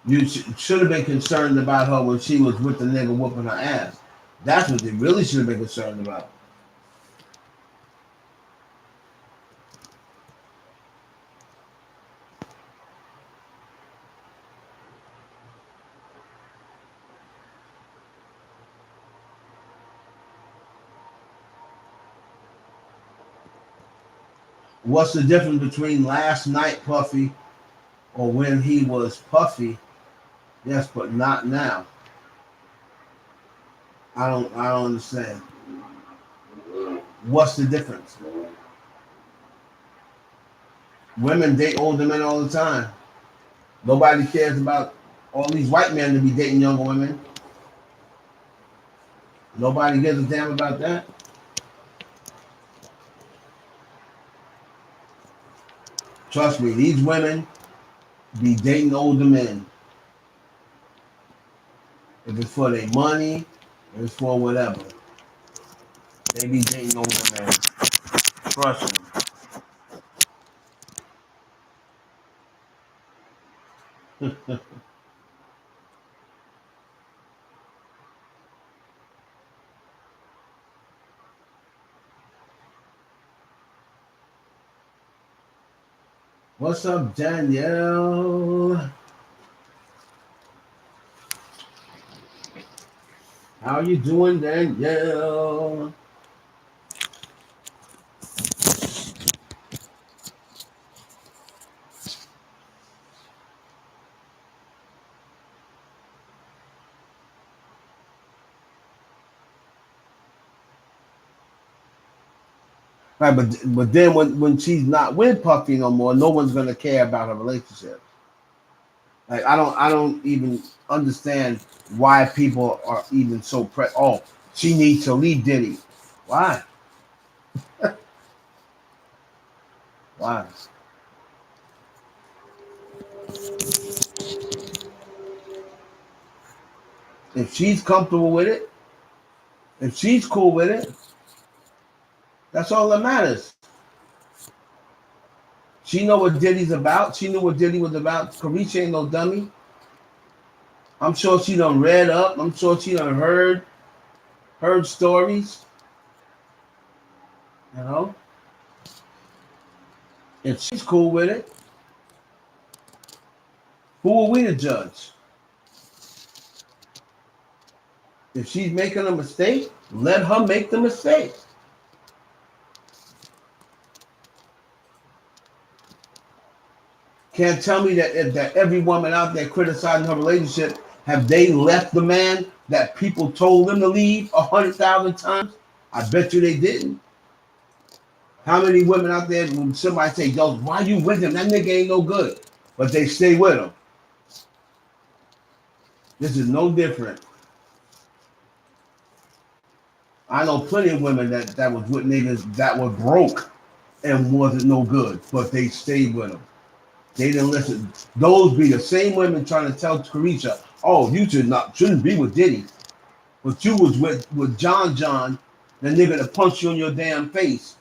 You should have been concerned about her when she was with the nigga whooping her ass. That's what they really should have been concerned about. What's the difference between last night Puffy or when he was Puffy? Yes, but not now. I don't understand. What's the difference? Women date older men all the time. Nobody cares about all these white men to be dating younger women. Nobody gives a damn about that. Trust me, these women be dating older men. If it's for their money, if it's for whatever, they be dating older men. Trust me. What's up, Danielle? How you doing, Danielle? Right, but then when she's not with Puffy no more, no one's gonna care about her relationship. Like I don't even understand why people are even so Oh, she needs to leave Diddy. Why? Why? If she's comfortable with it, if she's cool with it, that's all that matters. She know what Diddy's about. She knew what Diddy was about. Caresha ain't no dummy. I'm sure she done read up. I'm sure she done heard stories. You know. If she's cool with it, who are we to judge? If she's making a mistake, let her make the mistake. Can't tell me that every woman out there criticizing her relationship, have they left the man that people told them to leave 100,000 times? I bet you they didn't. How many women out there when somebody say, "Yo, why you with him? That nigga ain't no good," but they stay with him. This is no different. I know plenty of women that was with niggas that were broke and wasn't no good, but they stayed with him. They didn't listen. Those be the same women trying to tell Caresha, "Oh, you shouldn't be with Diddy, but you was with John, the nigga that punched you in your damn face."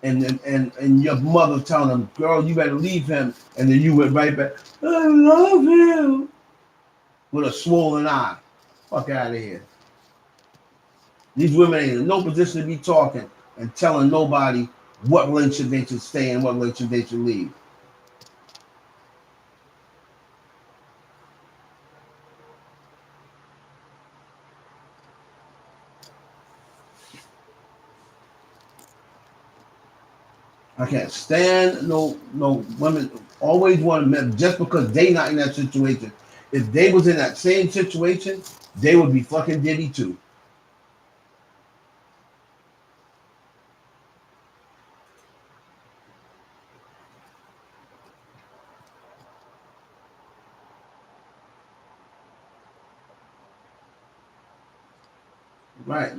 And your mother telling them, "Girl, you better leave him," and then you went right back, "I love him," with a swollen eye. Fuck out of here. These women ain't in no position to be talking and telling nobody what relationship they should stay in, what relationship they should leave. I can't stand no women always want to men just because they not in that situation. If they was in that same situation, they would be fucking Diddy too. Right.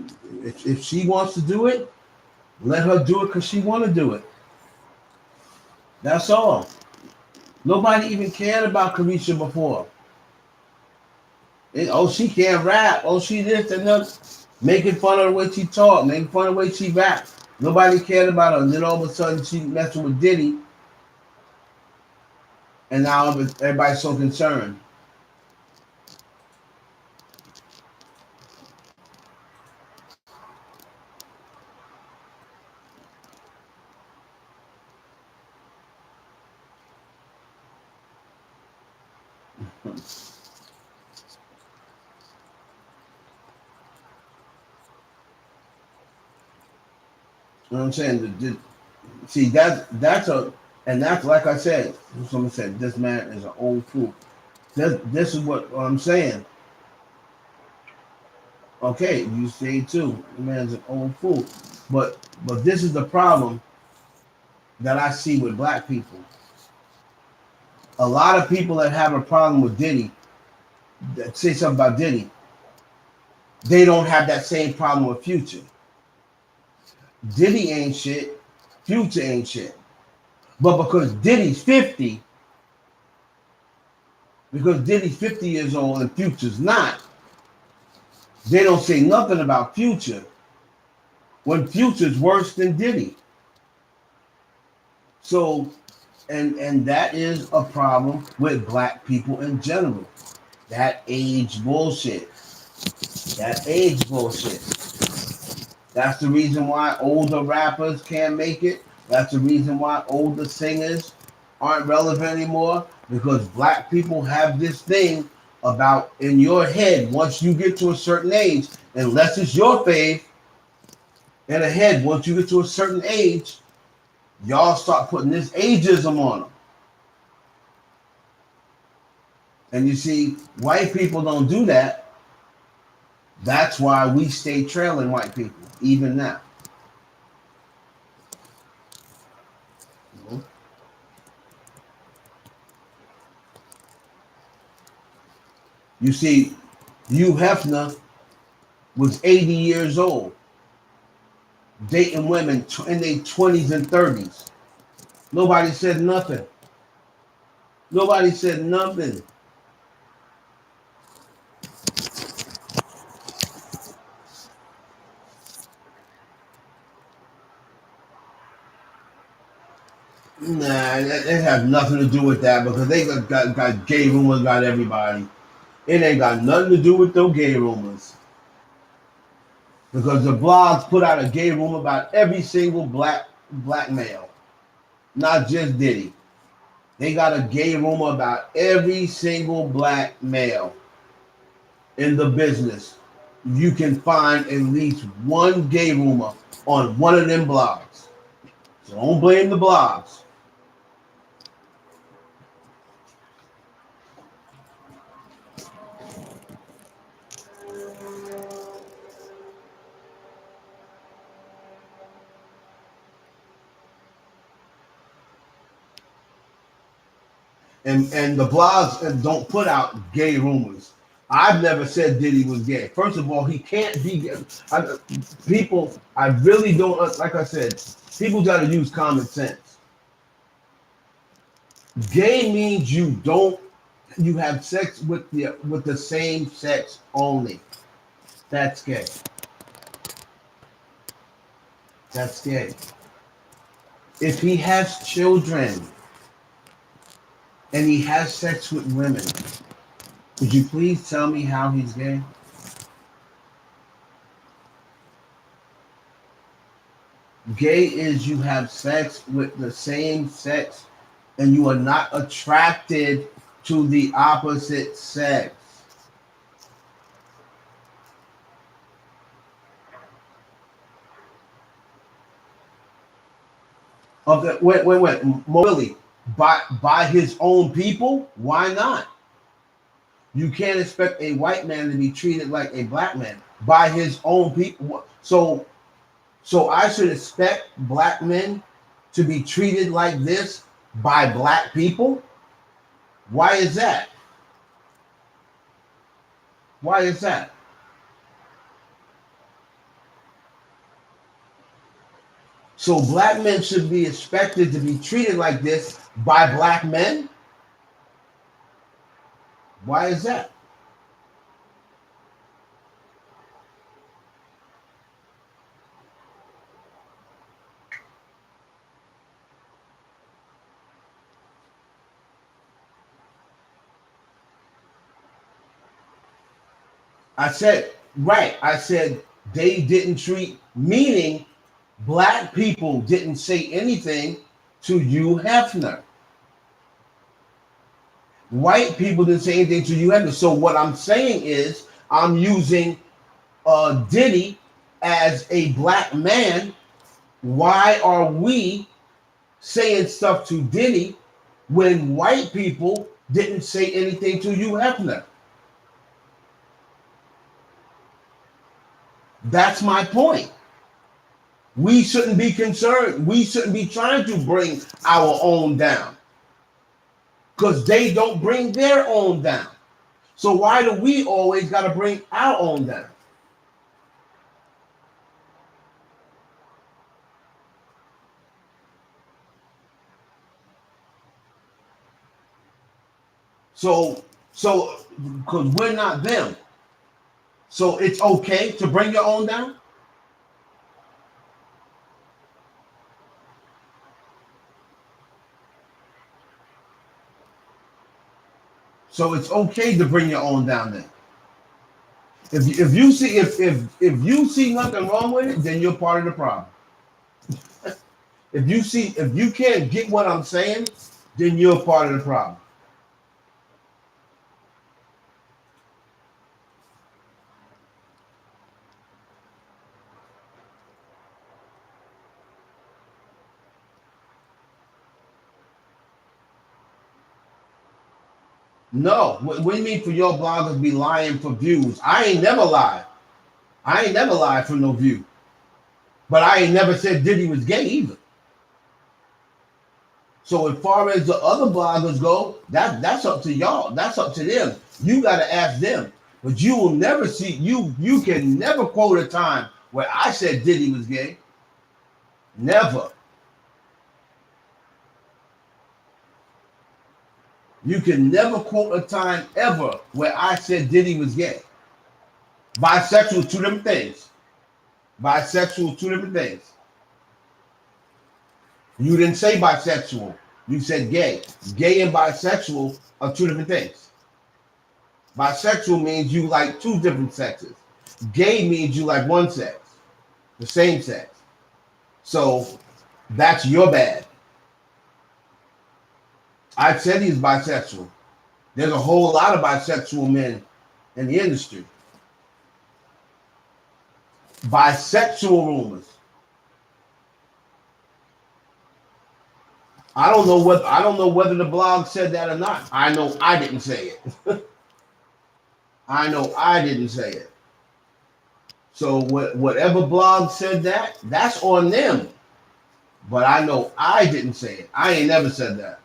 If she wants to do it, let her do it because she want to do it. That's all. Nobody even cared about Caresha before. Oh, she can't rap. Oh, she this and that. Making fun of the way she talk, making fun of the way she rap. Nobody cared about her. And then all of a sudden she messing with Diddy, and now everybody's so concerned. You know what I'm saying? See, that's a, and that's like I said. Someone said this man is an old fool. This is what I'm saying. Okay, you say too. The man's an old fool, but this is the problem that I see with black people. A lot of people that have a problem with Diddy, that say something about Diddy, they don't have that same problem with Future. Diddy ain't shit. Future ain't shit. But because Diddy's 50 years old and Future's not, they don't say nothing about Future when Future's worse than Diddy. So, and that is a problem with black people in general. That age bullshit. That age bullshit. That's the reason why older rappers can't make it. That's the reason why older singers aren't relevant anymore. Because black people have this thing about in your head, once you get to a certain age, unless it's your faith, in a head, once you get to a certain age, y'all start putting this ageism on them. And you see, white people don't do that. That's why we stay trailing white people, even now. You see, Hugh Hefner was 80 years old, dating women in their 20s and 30s. Nobody said nothing. Nobody said nothing. Nah, it has nothing to do with that because they got gay rumors about everybody. It ain't got nothing to do with those gay rumors. Because the blogs put out a gay rumor about every single black male. not just Diddy. They got a gay rumor about every single black male in the business. You can find at least one gay rumor on one of them blogs. So don't blame the blogs. And the blogs don't put out gay rumors. I've never said Diddy was gay. First of all, he can't be gay. People, I really don't, like I said, people got to use common sense. Gay means you have sex with the same sex only. That's gay. That's gay. If he has children and he has sex with women, would you please tell me how he's gay? Gay is you have sex with the same sex and you are not attracted to the opposite sex. Wait. Really, by his own people? Why not? You can't expect a white man to be treated like a black man by his own people. So I should expect black men to be treated like this by black people? Why is that? Why is that? So black men should be expected to be treated like this by black men? Why is that? I said, right. I said they didn't treat, meaning black people didn't say anything to Hugh Hefner. White people didn't say anything to Hugh Hefner. So what I'm saying is I'm using Diddy as a black man. Why are we saying stuff to Diddy when white people didn't say anything to Hugh Hefner? That's my point. We shouldn't be concerned. We shouldn't be trying to bring our own down because they don't bring their own down. So why do we always got to bring our own down? So because we're not them. So it's okay to bring your own down? So it's okay to bring your own down then. If you see nothing wrong with it, then you're part of the problem. If you can't get what I'm saying, then you're part of the problem. No, what do you mean for your bloggers be lying for views? I ain't never lied. I ain't never lied for no view. But I ain't never said Diddy was gay either. So as far as the other bloggers go, that's up to y'all. That's up to them. You got to ask them. But you will never see, you can never quote a time where I said Diddy was gay. Never. You can never quote a time ever where I said Diddy was gay. Bisexual, two different things. Bisexual, two different things. You didn't say bisexual. You said gay. Gay and bisexual are two different things. Bisexual means you like two different sexes. Gay means you like one sex, the same sex. So that's your bad. I said he's bisexual. There's a whole lot of bisexual men in the industry. Bisexual rumors. I don't know whether the blog said that or not. I know I didn't say it. I know I didn't say it. So whatever blog said that, that's on them. But I know I didn't say it. I ain't never said that.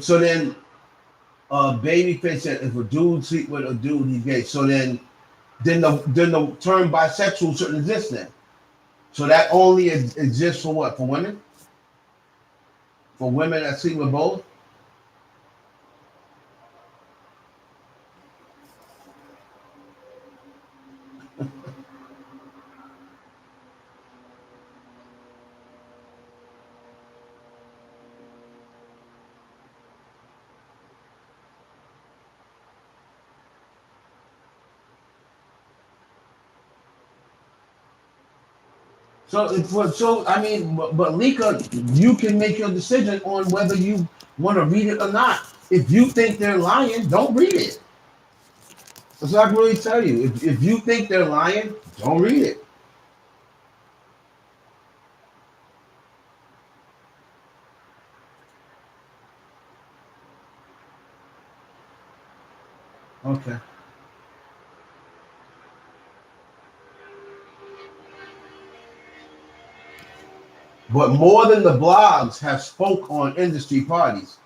So then Babyface said if a dude sleep with a dude, he's gay. So then the term bisexual shouldn't exist then. So that only exists for what? For women? For women that sleep with both? So I mean, but Lika, you can make your decision on whether you want to read it or not. If you think they're lying, don't read it. That's what I can really tell you. If you think they're lying, don't read it. Okay. But more than the blogs have spoke on industry parties.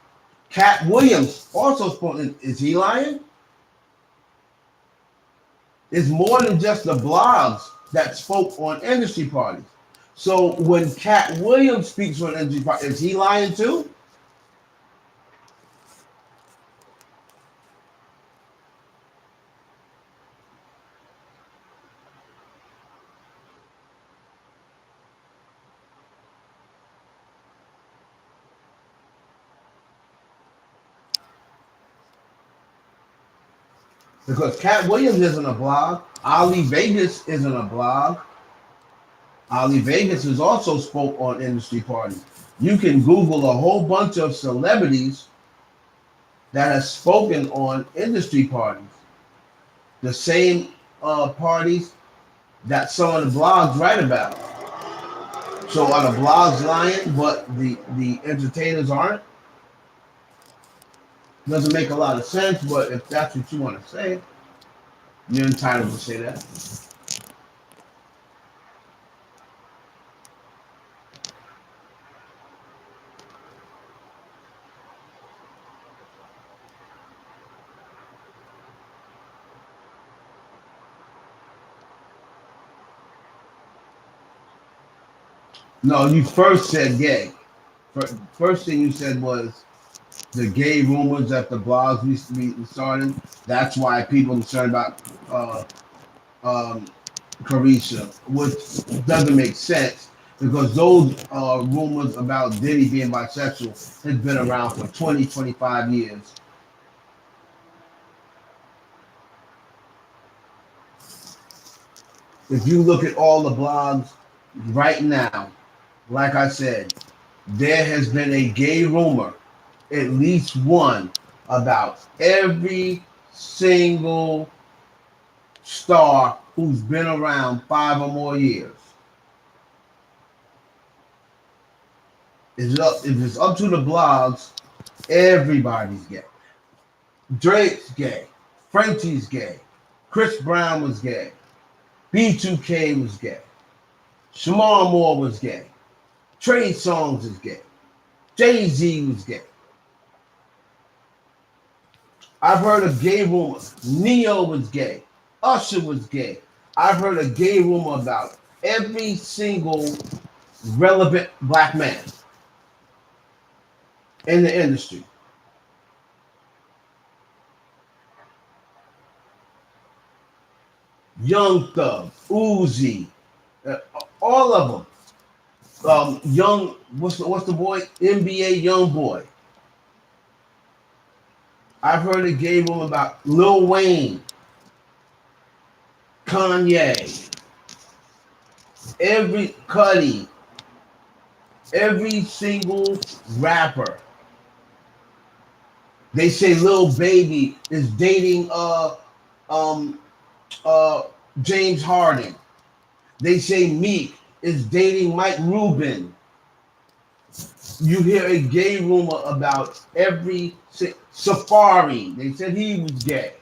Cat Williams also spoke. Is he lying? It's more than just the blogs that spoke on industry parties. So when Cat Williams speaks on industry parties, is he lying too? Because Cat Williams isn't a blog. Ali Vegas isn't a blog. Ali Vegas has also spoke on industry parties. You can Google a whole bunch of celebrities that have spoken on industry parties. The same parties that some of the blogs write about. So are the blogs lying, but the entertainers aren't? Doesn't make a lot of sense, but if that's what you want to say, you're entitled to say that. No, you first said gay. First thing you said was the gay rumors that the blogs used to be starting. That's why people are concerned about uh, um, Caresha, which doesn't make sense because those rumors about Diddy being bisexual has been around for 20, 25 years. If you look at all the blogs right now, like I said, there has been a gay rumor, at least one, about every single star who's been around 5 or more years. If it's up to the blogs, everybody's gay. Drake's gay. Frenchie's gay. Chris Brown was gay. B2K was gay. Shamar Moore was gay. Trey Songz is gay. Jay-Z was gay. I've heard a gay rumor. Neo was gay. Usher was gay. I've heard a gay rumor about every single relevant black man in the industry. Young Thug, Uzi, uh, all of them. Young, what's the boy? NBA Young Boy. I've heard it gave them about Lil Wayne, Kanye, every Cuddy, every single rapper. They say Lil Baby is dating um uh James Harden. They say Meek is dating Mike Rubin. You hear a gay rumor about every Safari. They said he was gay.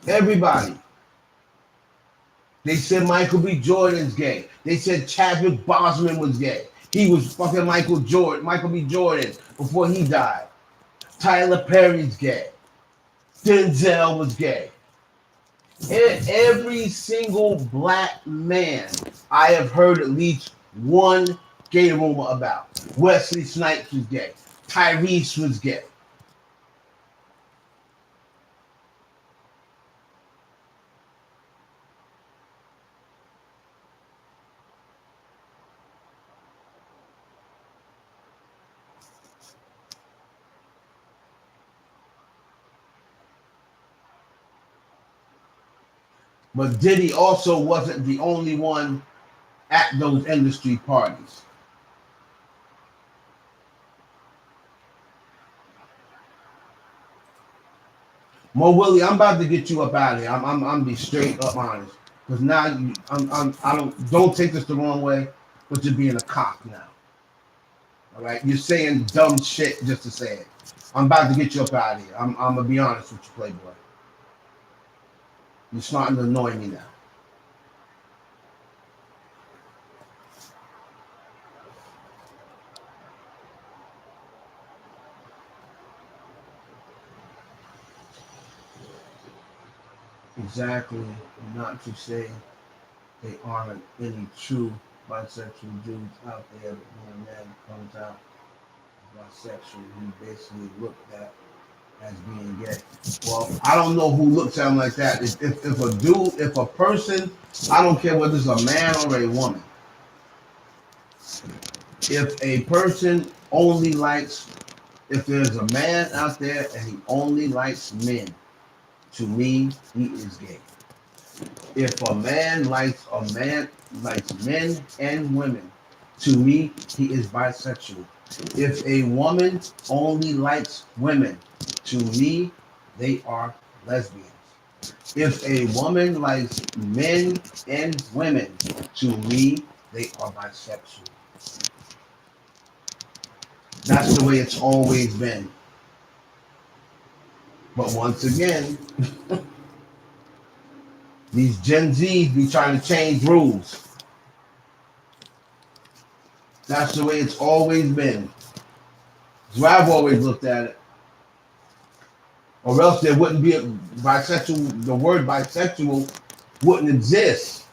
Everybody. They said Michael B. Jordan's gay. They said Chadwick Boseman was gay. He was fucking Michael B. Jordan before he died. Tyler Perry's gay. Denzel was gay. Every single black man I have heard at least one gay rumor about. Wesley Snipes was gay. Tyrese was gay. But Diddy also wasn't the only one at those industry parties. Mo Willie, I'm about to get you up out of here. I'm be straight up honest, because now I don't take this the wrong way, but you're being a cock now. All right, you're saying dumb shit just to say it. I'm about to get you up out of here. I'm gonna be honest with you, Playboy. You're starting to annoy me now. Exactly. Not to say they aren't any true bisexual dudes out there, but when a man comes out bisexual, he basically looked at as being gay. Well, I don't know who looks at him like that. If a dude, if a person, I don't care whether it's a man or a woman. If a person only likes, if there's a man out there and he only likes men, to me, he is gay. If a man likes men and women, to me, he is bisexual. If a woman only likes women, to me, they are lesbians. If a woman likes men and women, to me, they are bisexual. That's the way it's always been. But once again, these Gen Zs be trying to change rules. That's the way it's always been. That's why I've always looked at it. Or else there wouldn't be a bisexual, the word bisexual wouldn't exist.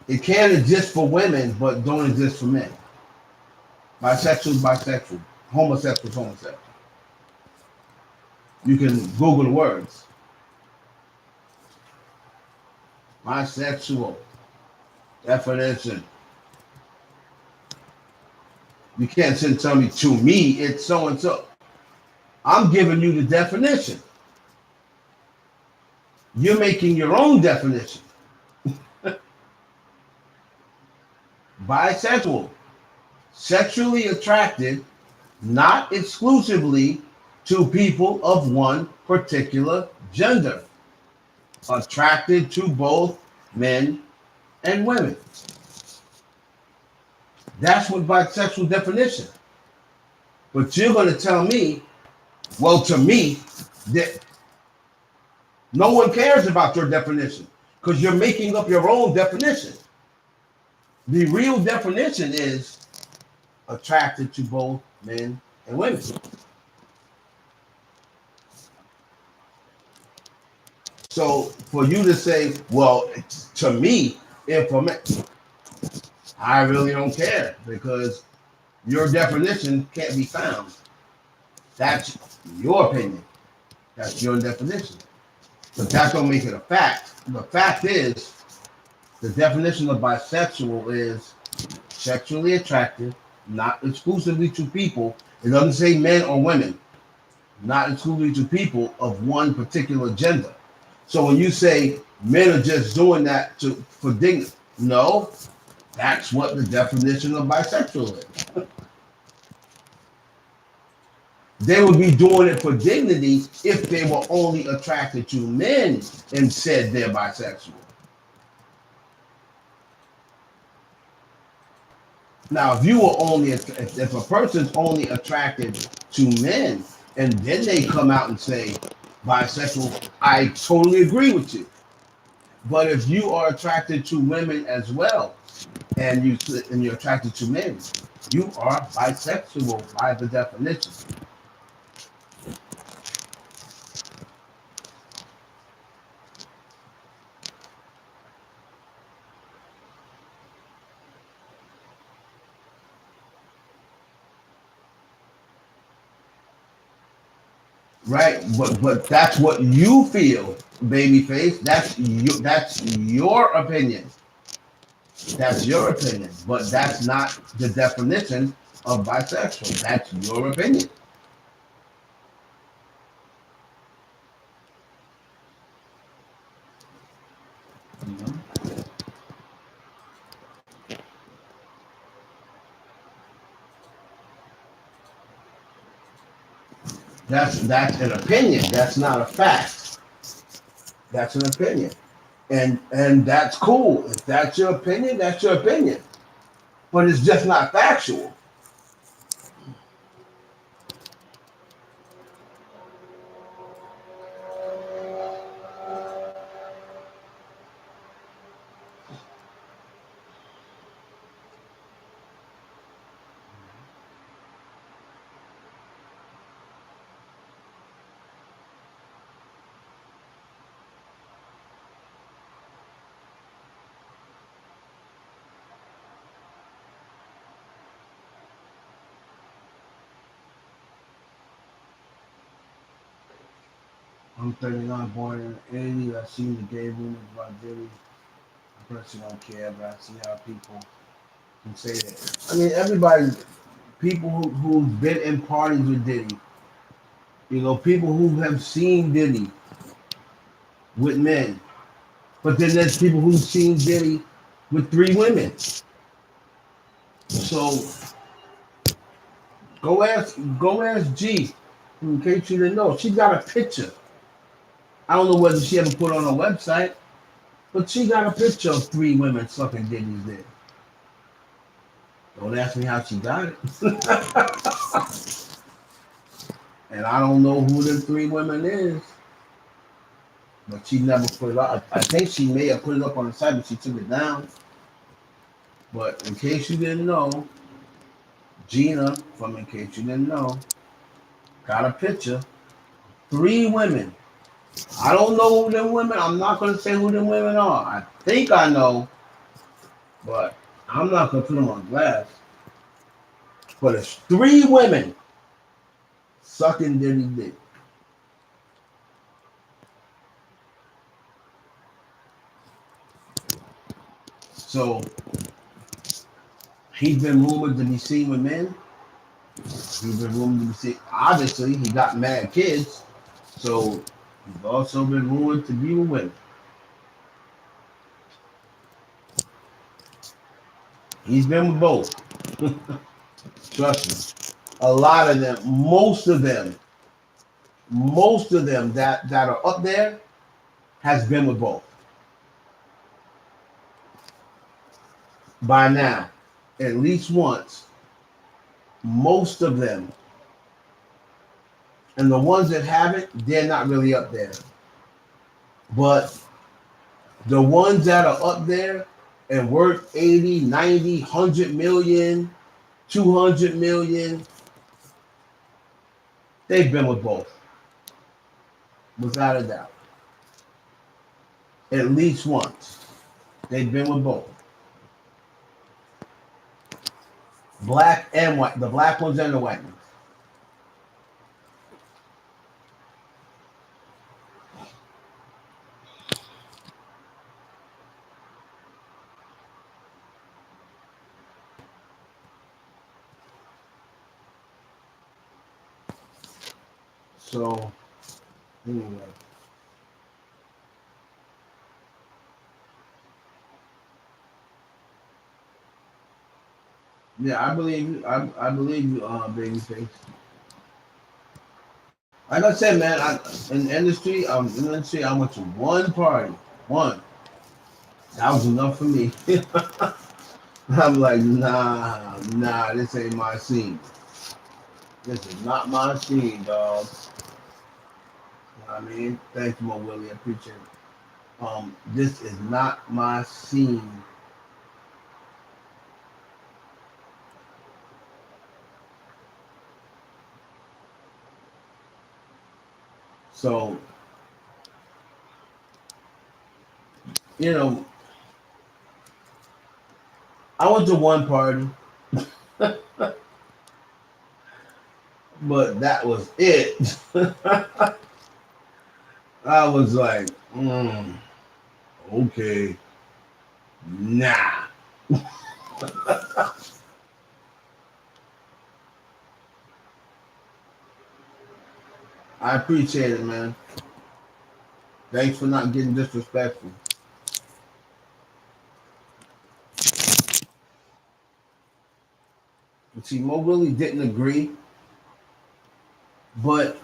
It can exist for women, but don't exist for men. Bisexual is bisexual. Homosexual is homosexual. You can Google the words. Bisexual definition. You can't sit and tell me, to me, it's so and so. I'm giving you the definition. You're making your own definition. Bisexual, sexually attracted, not exclusively to people of one particular gender, attracted to both men and women. That's what bisexual definition. But you're going to tell me, well, to me, that no one cares about your definition because you're making up your own definition. The real definition is attracted to both men and women. So for you to say, well, to me, if a man, I really don't care because your definition can't be found. That's your opinion. That's your definition. But that don't make it a fact. The fact is, the definition of bisexual is sexually attracted, not exclusively to people. It doesn't say men or women, not exclusively to people of one particular gender. So when you say men are just doing that to for dignity, no, that's what the definition of bisexual is. They would be doing it for dignity if they were only attracted to men and said they're bisexual. Now, if you were only if a person's only attracted to men and then they come out and say bisexual, I totally agree with you. But if you are attracted to women as well and you're attracted to men, you are bisexual by the definition. Right, but that's what you feel, babyface. That's your opinion. That's your opinion, but that's not the definition of bisexual. That's your opinion. You know? That's an opinion. That's not a fact. That's an opinion, and that's cool. If that's your opinion, that's your opinion. But it's just not factual. I'm 39, born in the 80s. I've seen the gay rumors about Diddy. I personally don't care, but I see how people can say that. I mean, everybody, people who've been in parties with Diddy, people who have seen Diddy with men, but then there's people who've seen Diddy with three women. So go ask G. In case you didn't know, she got a picture. I don't know whether she ever put it on her website, but she got a picture of three women sucking Diddy's dick. Don't ask me how she got it. And I don't know who the three women is, but she never put it up. I think she may have put it up on the site, but she took it down. But in case you didn't know, Gina, from In Case You Didn't Know, got a picture. Three women. I don't know who them women. I'm not gonna say who them women are. I think I know, but I'm not gonna put them on blast. But it's three women sucking Diddy's dick. So he's been rumored to be seen with men. He's been rumored to be seen. Obviously, he got mad kids, so he's also been rumored to be with women. He's been with both. Trust me. A lot of them, most of them that are up there has been with both by now, at least once. Most of them, and the ones that haven't, they're not really up there. But the ones that are up there and worth 80, 90, 100 million, 200 million, they've been with both, without a doubt. At least once. They've been with both. Black and white. The black ones and the white ones. So anyway, yeah, I believe you. I believe you, babyface. Like I said, man, in the industry, I went to one party, one. That was enough for me. I'm like, nah, this ain't my scene. This is not my scene, dog. You know what I mean? Thank you, Mo Willie. I appreciate it. This is not my scene. So, you know, I went to one party, but that was it. I was like, okay, nah. I appreciate it, man. Thanks for not getting disrespectful. You see, Mo Willie didn't agree, but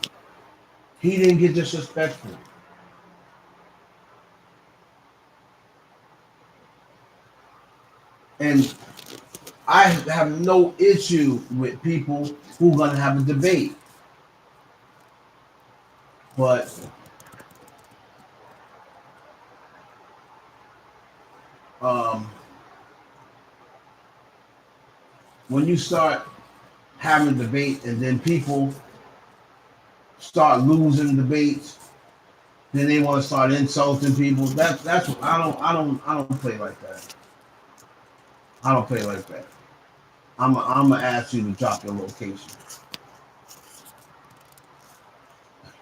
he didn't get disrespectful. And I have no issue with people who are gonna have a debate. But um, when you start having a debate and then people start losing debates, then they want to start insulting people. That's what I don't play like that. I don't play like that. I'm gonna ask you to drop your location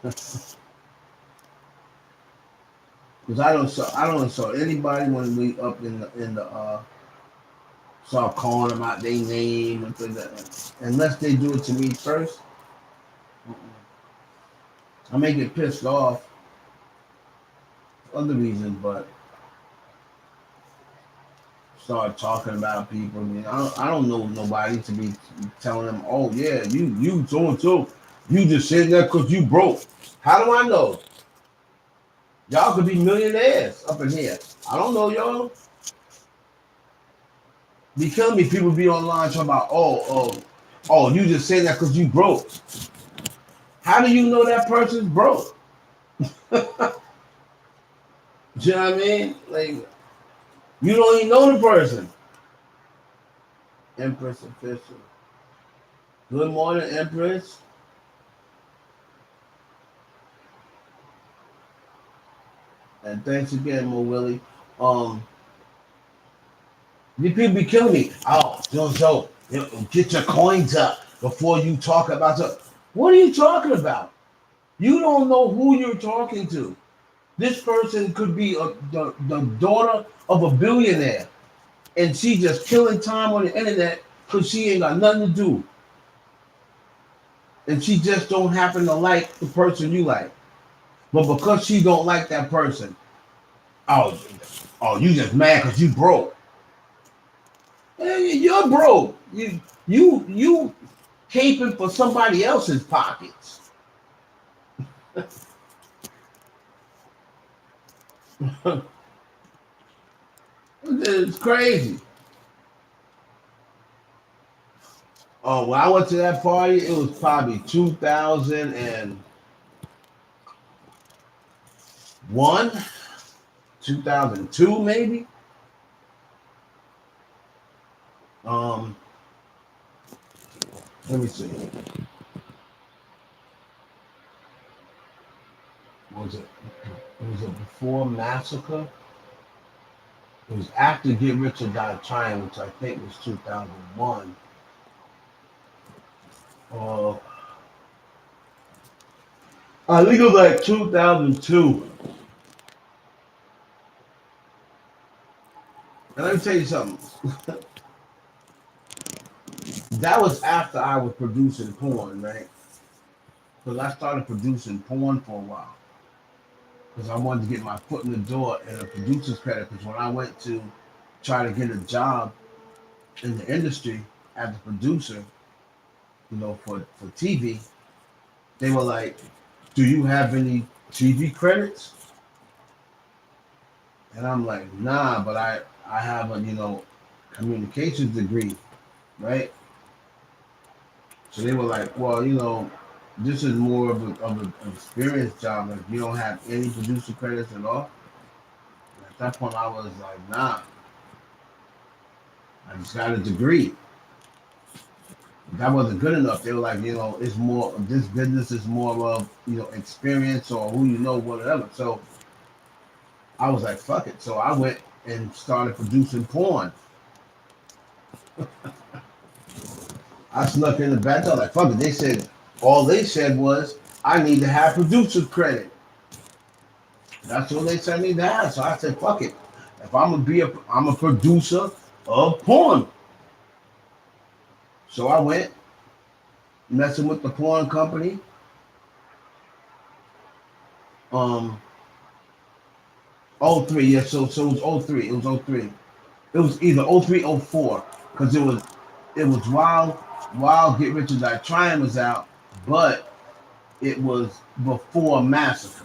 because I don't insult anybody when we up in the start calling them out their name and things like that. Unless they do it to me first, I may get pissed off for other reasons, but start talking about people. I mean, I don't know nobody to be telling them, oh yeah, you so and so, you just sitting there because you broke. How do I know? Y'all could be millionaires up in here. I don't know y'all. Be killing me. People be online talking about, oh, you just saying that because you broke. How do you know that person's broke? You know what I mean? Like you don't even know the person. Empress official. Good morning, Empress. And thanks again, Mo Willie. Um, these people be killing me. Oh, so get your coins up before you talk about something. What are you talking about? You don't know who you're talking to. This person could be the daughter of a billionaire, and she just killing time on the internet because she ain't got nothing to do, and she just don't happen to like the person you like. But because she don't like that person, oh, you just mad because you broke. You're broke. You caping for somebody else's pockets. It's crazy. Oh, when I went to that party, it was probably 2001, 2002, maybe. Um, Let me see. Was it? Was it before Massacre? It was after Get Rich or Die Trying, which I think was 2001. Uh, I think it was like 2002. And let me tell you something. That was after I was producing porn, right? because I started producing porn for a while because I wanted to get my foot in the door in a producer's credit. Because when I went to try to get a job in the industry as a producer, for TV, they were like, "Do you have any TV credits?" And I'm like, "Nah, but I have a communications degree, right?" So they were like, "Well, this is more of an experience job. Like you don't have any producer credits at all." And at that point, I was like, "Nah, I just got a degree." That wasn't good enough. They were like, it's more. This business is more of experience or who whatever. So I was like, "Fuck it." So I went and started producing porn. I snuck in the back door like, "Fuck it." All they said was, "I need to have producer credit." That's all they said I need to have. So I said, "Fuck it. If I'm a producer of porn." So I went messing with the porn company. Um, '03, yeah. So it was '03. It was '03. It was either '03, '04, because it was while Get Rich or Die Trying was out, but it was before Massacre.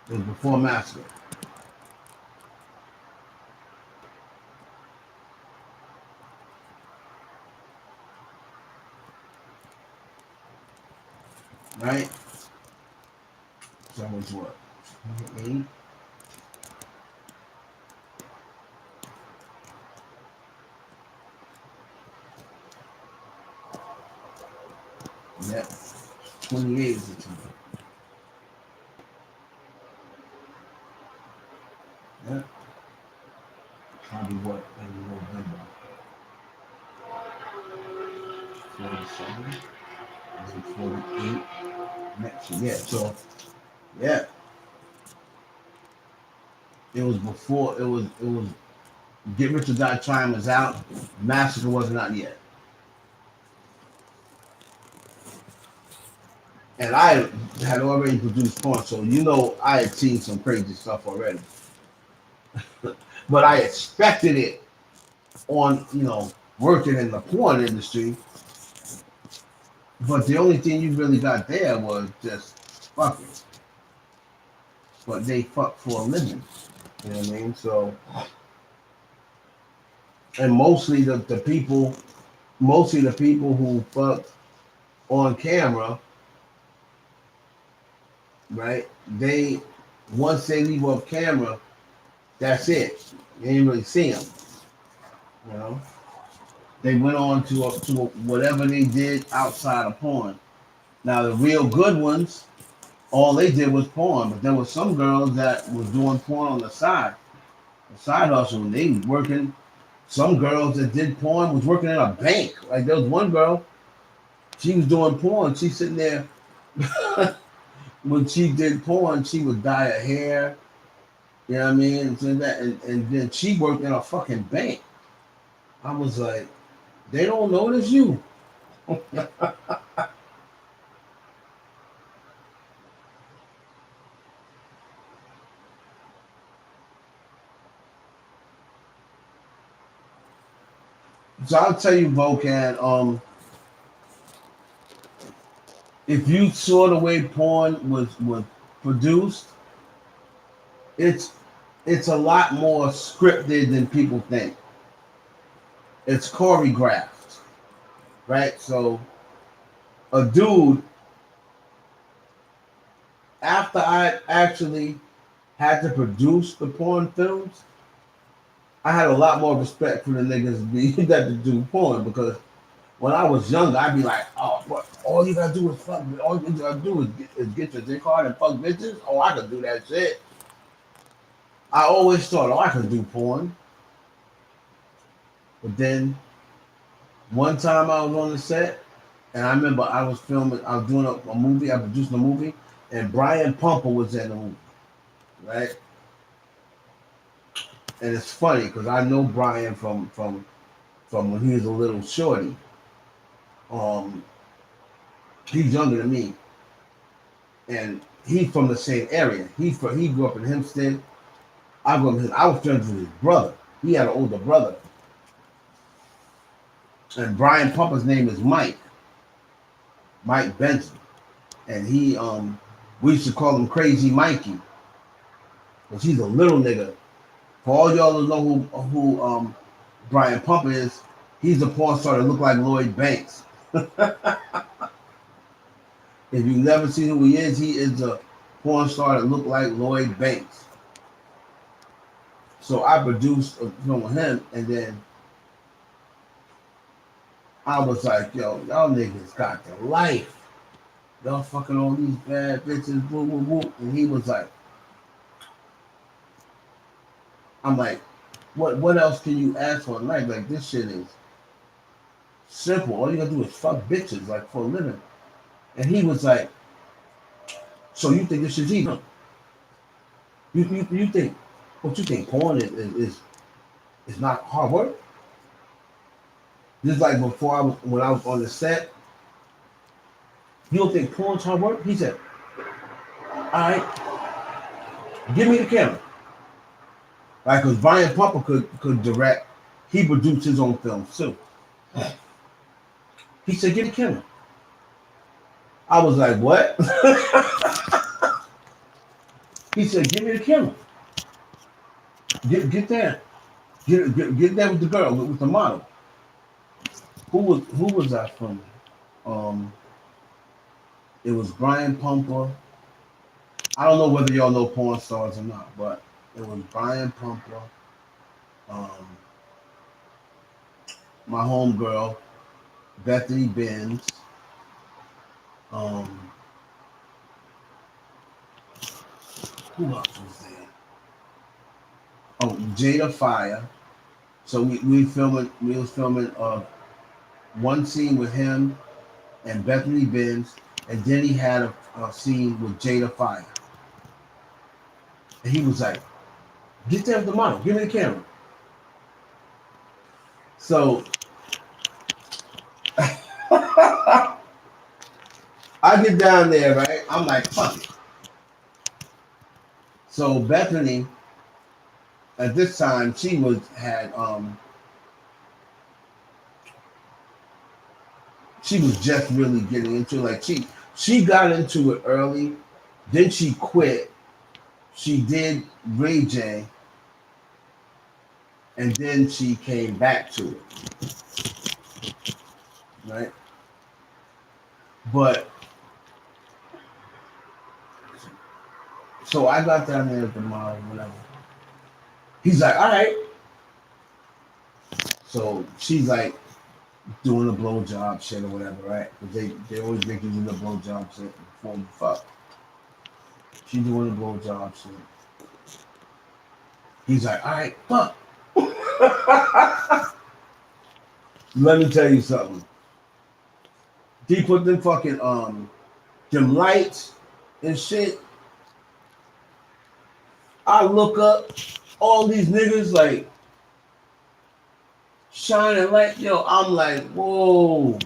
It was before Massacre, right? So it was what? 28? Yeah, 28 is the time. Yeah, probably what in November, 47, and then 48 next year. Yeah, so yeah, it was Get Rich or Die Trying was out. Massacre wasn't out yet. And I had already produced porn, so I had seen some crazy stuff already. But I expected it on, working in the porn industry. But the only thing you really got there was just fucking. But they fuck for a living. You know what I mean? So, and mostly the people who fuck on camera, right? Once they leave off camera, that's it. You ain't really see them. You know, they went on to whatever they did outside of porn. Now the real good ones, all they did was porn, but there were some girls that was doing porn on the side hustle. And they working. Some girls that did porn was working in a bank. Like there was one girl, she was doing porn. She's sitting there when she did porn, she would dye her hair. You know what I mean? And then she worked in a fucking bank. I was like, they don't notice you. So I'll tell you, Volcan, if you saw the way porn was produced, it's it's a lot more scripted than people think. It's choreographed, right? So a dude, after I actually had to produce the porn films, I had a lot more respect for the niggas that to do porn because when I was younger, I'd be like, "Oh, what? All you gotta do is fuck. All you gotta do is get your dick hard and fuck bitches. Oh, I could do that shit." I always thought, "Oh, I could do porn." But then one time I was on the set, and I remember I was filming. I was doing a movie. I produced a movie, and Brian Pumper was in the movie, right? And it's funny because I know Brian from when he was a little shorty. Um, he's younger than me, and he's from the same area. He grew up in Hempstead. I grew up in, I was friends with his brother. He had an older brother, and Brian Pumper's name is Mike Benson, and we used to call him Crazy Mikey, because he's a little nigga. For all y'all to know who Brian Pumper is, he's a porn star that looked like Lloyd Banks. If you've never seen who he is a porn star that looked like Lloyd Banks. So I produced a film with him, and then I was like, yo, y'all niggas got the life. Y'all fucking all these bad bitches, woo, woo, woo. And he was like, I'm like, what else can you ask for in life? Like, this shit is simple. All you gotta do is fuck bitches, like, for a living. And he was like, so you think this shit's easy? You think, what you think porn is not hard work? Just like before when I was on the set, you don't think porn's hard work? He said, all right, give me the camera. Like, because Brian Pumper could direct, he produced his own films too. He said, give me the camera. I was like, what? He said, give me the camera. Get there. Get there with the girl, with the model. Who was that from? It was Brian Pumper. I don't know whether y'all know porn stars or not, but it was Brian Pumper, um, my homegirl, Bethany Benz, um, who else was there? Oh, Jada Fire. So we was filming one scene with him and Bethany Benz, and then he had a scene with Jada Fire. And he was like, get there with the model, give me the camera. So I get down there, right? I'm like, fuck it. So Bethany, at this time, she was just really getting into it. Like she got into it early, then she quit. She did Ray J, and then she came back to it, right? But so I got down there at the mall, whatever. He's like, all right. So she's like doing a blowjob shit or whatever, right? Because they always make you do the blowjob shit before you fuck. She's doing the blowjob shit. He's like, all right, fuck. Let me tell you something. He put them fucking them lights and shit. I look up, all these niggas like shining light. Yo, I'm like, whoa.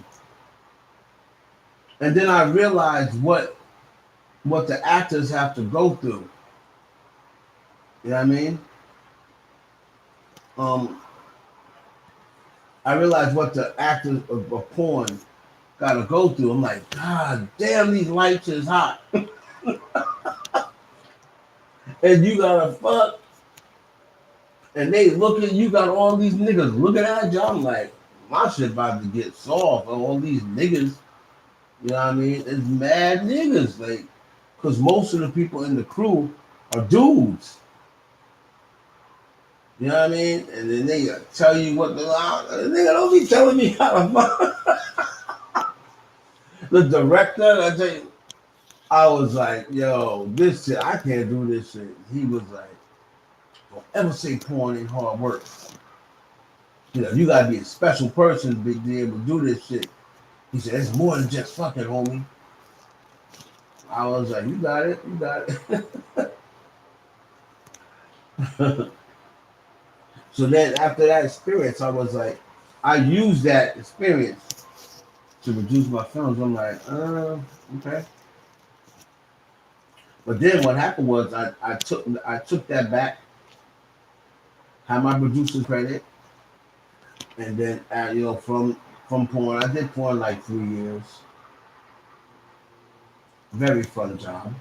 And then I realized what the actors have to go through. You know what I mean? I realized what the actors of porn gotta go through. I'm like, God damn, these lights is hot. And you gotta fuck. And they looking, you got all these niggas looking at you. I'm like, my shit about to get soft. All these niggas, you know what I mean? It's mad niggas. Like, because most of the people in the crew are dudes. You know what I mean? And then they tell you what the nigga don't be telling me how to fuck. The director, I tell you, I was like, yo, this shit, I can't do this shit. He was like, don't ever say porn ain't hard work. You know, you gotta be a special person to be able to do this shit. He said, it's more than just fucking, homie. I was like, you got it, you got it. So then after that experience, I was like, I used that experience to produce my films. I'm like, okay. But then what happened was I took that back, had my producer's credit, and then from porn, I did porn like 3 years. Very fun job.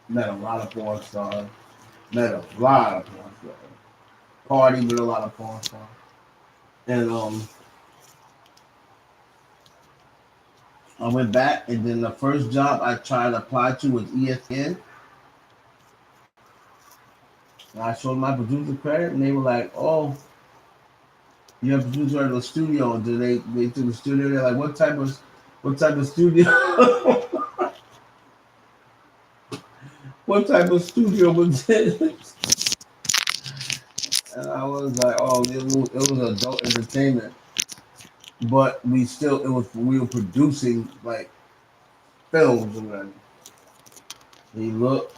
Met a lot of porn stars. Met a lot of porn stars. Party with a lot of porn stars. And I went back, and then the first job I tried to apply to was ESPN. And I showed my producer credit, and they were like, "Oh, you're a producer at the studio." And then they took the studio. They're like, "What type of studio? What type of studio was this?" And I was like, "Oh, it was adult entertainment." But we were producing like films and then he looked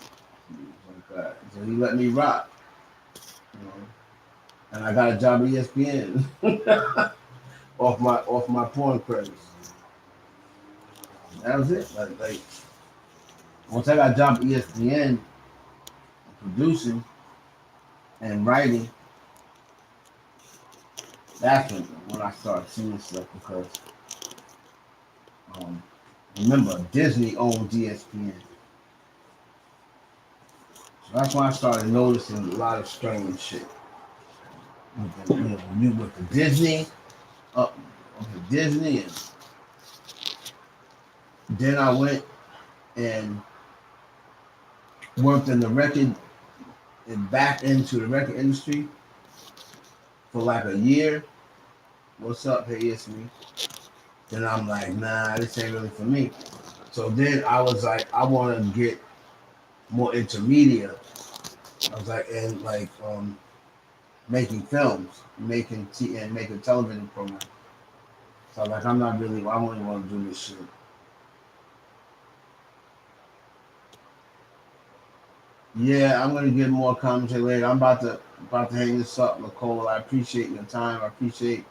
like that. So he let me rock, you know. And I got a job at ESPN off my porn credits. That was it. Like once I got a job at ESPN producing and writing, that's when I started seeing stuff because um, remember Disney owned ESPN. So that's when I started noticing a lot of strange shit. With the Disney, up with the Disney, and then I went and worked in the record and back into the record industry for like a year. What's up? Hey, it's me. Then I'm like, nah, this ain't really for me. So then I was like, I want to get more into media. I was like, and like making films, and making television programs. So like, I'm not really, I don't really want to do this shit. Yeah, I'm gonna get more commentary later. I'm about to hang this up, Nicole. I appreciate your time. I appreciate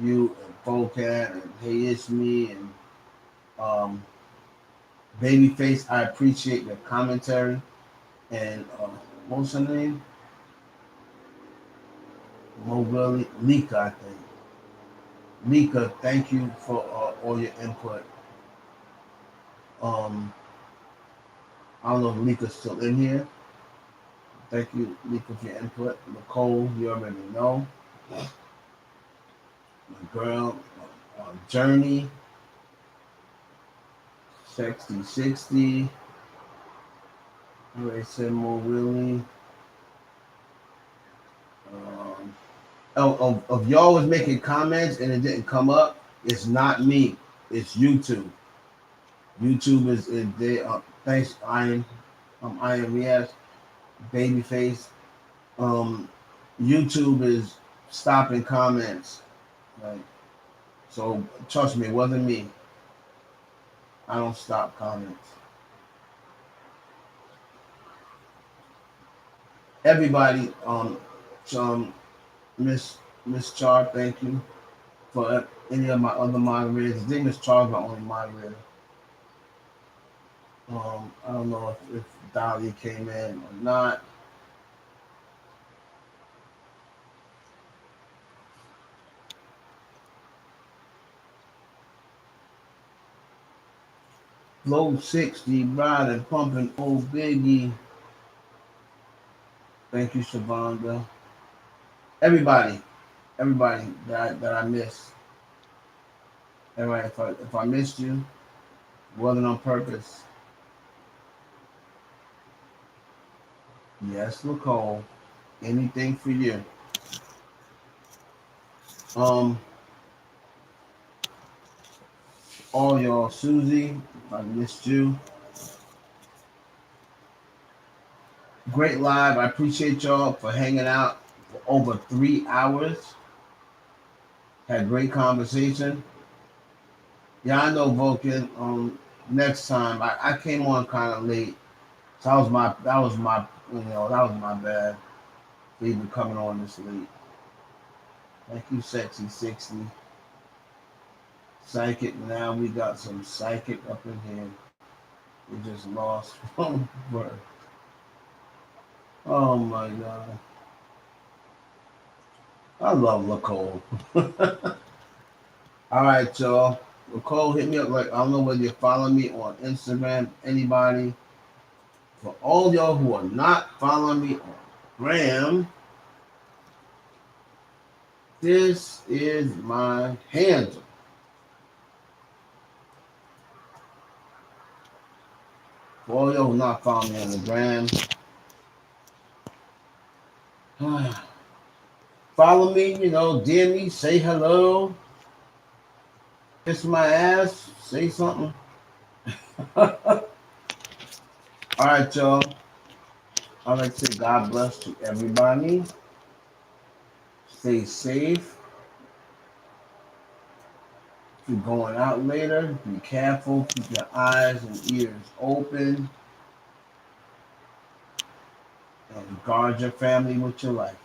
you and Focat and Hey It's Me and um, Babyface. I appreciate your commentary and what's her name? Mobility Lika, I think. Lika, thank you for all your input. Um, I don't know if Lika's still in here. Thank you, Lika, for your input. Nicole, you already know. My girl, Journey, Sexty 60. I already said more Willie. Um, if y'all was making comments and it didn't come up, it's not me. It's YouTube. YouTube is they thanks Iron yes, Babyface. Um, YouTube is stopping comments. Like so, trust me, it wasn't me. I don't stop comments. Everybody, Miss Miss Char, thank you for any of my other moderators. I think Miss Char's my only moderator. I don't know if Dolly came in or not. Low 60, riding, pumping, old Biggie. Thank you, Shavonda. Everybody that I missed. Everybody, if I missed you, it wasn't on purpose. Yes, Nicole. Anything for you. Um, all y'all, Susie, I missed you. Great live. I appreciate y'all for hanging out for over 3 hours. Had great conversation. Yeah, I know Vulcan. Next time I came on kind of late, so that was my bad for even coming on this late. Thank you, Sexy 60. Psychic. Now we got some psychic up in here. We just lost from birth. Oh my god. I love Nicole. Alright, y'all. Nicole, hit me up. Like, I don't know whether you're following me on Instagram, anybody. For all y'all who are not following me on Gram, this is my handle. For all y'all who not following me on the Gram, follow me, DM me, say hello, kiss my ass, say something. All right, y'all. I'd like to say God bless to everybody. Stay safe. If you're going out later, be careful. Keep your eyes and ears open. And guard your family with your life.